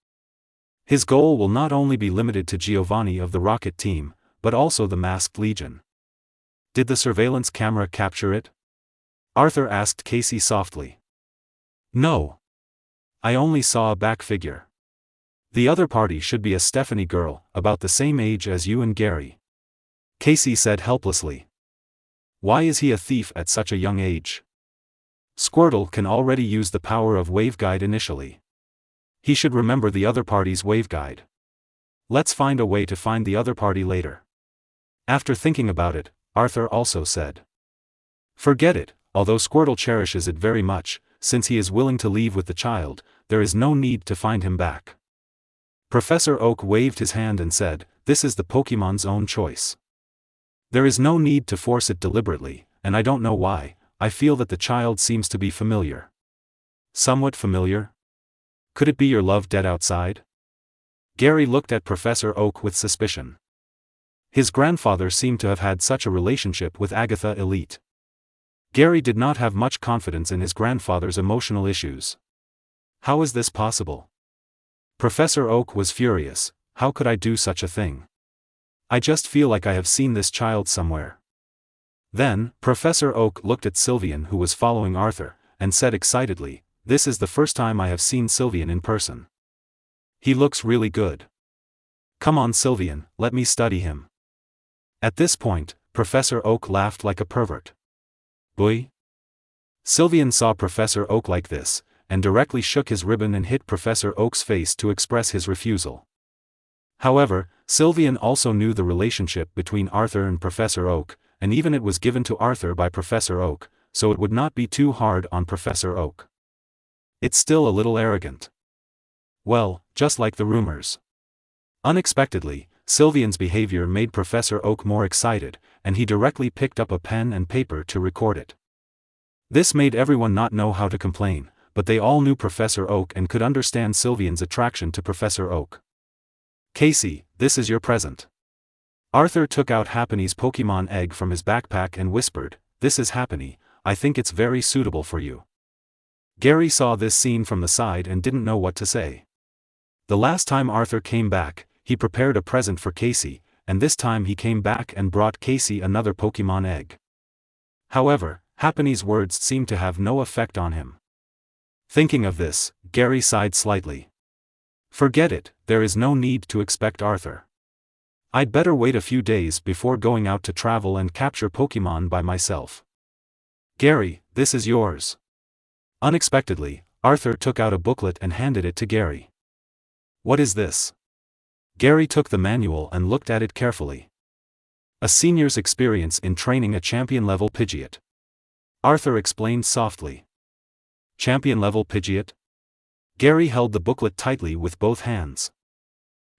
His goal will not only be limited to Giovanni of the Rocket team, but also the Masked Legion. Did the surveillance camera capture it? Arthur asked Casey softly. No. I only saw a back figure. The other party should be a Stephanie girl, about the same age as you and Gary. Casey said helplessly. Why is he a thief at such a young age? Squirtle can already use the power of Waveguide initially. He should remember the other party's Waveguide. Let's find a way to find the other party later. After thinking about it, Arthur also said. Forget it, although Squirtle cherishes it very much, since he is willing to leave with the child, there is no need to find him back. Professor Oak waved his hand and said, this is the Pokémon's own choice. There is no need to force it deliberately, and I don't know why, I feel that the child seems to be familiar. Somewhat familiar? Could it be your love dead outside? Gary looked at Professor Oak with suspicion. His grandfather seemed to have had such a relationship with Agatha Elite. Gary did not have much confidence in his grandfather's emotional issues. How is this possible? Professor Oak was furious. How could I do such a thing? I just feel like I have seen this child somewhere. Then, Professor Oak looked at Sylvian, who was following Arthur, and said excitedly, this is the first time I have seen Sylvian in person. He looks really good. Come on Sylvian, let me study him. At this point, Professor Oak laughed like a pervert. Boy? Sylvian saw Professor Oak like this, and directly shook his ribbon and hit Professor Oak's face to express his refusal. However, Sylvian also knew the relationship between Arthur and Professor Oak, and even it was given to Arthur by Professor Oak, so it would not be too hard on Professor Oak. It's still a little arrogant. Well, just like the rumors. Unexpectedly, Sylvian's behavior made Professor Oak more excited, and he directly picked up a pen and paper to record it. This made everyone not know how to complain, but they all knew Professor Oak and could understand Sylvian's attraction to Professor Oak. Casey, this is your present. Arthur took out Happany's Pokemon egg from his backpack and whispered, this is Happany, I think it's very suitable for you. Gary saw this scene from the side and didn't know what to say. The last time Arthur came back, he prepared a present for Casey, and this time he came back and brought Casey another Pokemon egg. However, Happany's words seemed to have no effect on him. Thinking of this, Gary sighed slightly. Forget it, there is no need to expect Arthur. I'd better wait a few days before going out to travel and capture Pokemon by myself. Gary, this is yours. Unexpectedly, Arthur took out a booklet and handed it to Gary. What is this? Gary took the manual and looked at it carefully. A senior's experience in training a champion-level Pidgeot. Arthur explained softly. Champion-level Pidgeot? Gary held the booklet tightly with both hands.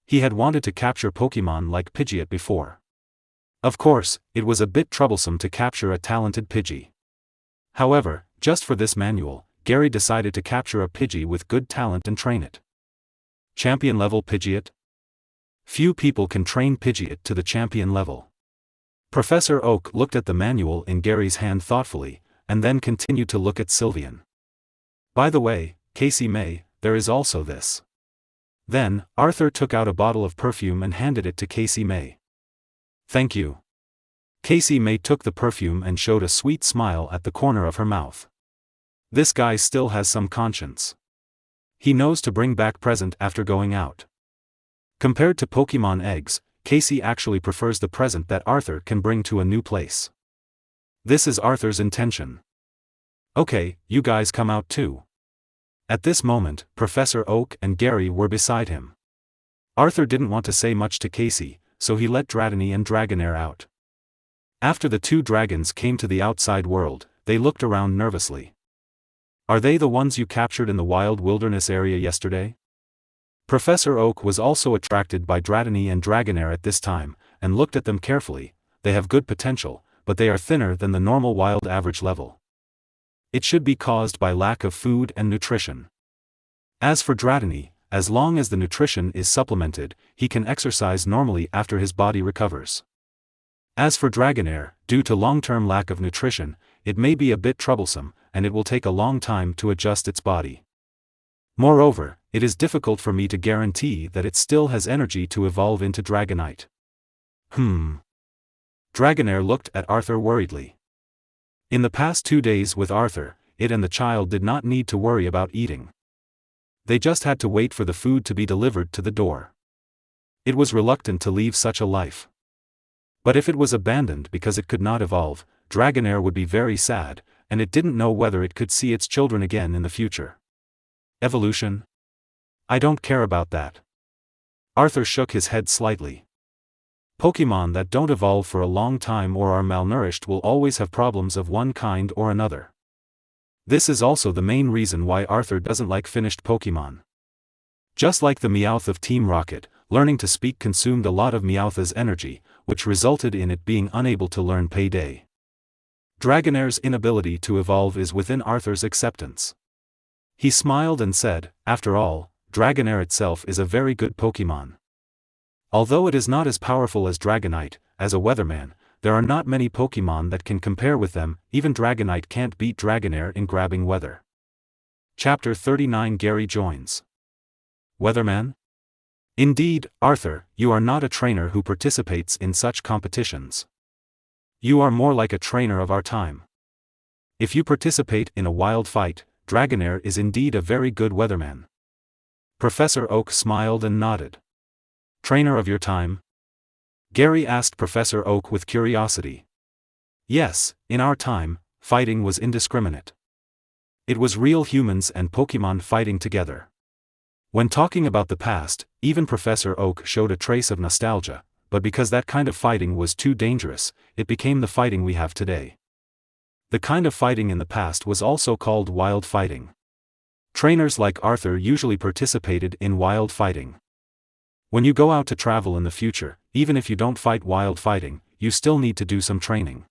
He had wanted to capture Pokemon like Pidgeot before. Of course, it was a bit troublesome to capture a talented Pidgey. However, just for this manual, Gary decided to capture a Pidgey with good talent and train it. Champion-level Pidgeot? Few people can train Pidgeot to the champion level. Professor Oak looked at the manual in Gary's hand thoughtfully, and then continued to look at Sylvian. By the way, Casey May, there is also this. Then, Arthur took out a bottle of perfume and handed it to Casey May. Thank you. Casey May took the perfume and showed a sweet smile at the corner of her mouth. This guy still has some conscience. He knows to bring back present after going out. Compared to Pokemon eggs, Casey actually prefers the present that Arthur can bring to a new place. This is Arthur's intention. Okay, you guys come out too. At this moment, Professor Oak and Gary were beside him. Arthur didn't want to say much to Casey, so he let Dratini and Dragonair out. After the two dragons came to the outside world, they looked around nervously. Are they the ones you captured in the wild wilderness area yesterday? Professor Oak was also attracted by Dratini and Dragonair at this time, and looked at them carefully. They have good potential, but they are thinner than the normal wild average level. It should be caused by lack of food and nutrition. As for Dratini, as long as the nutrition is supplemented, he can exercise normally after his body recovers. As for Dragonair, due to long-term lack of nutrition, it may be a bit troublesome, and it will take a long time to adjust its body. Moreover, it is difficult for me to guarantee that it still has energy to evolve into Dragonite. Dragonair looked at Arthur worriedly. In the past 2 days with Arthur, it and the child did not need to worry about eating. They just had to wait for the food to be delivered to the door. It was reluctant to leave such a life. But if it was abandoned because it could not evolve, Dragonair would be very sad, and it didn't know whether it could see its children again in the future. Evolution? I don't care about that. Arthur shook his head slightly. Pokémon that don't evolve for a long time or are malnourished will always have problems of one kind or another. This is also the main reason why Arthur doesn't like finished Pokémon. Just like the Meowth of Team Rocket, learning to speak consumed a lot of Meowth's energy, which resulted in it being unable to learn Payday. Dragonair's inability to evolve is within Arthur's acceptance. He smiled and said, after all, Dragonair itself is a very good Pokémon. Although it is not as powerful as Dragonite, as a weatherman, there are not many Pokémon that can compare with them. Even Dragonite can't beat Dragonair in grabbing weather. Chapter 39 Gary joins. Weatherman? Indeed, Arthur, you are not a trainer who participates in such competitions. You are more like a trainer of our time. If you participate in a wild fight, Dragonair is indeed a very good weatherman. Professor Oak smiled and nodded. Trainer of your time? Gary asked Professor Oak with curiosity. Yes, in our time, fighting was indiscriminate. It was real humans and Pokémon fighting together. When talking about the past, even Professor Oak showed a trace of nostalgia, but because that kind of fighting was too dangerous, it became the fighting we have today. The kind of fighting in the past was also called wild fighting. Trainers like Arthur usually participated in wild fighting. When you go out to travel in the future, even if you don't fight wild fighting, you still need to do some training.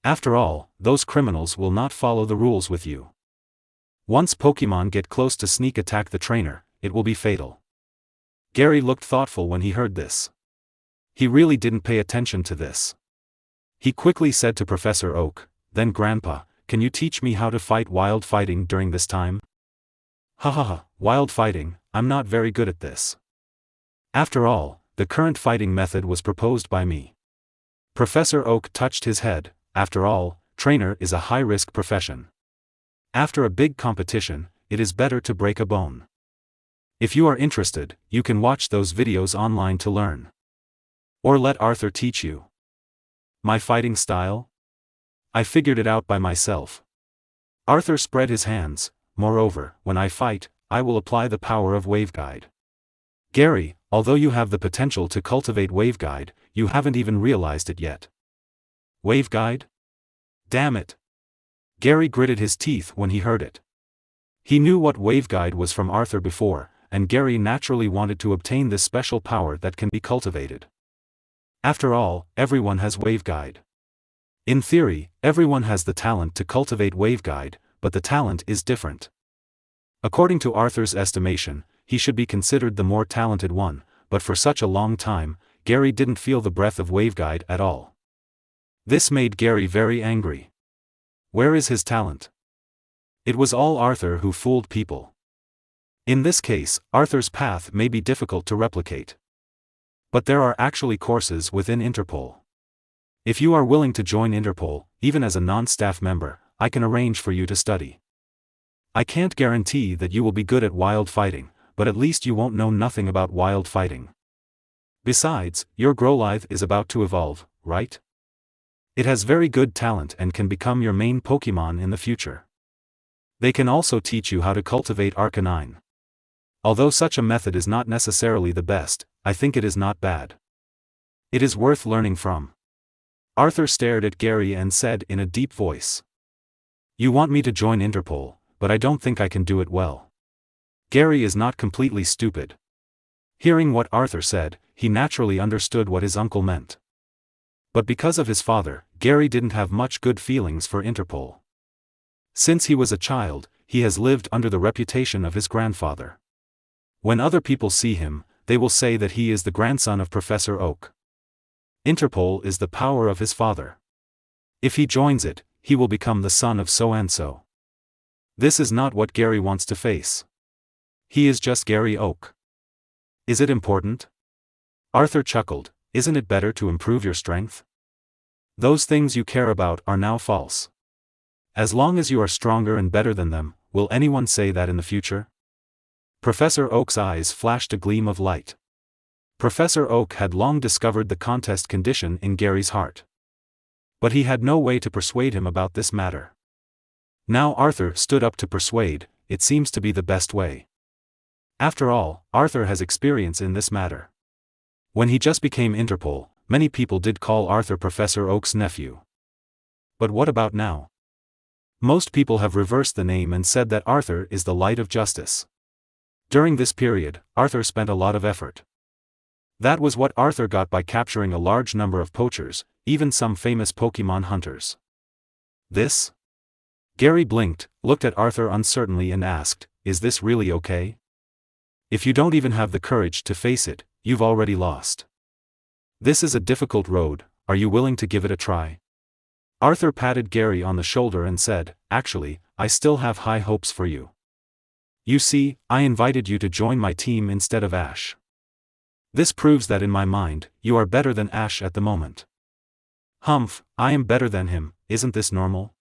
After all, those criminals will not follow the rules with you. Once Pokémon get close to sneak attack the trainer, it will be fatal. Gary looked thoughtful when he heard this. He really didn't pay attention to this. He quickly said to Professor Oak, "Then Grandpa, can you teach me how to fight wild fighting during this time?" Ha, wild fighting, I'm not very good at this. After all, the current fighting method was proposed by me. Professor Oak touched his head. After all, trainer is a high-risk profession. After a big competition, it is better to break a bone. If you are interested, you can watch those videos online to learn. Or let Arthur teach you. My fighting style? I figured it out by myself. Arthur spread his hands. Moreover, when I fight, I will apply the power of Waveguide. Gary, although you have the potential to cultivate Waveguide, you haven't even realized it yet. Waveguide? Damn it. Gary gritted his teeth when he heard it. He knew what Waveguide was from Arthur before, and Gary naturally wanted to obtain this special power that can be cultivated. After all, everyone has Waveguide. In theory, everyone has the talent to cultivate Waveguide, but the talent is different. According to Arthur's estimation, he should be considered the more talented one, but for such a long time, Gary didn't feel the breath of Waveguide at all. This made Gary very angry. Where is his talent? It was all Arthur who fooled people. In this case, Arthur's path may be difficult to replicate. But there are actually courses within Interpol. If you are willing to join Interpol, even as a non-staff member, I can arrange for you to study. I can't guarantee that you will be good at wild fighting, but at least you won't know nothing about wild fighting. Besides, your Growlithe is about to evolve, right? It has very good talent and can become your main Pokémon in the future. They can also teach you how to cultivate Arcanine. Although such a method is not necessarily the best, I think it is not bad. It is worth learning from. Arthur stared at Gary and said in a deep voice. You want me to join Interpol, but I don't think I can do it well. Gary is not completely stupid. Hearing what Arthur said, he naturally understood what his uncle meant. But because of his father, Gary didn't have much good feelings for Interpol. Since he was a child, he has lived under the reputation of his grandfather. When other people see him, they will say that he is the grandson of Professor Oak. Interpol is the power of his father. If he joins it, he will become the son of so-and-so. This is not what Gary wants to face. He is just Gary Oak. Is it important? Arthur chuckled. Isn't it better to improve your strength? Those things you care about are now false. As long as you are stronger and better than them, will anyone say that in the future? Professor Oak's eyes flashed a gleam of light. Professor Oak had long discovered the contest condition in Gary's heart. But he had no way to persuade him about this matter. Now Arthur stood up to persuade. It seems to be the best way. After all, Arthur has experience in this matter. When he just became Interpol, many people did call Arthur Professor Oak's nephew. But what about now? Most people have reversed the name and said that Arthur is the light of justice. During this period, Arthur spent a lot of effort. That was what Arthur got by capturing a large number of poachers, even some famous Pokemon hunters. This? Gary blinked, looked at Arthur uncertainly and asked, "Is this really okay? If you don't even have the courage to face it, you've already lost. This is a difficult road, are you willing to give it a try?" Arthur patted Gary on the shoulder and said, "Actually, I still have high hopes for you. You see, I invited you to join my team instead of Ash. This proves that in my mind, you are better than Ash at the moment." "Humph, I am better than him, isn't this normal?"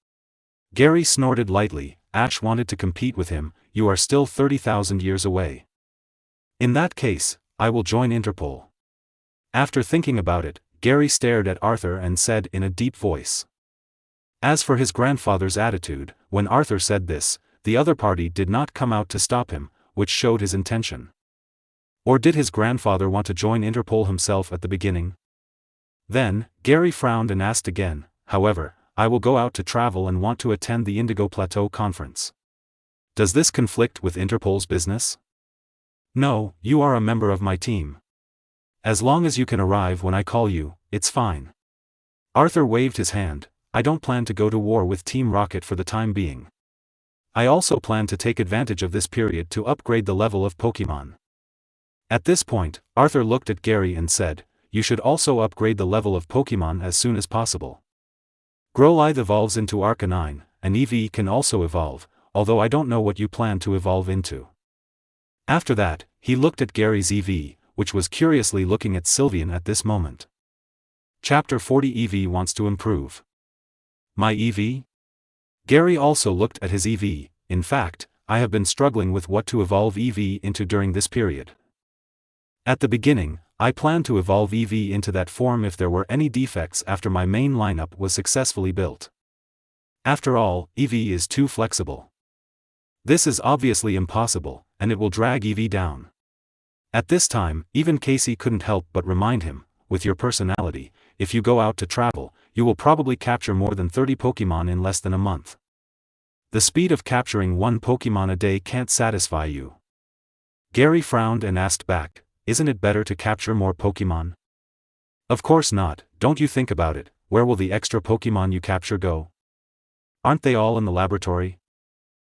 Gary snorted lightly. "Ash wanted to compete with him, you are still 30,000 years away. In that case, I will join Interpol." After thinking about it, Gary stared at Arthur and said in a deep voice. As for his grandfather's attitude, when Arthur said this, the other party did not come out to stop him, which showed his intention. Or did his grandfather want to join Interpol himself at the beginning? Then, Gary frowned and asked again, "However, I will go out to travel and want to attend the Indigo Plateau conference. Does this conflict with Interpol's business?" "No, you are a member of my team. As long as you can arrive when I call you, it's fine." Arthur waved his hand. "I don't plan to go to war with Team Rocket for the time being. I also plan to take advantage of this period to upgrade the level of Pokemon." At this point, Arthur looked at Gary and said, "You should also upgrade the level of Pokemon as soon as possible. Growlithe evolves into Arcanine, and Eevee can also evolve, although I don't know what you plan to evolve into." After that, he looked at Gary's Eevee, which was curiously looking at Sylveon at this moment. Chapter 40 Eevee wants to improve. My Eevee? Gary also looked at his Eevee. "In fact, I have been struggling with what to evolve Eevee into during this period. At the beginning, I planned to evolve Eevee into that form if there were any defects after my main lineup was successfully built. After all, Eevee is too flexible. This is obviously impossible, and it will drag Eevee down." At this time, even Casey couldn't help but remind him, "With your personality, if you go out to travel, you will probably capture more than 30 Pokemon in less than a month. The speed of capturing one Pokemon a day can't satisfy you." Gary frowned and asked back, "Isn't it better to capture more Pokemon?" "Of course not, don't you think about it, where will the extra Pokemon you capture go? Aren't they all in the laboratory?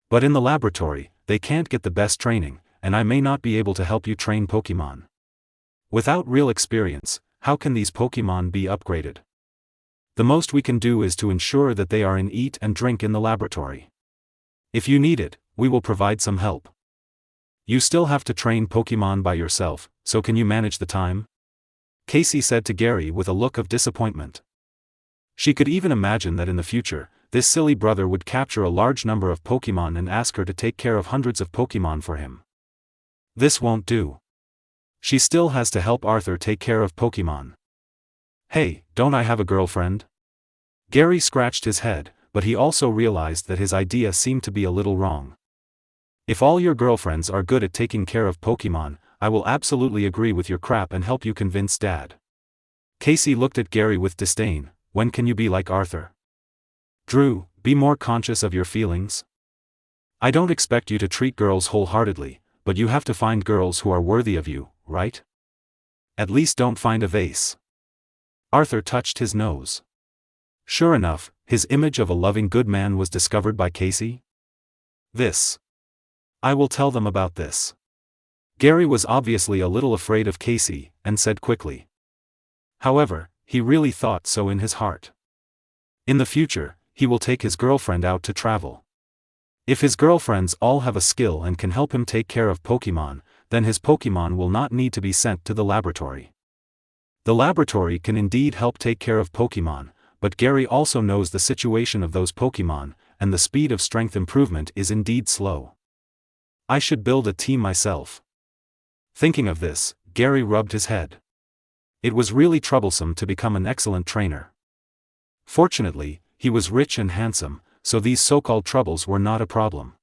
But in the laboratory, they can't get the best training, and I may not be able to help you train Pokemon. Without real experience, how can these Pokemon be upgraded? The most we can do is to ensure that they are in eat and drink in the laboratory. If you need it, we will provide some help. You still have to train Pokemon by yourself, so can you manage the time?" Casey said to Gary with a look of disappointment. She could even imagine that in the future, this silly brother would capture a large number of Pokemon and ask her to take care of hundreds of Pokemon for him. This won't do. She still has to help Arthur take care of Pokemon. "Hey, don't I have a girlfriend?" Gary scratched his head, but he also realized that his idea seemed to be a little wrong. "If all your girlfriends are good at taking care of Pokemon, I will absolutely agree with your crap and help you convince Dad." Casey looked at Gary with disdain. "When can you be like Arthur? Drew, be more conscious of your feelings. I don't expect you to treat girls wholeheartedly, but you have to find girls who are worthy of you, right? At least don't find a vase." Arthur touched his nose. Sure enough, his image of a loving good man was discovered by Casey. "This. I will tell them about this." Gary was obviously a little afraid of Casey, and said quickly. However, he really thought so in his heart. In the future, he will take his girlfriend out to travel. If his girlfriends all have a skill and can help him take care of Pokemon, then his Pokemon will not need to be sent to the laboratory. The laboratory can indeed help take care of Pokemon, but Gary also knows the situation of those Pokemon, and the speed of strength improvement is indeed slow. I should build a team myself. Thinking of this, Gary rubbed his head. It was really troublesome to become an excellent trainer. Fortunately, he was rich and handsome, so these so-called troubles were not a problem.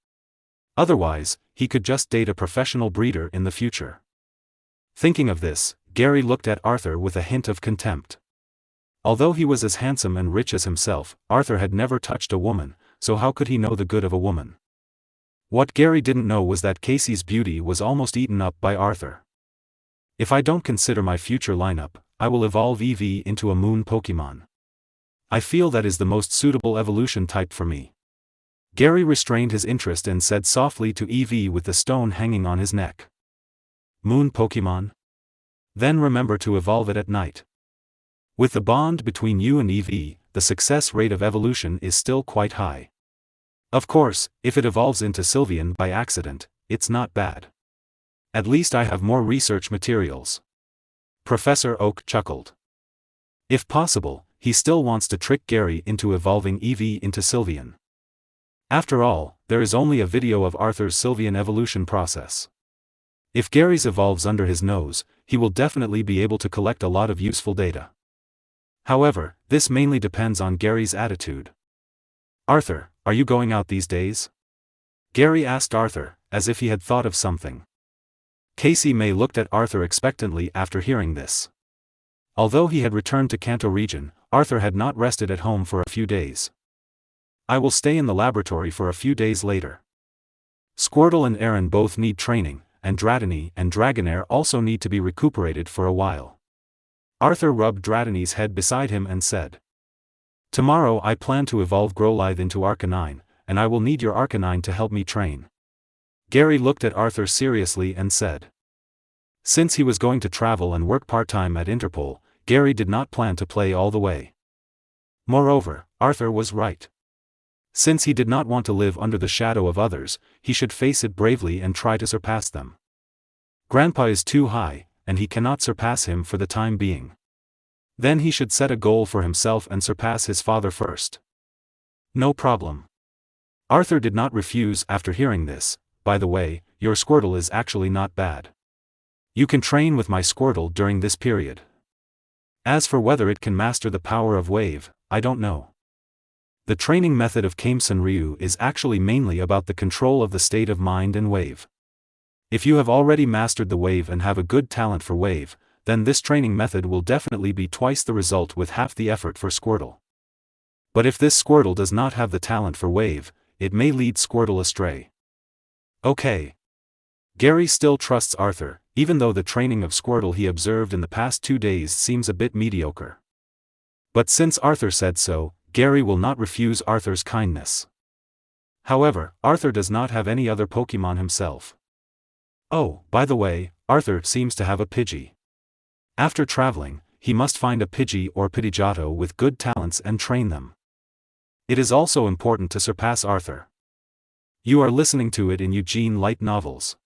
Otherwise, he could just date a professional breeder in the future. Thinking of this, Gary looked at Arthur with a hint of contempt. Although he was as handsome and rich as himself, Arthur had never touched a woman, so how could he know the good of a woman? What Gary didn't know was that Casey's beauty was almost eaten up by Arthur. If I don't consider my future lineup, I will evolve Eevee into a moon Pokémon. I feel that is the most suitable evolution type for me. Gary restrained his interest and said softly to Eevee with the stone hanging on his neck. Moon Pokémon? Then remember to evolve it at night. With the bond between you and Eevee, the success rate of evolution is still quite high. Of course, if it evolves into Sylveon by accident, it's not bad. At least I have more research materials. Professor Oak chuckled. If possible, he still wants to trick Gary into evolving Eevee into Sylveon. After all, there is only a video of Arthur's Sylveon evolution process. If Gary's evolves under his nose, he will definitely be able to collect a lot of useful data. However, this mainly depends on Gary's attitude. Arthur, are you going out these days? Gary asked Arthur, as if he had thought of something. Casey May looked at Arthur expectantly after hearing this. Although he had returned to Kanto region, Arthur had not rested at home for a few days. I will stay in the laboratory for a few days later. Squirtle and Aaron both need training, and Dratini and Dragonair also need to be recuperated for a while. Arthur rubbed Dratini's head beside him and said, Tomorrow I plan to evolve Growlithe into Arcanine, and I will need your Arcanine to help me train. Gary looked at Arthur seriously and said. Since he was going to travel and work part-time at Interpol, Gary did not plan to play all the way. Moreover, Arthur was right. Since he did not want to live under the shadow of others, he should face it bravely and try to surpass them. Grandpa is too high, and he cannot surpass him for the time being. Then he should set a goal for himself and surpass his father first. No problem. Arthur did not refuse after hearing this. By the way, your Squirtle is actually not bad. You can train with my Squirtle during this period. As for whether it can master the power of Wave, I don't know. The training method of Kamesun Ryu is actually mainly about the control of the state of mind and Wave. If you have already mastered the Wave and have a good talent for Wave, then this training method will definitely be twice the result with half the effort for Squirtle. But if this Squirtle does not have the talent for Wave, it may lead Squirtle astray. Okay. Gary still trusts Arthur, even though the training of Squirtle he observed in the past 2 days seems a bit mediocre. But since Arthur said so, Gary will not refuse Arthur's kindness. However, Arthur does not have any other Pokemon himself. Oh, by the way, Arthur seems to have a Pidgey. After traveling, he must find a Pidgey or Pidgeotto with good talents and train them. It is also important to surpass Arthur. You are listening to it in Eugene Light Novels.